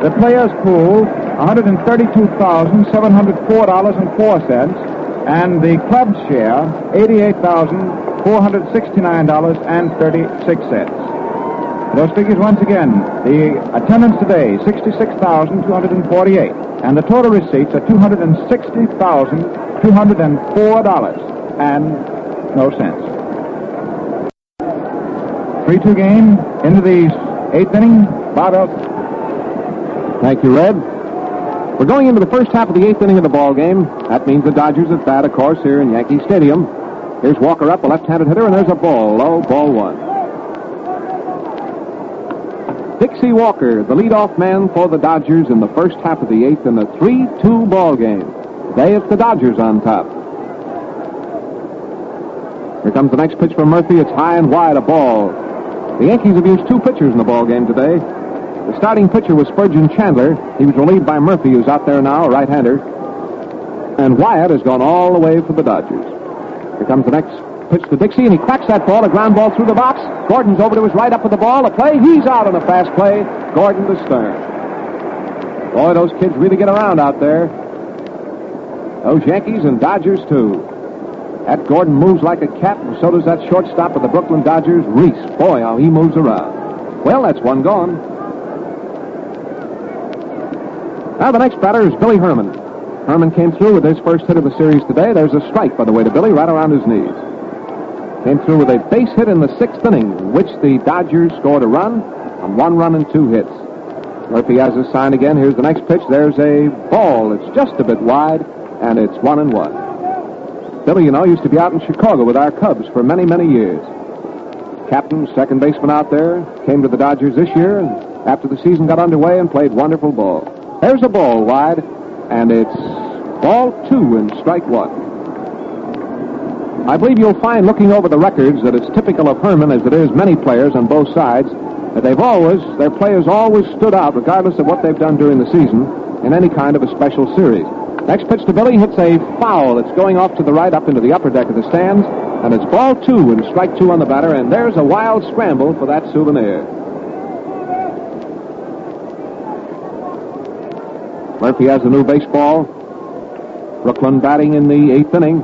The players' pool, $132,704.04. And the club's share, $88,469.36. Those figures once again. The attendance today, 66,248. And the total receipts are $260,204 and no cents. 3-2 game into the 8th inning. Bob Elton. Thank you, Red. We're going into the first half of the 8th inning of the ball game. That means the Dodgers at bat, of course, here in Yankee Stadium. Here's Walker up, a left-handed hitter, and there's a ball. Low, ball 1. Dixie Walker, the leadoff man for the Dodgers in the first half of the 8th in a 3-2 ball game. Today it's the Dodgers on top. Here comes the next pitch from Murphy. It's high and wide, a ball. The Yankees have used 2 pitchers in the ball game today. The starting pitcher was Spurgeon Chandler. He was relieved by Murphy, who's out there now, a right-hander. And Wyatt has gone all the way for the Dodgers. Here comes the next pitch to Dixie, and he cracks that ball, a ground ball through the box. Gordon's over to his right up with the ball. A play, he's out on a fast play. Gordon to Stern. Boy, those kids really get around out there. Those Yankees and Dodgers, too. That Gordon moves like a cat, and so does that shortstop of the Brooklyn Dodgers, Reese. Boy, how he moves around. Well, that's one gone. Now the next batter is Billy Herman. Herman came through with his first hit of the series today. There's a strike, by the way, to Billy, right around his knees. Came through with a base hit in the 6th inning, in which the Dodgers scored a run on 1 run and 2 hits. Murphy has his sign again. Here's the next pitch. There's a ball. It's just a bit wide, and it's 1-1. Billy, you know, used to be out in Chicago with our Cubs for many, many years. Captain, second baseman out there, came to the Dodgers this year, and after the season got underway and played wonderful ball. There's a ball wide, and it's ball 2 and strike 1. I believe you'll find, looking over the records, that it's typical of Herman, as it is many players on both sides, that their players always stood out, regardless of what they've done during the season, in any kind of a special series. Next pitch to Billy hits a foul. It's going off to the right up into the upper deck of the stands, and it's ball 2 and strike 2 on the batter, and there's a wild scramble for that souvenir. Murphy has a new baseball. Brooklyn batting in the 8th inning.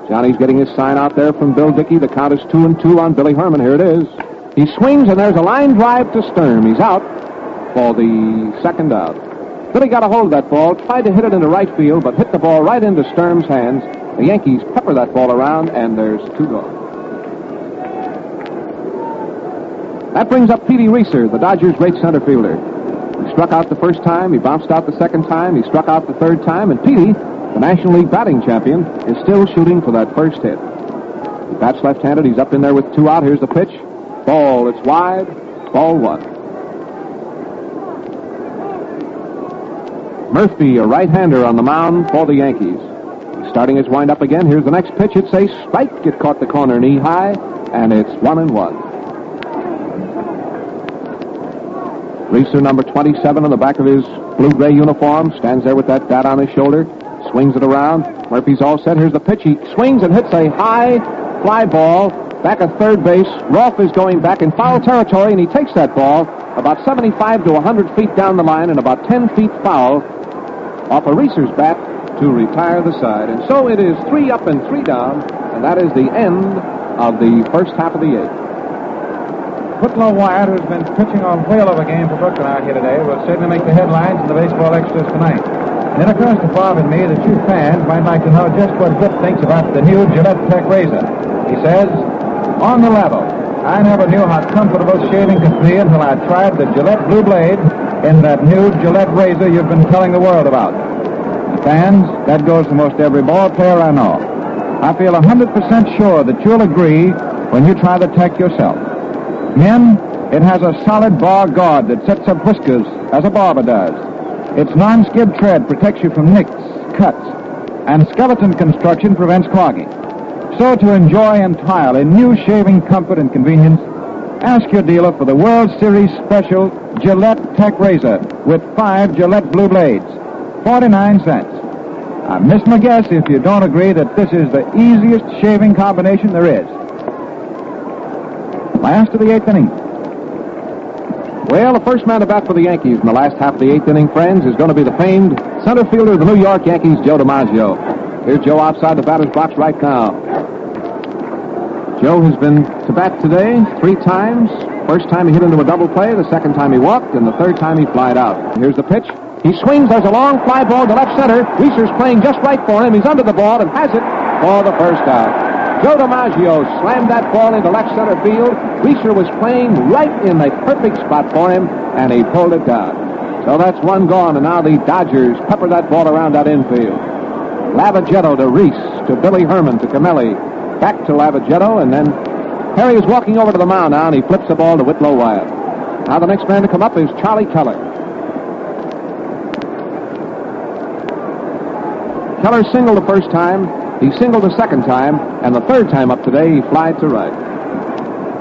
Johnny's getting his sign out there from Bill Dickey. The count is 2-2 on Billy Herman. Here it is. He swings, and there's a line drive to Sturm. He's out for the 2nd out. Billy got a hold of that ball, tried to hit it into right field, but hit the ball right into Sturm's hands. The Yankees pepper that ball around, and there's 2 gone. That brings up Petey Reeser, the Dodgers' great center fielder. He struck out the first time, he bounced out the second time, he struck out the 3rd time, and Petey, the National League batting champion, is still shooting for that first hit. Bats left-handed. He's up in there with 2 out. Here's the pitch. Ball. It's wide. Ball 1. Murphy, a right-hander on the mound for the Yankees. He's starting his wind-up again. Here's the next pitch. It's a strike. It caught the corner knee high, and it's 1-1. Reeser, number 27, on the back of his blue-gray uniform, stands there with that bat on his shoulder, swings it around. Murphy's all set. Here's the pitch. He swings and hits a high fly ball back at third base. Rolfe is going back in foul territory, and he takes that ball about 75 to 100 feet down the line and about 10 feet foul off a Reeser's bat to retire the side. And so it is 3 up and 3 down, and that is the end of the first half of the 8th. Whit Wyatt, who's been pitching a whale of a game for Brooklyn out here today, will certainly make the headlines in the baseball extras tonight. And it occurs to Bob and me that you fans might like to know just what Whit thinks about the new Gillette Tech razor. He says, on the level, I never knew how comfortable shaving could be until I tried the Gillette Blue Blade in that new Gillette razor you've been telling the world about. And fans, that goes for most every ball player I know. I feel 100% sure that you'll agree when you try the Tech yourself. Men, it has a solid bar guard that sets up whiskers as a barber does. Its non-skid tread protects you from nicks, cuts, and skeleton construction prevents clogging. So to enjoy entirely new shaving comfort and convenience, ask your dealer for the World Series special Gillette Tech razor with 5 Gillette Blue Blades, 49 cents. I miss my guess if you don't agree that this is the easiest shaving combination there is. Last of the 8th inning. Well, the first man to bat for the Yankees in the last half of the 8th inning, friends, is going to be the famed center fielder of the New York Yankees, Joe DiMaggio. Here's Joe outside the batter's box right now. Joe has been to bat today 3 times. First time he hit into a double play, the second time he walked, and the third time he flied out. Here's the pitch. He swings. There's a long fly ball to left center. Reeser's playing just right for him. He's under the ball and has it for the first out. Joe DiMaggio slammed that ball into left center field. Reeser was playing right in the perfect spot for him, and he pulled it down. So that's 1 gone, and now the Dodgers pepper that ball around that infield. Lavagetto to Reese, to Billy Herman, to Camelli, back to Lavagetto, and then Harry is walking over to the mound now, and he flips the ball to Whit Wyatt. Now the next man to come up is Charlie Keller. Keller singled the first time. He singled the second time, and the third time up today, he flied to right.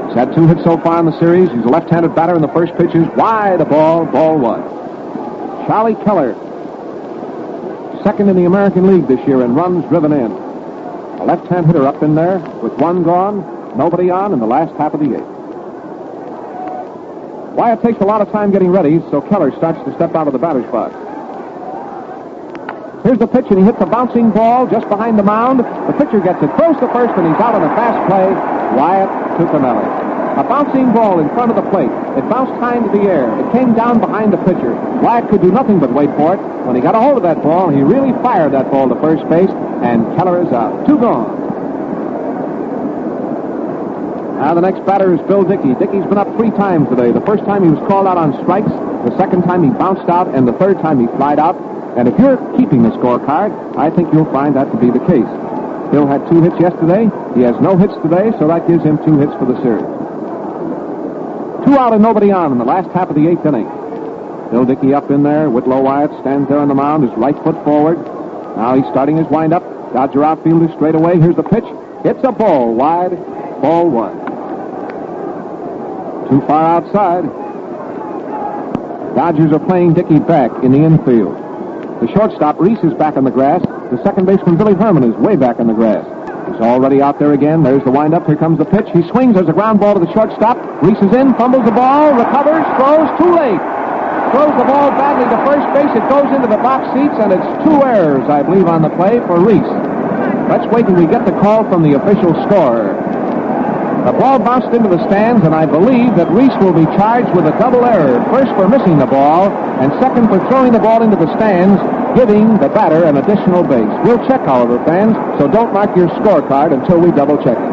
He's had 2 hits so far in the series. He's a left-handed batter, and the first pitch is wide a ball, ball 1. Charlie Keller, second in the American League this year in runs driven in. A left-hand hitter up in there with 1 gone, nobody on in the last half of the 8th. Wyatt takes a lot of time getting ready, so Keller starts to step out of the batter's box. Here's the pitch, and he hits a bouncing ball just behind the mound. The pitcher gets it, throws to first, and he's out on a fast play. Wyatt to Camelli. A bouncing ball in front of the plate. It bounced high into the air. It came down behind the pitcher. Wyatt could do nothing but wait for it. When he got a hold of that ball, he really fired that ball to first base, and Keller is out. 2 gone. Now the next batter is Bill Dickey. Dickey's been up 3 times today. The first time he was called out on strikes. The second time he bounced out, and the third time he flied out. And if you're keeping the scorecard, I think you'll find that to be the case. Bill had 2 hits yesterday. He has no hits today, so that gives him 2 hits for the series. 2 out and nobody on in the last half of the 8th inning. Bill Dickey up in there. Whit Wyatt stands there on the mound, his right foot forward. Now he's starting his windup. Dodger outfielder straight away. Here's the pitch. It's a ball wide. Ball 1. Too far outside. Dodgers are playing Dickey back in the infield. The shortstop, Reese, is back on the grass. The second baseman, Billy Herman, is way back on the grass. He's already out there again. There's the windup. Here comes the pitch. He swings. There's a ground ball to the shortstop. Reese is in, fumbles the ball, recovers, throws, too late. Throws the ball badly to first base. It goes into the box seats, and it's 2 errors, I believe, on the play for Reese. Let's wait till we get the call from the official scorer. The ball bounced into the stands, and I believe that Reese will be charged with a double error. First for missing the ball, and second for throwing the ball into the stands, giving the batter an additional base. We'll check, however, fans, so don't mark your scorecard until we double check it.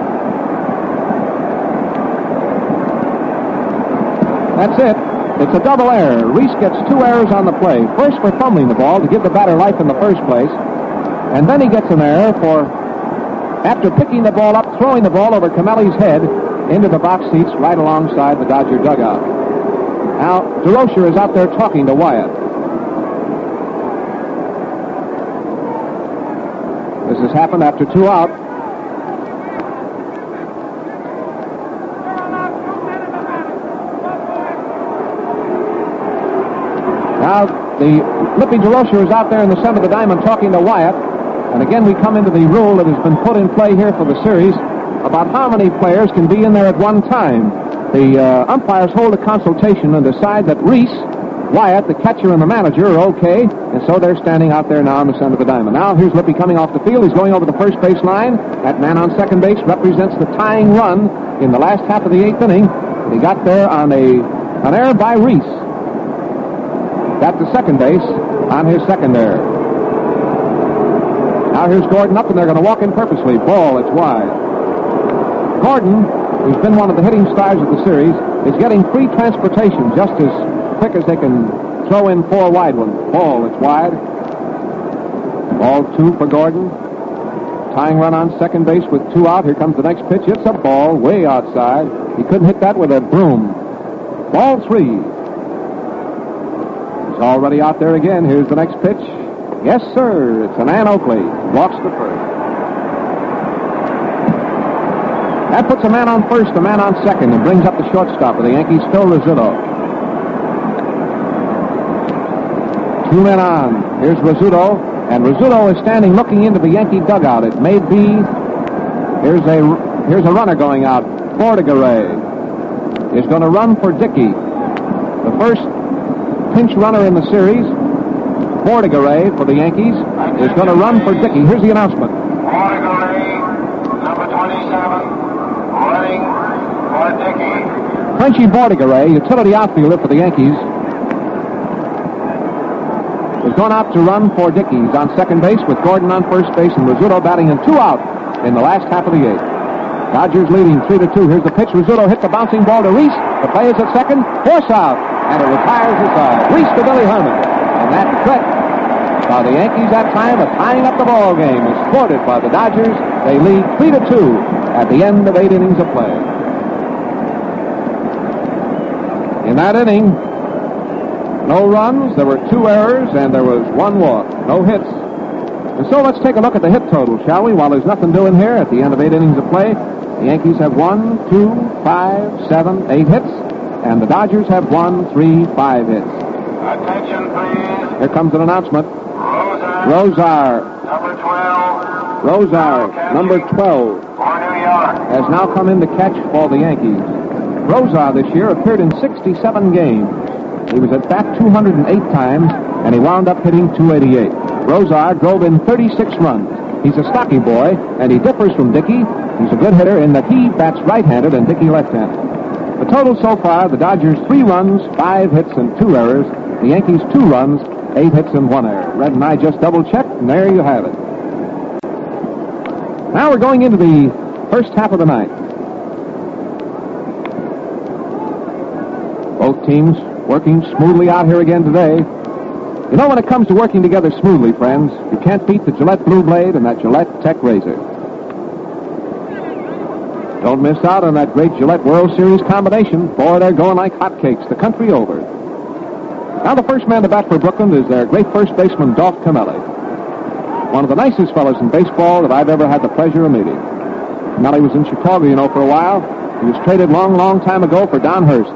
That's it. It's a double error. Reese gets 2 errors on the play. First for fumbling the ball to give the batter life in the first place, and then he gets an error for after picking the ball up, throwing the ball over Camelli's head into the box seats right alongside the Dodger dugout. Now, DeRocher is out there talking to Wyatt. This has happened after 2 out. Now, the Lippy DeRocher is out there in the center of the diamond talking to Wyatt. And again, we come into the rule that has been put in play here for the series about how many players can be in there at one time. The umpires hold a consultation and decide that Reese, Wyatt, the catcher, and the manager are okay, and so they're standing out there now in the center of the diamond. Now, here's Lippy coming off the field. He's going over the first base line. That man on second base represents the tying run in the last half of the 8th inning. He got there on an error by Reese. Got to second base on his second error. Now here's Gordon up, and they're going to walk in purposely. Ball, it's wide. Gordon, who's been one of the hitting stars of the series, is getting free transportation just as quick as they can throw in 4 wide ones. Ball, it's wide. Ball 2 for Gordon. Tying run on second base with 2 out. Here comes the next pitch. It's a ball way outside. He couldn't hit that with a broom. Ball 3. He's already out there again. Here's the next pitch. Yes, sir. It's an Ann Oakley. Walks to first. That puts a man on first, a man on second, and brings up the shortstop of the Yankees, Phil Rizzuto. 2 men on. Here's Rizzuto, and Rizzuto is standing looking into the Yankee dugout. It may be. Here's a runner going out. Bordigaray is going to run for Dickey. The first pinch runner in the series, Bordigaray for the Yankees, is going to run for Dickey. Here's the announcement. Bordigaray, number 27. Running for Dickey. Frenchy Bordigaray, utility outfielder for the Yankees, is going out to run for Dickey. He's on second base with Gordon on first base and Rizzuto batting in 2 out in the last half of the 8th. Dodgers leading 3-2. Here's the pitch. Rizzuto hit the bouncing ball to Reese. The play is at second. Force out. And it retires the side. Reese to Billy Herman. And that threat by the Yankees that time of tying up the ball game is thwarted by the Dodgers. They lead 3-2 at the end of 8 innings of play. In that inning, no runs, there were 2 errors, and there was 1 walk. No hits. And so let's take a look at the hit total, shall we? While there's nothing doing here at the end of 8 innings of play, the Yankees have 1, 2, 5, 7, 8 hits, and the Dodgers have 1, 3, 5 hits. Attention, please. Here comes an announcement. Rosar, Rosar, number 12. Rosar, number 12, For New York. has now come in to catch for the Yankees. Rosar this year appeared in 67 games. He was at bat 208 times, and he wound up hitting .288. Rosar drove in 36 runs. He's a stocky boy, and he differs from Dickey. He's a good hitter in that he bats right-handed and Dickey left-handed. The total so far, the Dodgers 3 runs, 5 hits, and 2 errors. The Yankees 2 runs, 8 hits, and 1 error. Red and I just double-checked, and there you have it. Now we're going into the first half of the ninth. Both teams working smoothly out here again today. You know, when it comes to working together smoothly, friends, you can't beat the Gillette Blue Blade and that Gillette Tech Razor. Don't miss out on that great Gillette World Series combination. Boy, they're going like hotcakes the country over. Now the first man to bat for Brooklyn is their great first baseman, Dolph Camelli. One of the nicest fellows in baseball that I've ever had the pleasure of meeting. Camelli was in Chicago, you know, for a while. He was traded long time ago for Don Hurst.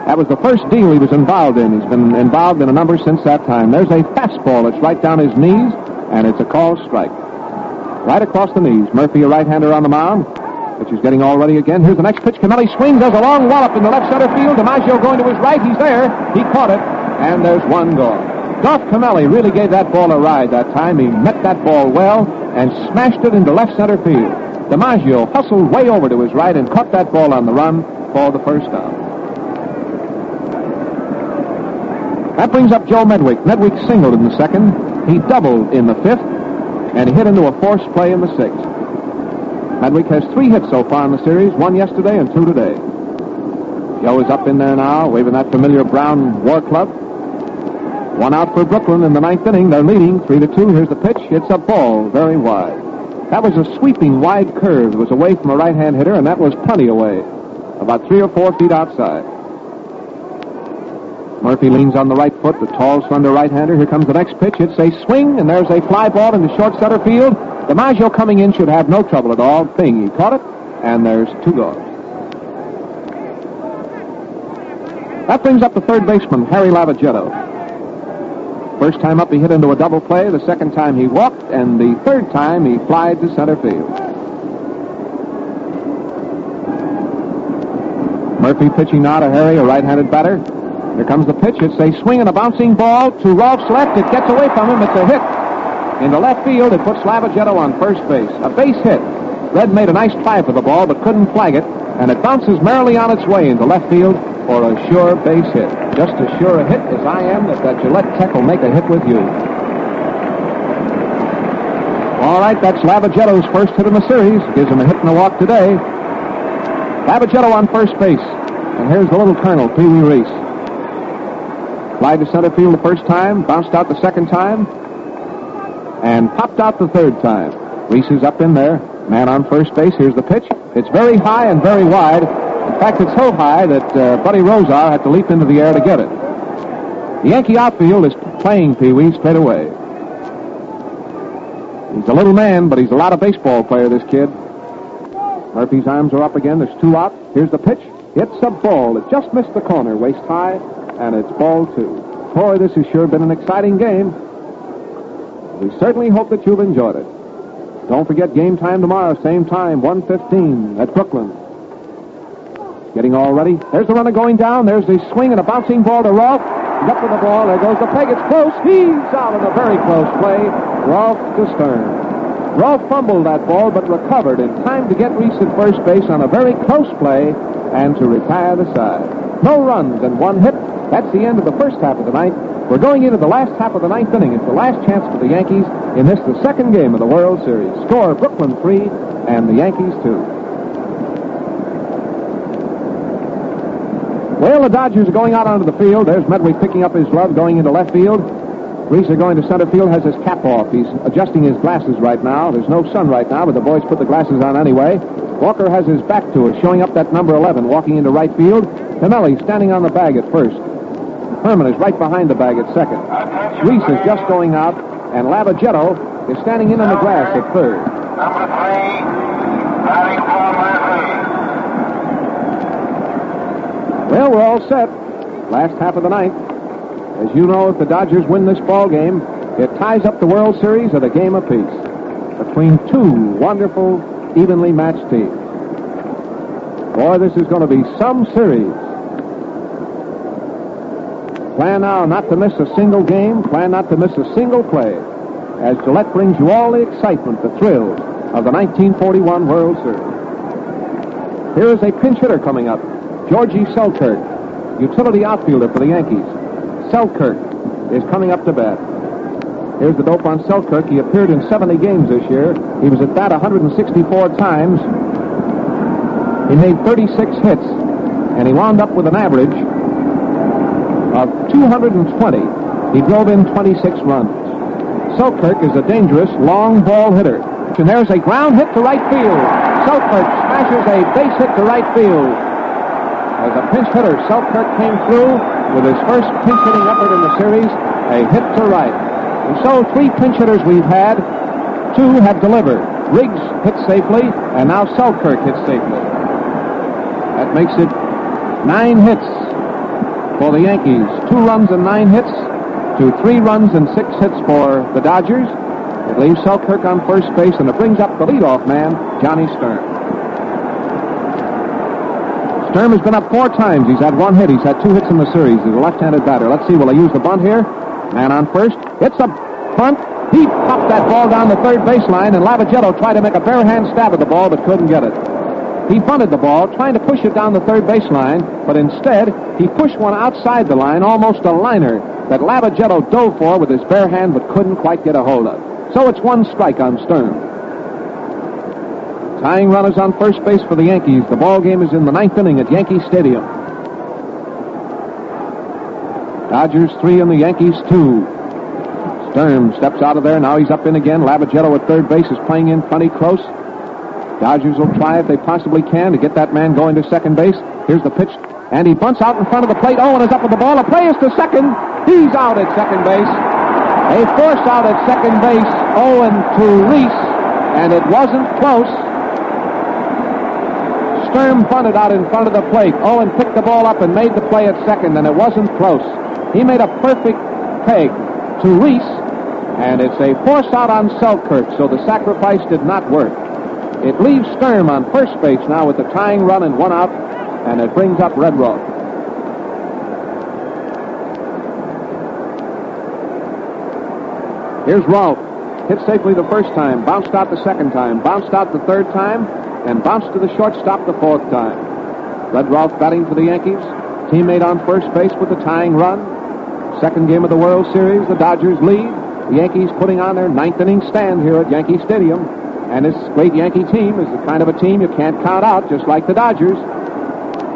That was the first deal he was involved in. He's been involved in a number since that time. There's a fastball that's right down his knees, and it's a called strike. Right across the knees. Murphy, a right-hander on the mound, which is getting all ready again. Here's the next pitch. Camelli swings. There's a long wallop in the left center field. DiMaggio going to his right. He's there. He caught it, and there's 1 gone. Dolph Camelli really gave that ball a ride that time. He met that ball well and smashed it into left center field. DiMaggio hustled way over to his right and caught that ball on the run for the first down. That brings up Joe Medwick. Medwick singled in the second. He doubled in the 5th, and he hit into a forced play in the 6th. Medwick has 3 hits so far in the series, 1 yesterday and 2 today. Joe is up in there now, waving that familiar brown war club. 1 out for Brooklyn in the 9th inning. They're leading 3-2. Here's the pitch. It's a ball, very wide. That was a sweeping wide curve. It was away from a right-hand hitter, and that was plenty away, about 3 or 4 feet outside. Murphy leans on the right foot, the tall, slender right-hander. Here comes the next pitch. It's a swing, and there's a fly ball into short center field. DiMaggio coming in should have no trouble at all. Bing, he caught it, and there's 2 gone. That brings up the third baseman, Harry Lavagetto. First time up, he hit into a double play. The second time, he walked, and the third time, he flied to center field. Murphy pitching now to Harry, a right-handed batter. Here comes the pitch. It's a swing and a bouncing ball to Rolf's left. It gets away from him. It's a hit. Into left field, it puts Lavagetto on first base. A base hit. Red made a nice try for the ball, but couldn't flag it, and it bounces merrily on its way into left field for a sure base hit. Just as sure a hit as I am that Gillette Tech will make a hit with you. All right, that's Lavagetto's first hit in the series. Gives him a hit and a walk today. Lavagetto on first base. And here's the little colonel, Pee Wee Reese. Flied to center field the first time, bounced out the second time, and popped out the third time. Reese is up in there. Man on first base. Here's the pitch. It's very high and very wide. In fact, it's so high that Buddy Rosar had to leap into the air to get it. The Yankee outfield is playing Pee Wee straight away. He's a little man, but he's a lot of baseball player, this kid. Murphy's arms are up again. There's 2 out. Here's the pitch. It's a ball. It just missed the corner, waist high, and it's ball 2. Boy, this has sure been an exciting game. We certainly hope that you've enjoyed it. Don't forget game time tomorrow, same time, 1:15 at Brooklyn. Getting all ready. There's the runner going down. There's the swing and a bouncing ball to Rolf. He's up with the ball. There goes the peg. It's close. He's out in a very close play. Rolf to Stern. Rolf fumbled that ball, but recovered in time to get Reese at first base on a very close play and to retire the side. No runs and 1 hit. That's the end of the first half of the ninth. We're going into the last half of the ninth inning. It's the last chance for the Yankees in this, the second game of the World Series. Score, Brooklyn 3 and the Yankees 2. Well, the Dodgers are going out onto the field. There's Medway picking up his glove, going into left field. Reese going to center field, has his cap off. He's adjusting his glasses right now. There's no sun right now, but the boys put the glasses on anyway. Walker has his back to us, showing up that number 11, walking into right field. Camelli standing on the bag at first. Herman is right behind the bag at second. Reese is just going out, and Lavagetto is standing in on the grass at third. Number 3, batting for Murphy. Well, we're all set. Last half of the ninth. As you know, if the Dodgers win this ball game, it ties up the World Series at a game apiece between 2 wonderful, evenly matched teams. Boy, this is going to be some series. Plan now not to miss a single game. Plan not to miss a single play as Gillette brings you all the excitement, the thrills of the 1941 World Series. Here is a pinch hitter coming up, Georgie Selkirk, utility outfielder for the Yankees. Selkirk is coming up to bat. Here's the dope on Selkirk. He appeared in 70 games this year. He was at bat 164 times. He made 36 hits, and he wound up with an average of 220. He drove in 26 runs. Selkirk is a dangerous long ball hitter. And there's a ground hit to right field. Selkirk smashes a base hit to right field. As a pinch hitter, Selkirk came through with his first pinch hitting effort in the series, a hit to right. And so 3 pinch hitters we've had, 2 have delivered. Riggs hit safely, and now Selkirk hits safely. That makes it 9 hits for the Yankees. 2 runs and 9 hits to 3 runs and 6 hits for the Dodgers. It leaves Selkirk on first base, and it brings up the leadoff man, Johnny Sturm. Sturm has been up 4 times. He's had 1 hit. He's had 2 hits in the series. He's a left-handed batter. Let's see, will he use the bunt here? Man on first. It's a bunt. He popped that ball down the third baseline, and Lavagetto tried to make a bare hand stab at the ball, but couldn't get it. He bunted the ball, trying to push it down the third baseline, but instead, he pushed one outside the line, almost a liner, that Lavagetto dove for with his bare hand, but couldn't quite get a hold of. So it's 1 strike on Sturm. Tying runners on first base for the Yankees. The ball game is in the 9th inning at Yankee Stadium. Dodgers 3 and the Yankees 2. Sturm steps out of there. Now he's up in again. Labagetto at third base is playing in plenty close. Dodgers will try if they possibly can to get that man going to second base. Here's the pitch, and he bunts out in front of the plate. Owen is up with the ball. A play is to second. He's out at second base. A force out at second base. Owen to Reese, and it wasn't close. Sturm bunted out in front of the plate. Owen picked the ball up and made the play at second, and it wasn't close. He made a perfect peg to Reese, and it's a force out on Selkirk, so the sacrifice did not work. It leaves Sturm on first base now with the tying run and one out, and it brings up Redroth. Here's Rolfe. Hit safely the first time, bounced out the second time, bounced out the third time, and bounced to the shortstop the fourth time. Redroth batting for the Yankees. Teammate on first base with the tying run. Second game of the World Series, the Dodgers lead. The Yankees putting on their ninth inning stand here at Yankee Stadium. And this great Yankee team is the kind of a team you can't count out, just like the Dodgers.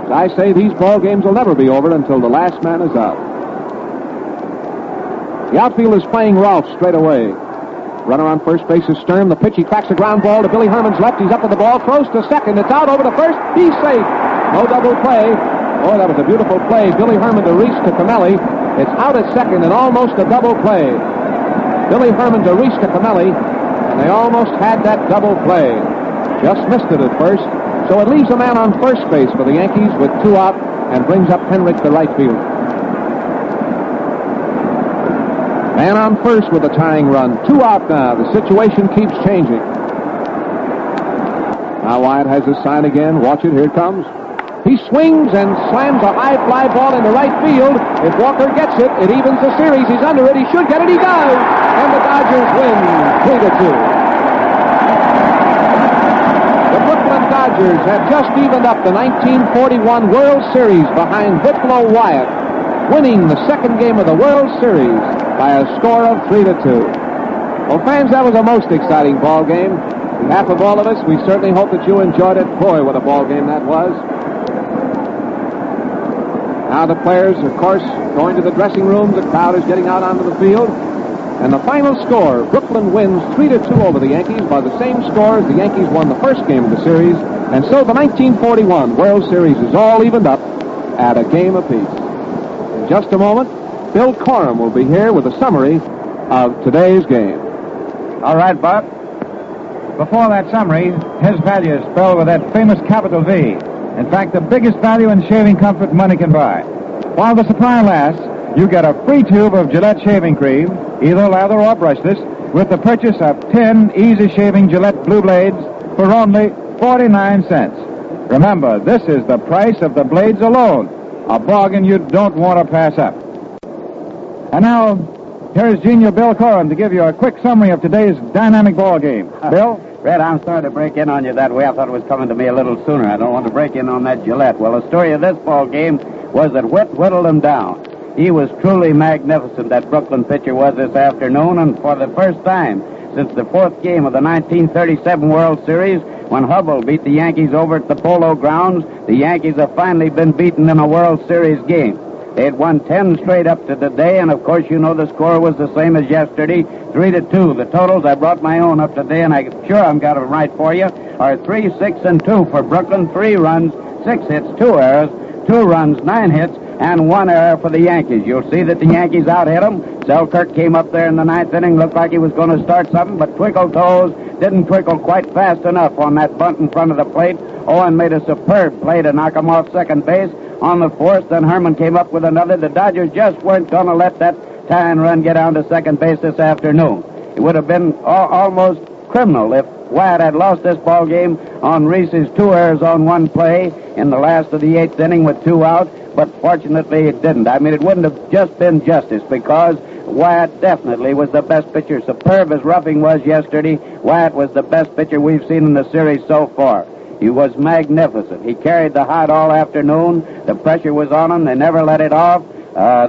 As I say, these ball games will never be over until the last man is out. The outfield is playing Rolfe straight away. Runner on first base is Sturm. The pitch, he cracks a ground ball to Billy Herman's left. He's up with the ball, throws to second. It's out over to first. He's safe. No double play. Oh, that was a beautiful play. Billy Herman to Reese to Camelli. It's out at second and almost a double play. Billy Herman to Reese to Camelli, and they almost had that double play. Just missed it at first. So it leaves a man on first base for the Yankees with two out and brings up Henrik to right field. Man on first with a tying run. Two out now. The situation keeps changing. Now Wyatt has his sign again. Watch it. Here it comes. He swings and slams a high fly ball into right field. If Walker gets it, it evens the series. He's under it. He should get it. He does. And the Dodgers win 3-2. The Brooklyn Dodgers have just evened up the 1941 World Series behind Whit Wyatt, winning the second game of the World Series by a score of 3-2. Well, fans, that was a most exciting ball game. On behalf of all of us, we certainly hope that you enjoyed it. Boy, what a ball game that was. Now the players, of course, going to the dressing room. The crowd is getting out onto the field. And the final score, Brooklyn wins 3-2 over the Yankees by the same score as the Yankees won the first game of the series. And so the 1941 World Series is all evened up at a game apiece. In just a moment, Bill Corum will be here with a summary of today's game. All right, Bob. Before that summary, his value is spelled with that famous capital V. In fact, the biggest value in shaving comfort money can buy. While the supply lasts, you get a free tube of Gillette shaving cream, either lather or brushless, with the purchase of 10 easy-shaving Gillette Blue Blades for only 49 cents. Remember, this is the price of the blades alone, a bargain you don't want to pass up. And now, here's Genial Bill Corum to give you a quick summary of today's dynamic ball game. Bill? Red, I'm sorry to break in on you that way. I thought it was coming to me a little sooner. I don't want to break in on that Gillette. Well, the story of this ball game was that Whit whittled him down. He was truly magnificent, that Brooklyn pitcher was this afternoon, and for the first time since the fourth game of the 1937 World Series, when Hubble beat the Yankees over at the Polo Grounds, the Yankees have finally been beaten in a World Series game. They had won 10 straight up to today, and of course you know the score was the same as yesterday, 3-2. The totals, I brought my own up today, and I'm sure I've got them right for you, are 3, 6, and 2 for Brooklyn, 3 runs, 6 hits, 2 errors, 2 runs, 9 hits, and 1 error for the Yankees. You'll see that the Yankees out-hit them. Selkirk came up there in the ninth inning, looked like he was going to start something, but Twinkle Toes didn't twinkle quite fast enough on that bunt in front of the plate. Owen made a superb play to knock him off second base. On the fourth, then Herman came up with another. The Dodgers just weren't going to let that tying run get down to second base this afternoon. It would have been almost criminal if Wyatt had lost this ball game on Reese's 2 errors on 1 play in the last of the 8th inning with 2 out, but fortunately it didn't. I mean, it wouldn't have just been justice because Wyatt definitely was the best pitcher. Superb as Ruffing was yesterday, Wyatt was the best pitcher we've seen in the series so far. He was magnificent. He carried the hot all afternoon. The pressure was on him. They never let it off.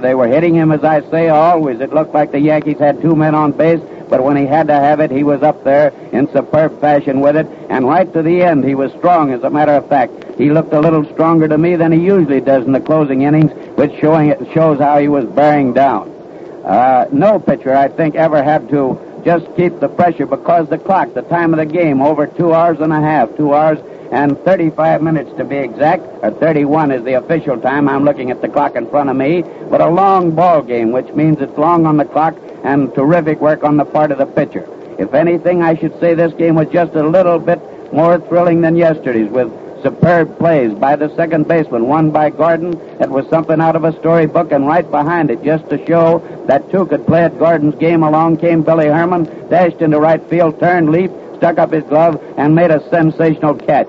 They were hitting him, as I say, always. It looked like the Yankees had 2 men on base, but when he had to have it, he was up there in superb fashion with it. And right to the end, he was strong, as a matter of fact. He looked a little stronger to me than he usually does in the closing innings, which shows how he was bearing down. No pitcher, I think, ever had to just keep the pressure because the clock, the time of the game, over 2 hours and a half, 2 hours and 35 minutes to be exact, or 31 is the official time. I'm looking at the clock in front of me, but a long ball game, which means it's long on the clock and terrific work on the part of the pitcher. If anything, I should say this game was just a little bit more thrilling than yesterday's, with superb plays by the second baseman, one by Gordon. It was something out of a storybook, and right behind it, just to show that two could play at Gordon's game, along came Billy Herman, dashed into right field, turned, leaped, stuck up his glove, and made a sensational catch.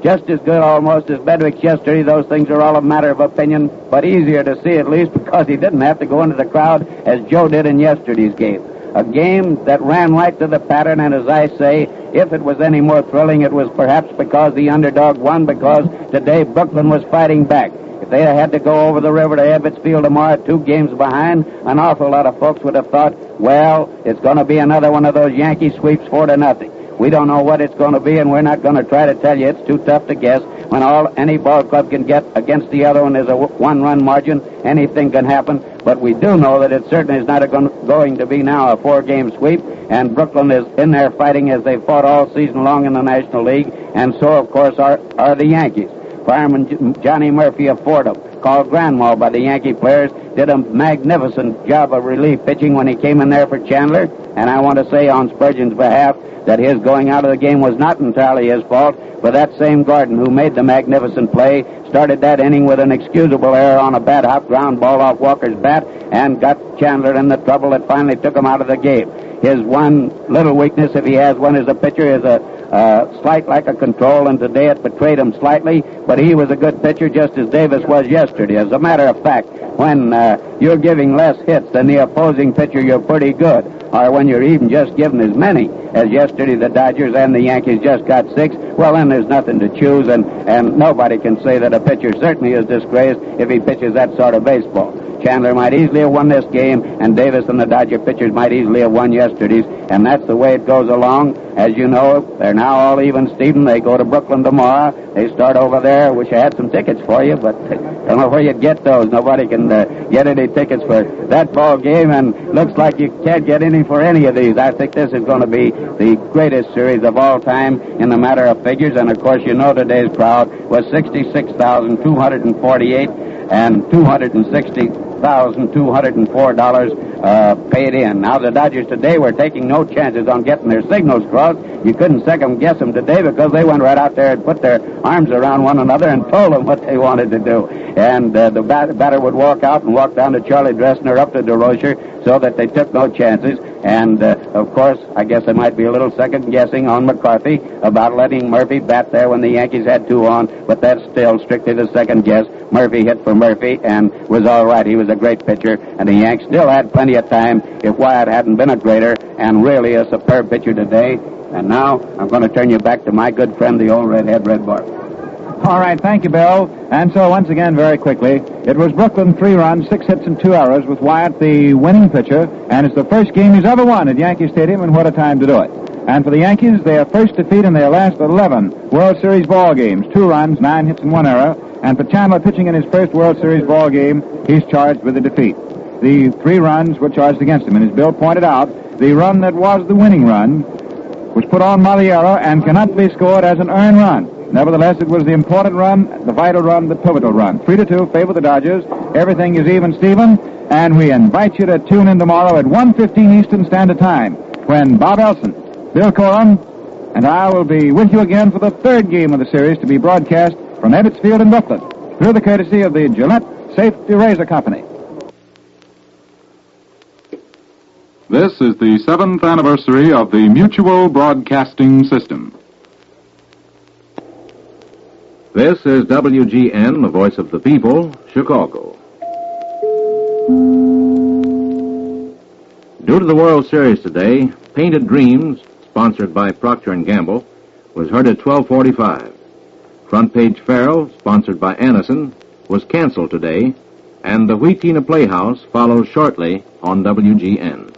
Just as good almost as Bedwick's yesterday. Those things are all a matter of opinion, but easier to see at least because he didn't have to go into the crowd as Joe did in yesterday's game. A game that ran right to the pattern, and as I say, if it was any more thrilling, it was perhaps because the underdog won, because today Brooklyn was fighting back. If they had to go over the river to Ebbetsfield tomorrow 2 games behind, an awful lot of folks would have thought, well, it's going to be another one of those Yankee sweeps 4-0. We don't know what it's going to be, and we're not going to try to tell you. It's too tough to guess. When any ball club can get against the other one, there's a 1-run margin. Anything can happen. But we do know that it certainly is not going to be now a 4-game sweep, and Brooklyn is in there fighting as they've fought all season long in the National League, and so, of course, are the Yankees. Fireman Johnny Murphy of Fordham, called Grandma by the Yankee players, did a magnificent job of relief pitching when he came in there for Chandler, and I want to say on Spurgeon's behalf that his going out of the game was not entirely his fault, but that same Gordon who made the magnificent play started that inning with an excusable error on a bad hop ground ball off Walker's bat and got Chandler in the trouble that finally took him out of the game. His one little weakness, if he has one as a pitcher, is a slight lack of control, and today it betrayed him slightly, but he was a good pitcher just as Davis was yesterday. As a matter of fact, when you're giving less hits than the opposing pitcher, you're pretty good. Or when you're even just giving as many as yesterday the Dodgers and the Yankees just got 6, well, then there's nothing to choose, and nobody can say that a pitcher certainly is disgraced if he pitches that sort of baseball. Chandler might easily have won this game, and Davis and the Dodger pitchers might easily have won yesterday's, and that's the way it goes along. As you know, they're now all even, Stephen. They go to Brooklyn tomorrow. They start over there. Wish I had some tickets for you, but don't know where you'd get those. Nobody can get any tickets for that ball game, and looks like you can't get any for any of these. I think this is going to be the greatest series of all time in the matter of figures, and of course you know today's crowd was 66,248 and $260,204 paid in. Now the Dodgers today were taking no chances on getting their signals crossed. You couldn't second guess them today because they went right out there and put their arms around one another and told them what they wanted to do. And the batter would walk out and walk down to Charlie Dressner up to DeRocher, so that they took no chances. And, of course, I guess there might be a little second-guessing on McCarthy about letting Murphy bat there when the Yankees had 2 on, but that's still strictly the second guess. Murphy hit for Murphy and was all right. He was a great pitcher, and the Yanks still had plenty of time if Wyatt hadn't been a greater and really a superb pitcher today. And now I'm going to turn you back to my good friend, the old redhead Red Barber. All right, thank you, Bill. And so once again, very quickly, it was Brooklyn 3 runs, 6 hits and 2 errors with Wyatt the winning pitcher, and it's the first game he's ever won at Yankee Stadium, and what a time to do it. And for the Yankees, their first defeat in their last 11 World Series ball games, 2 runs, 9 hits and 1 error, and for Chandler pitching in his first World Series ball game, he's charged with the defeat. The 3 runs were charged against him, and as Bill pointed out, the run that was the winning run was put on Maliero and cannot be scored as an earned run. Nevertheless, it was the important run, the vital run, the pivotal run. 3-2, favor the Dodgers. Everything is even, Stephen, and we invite you to tune in tomorrow at 1:15 Eastern Standard Time when Bob Elson, Bill Corum, and I will be with you again for the 3rd game of the series to be broadcast from Ebbetsfield in Brooklyn through the courtesy of the Gillette Safety Razor Company. This is the 7th anniversary of the Mutual Broadcasting System. This is WGN, the voice of the people, Chicago. Due to the World Series today, Painted Dreams, sponsored by Procter & Gamble, was heard at 12:45. Front Page Farrell, sponsored by Anison, was canceled today, and the Wheatina Playhouse follows shortly on WGN.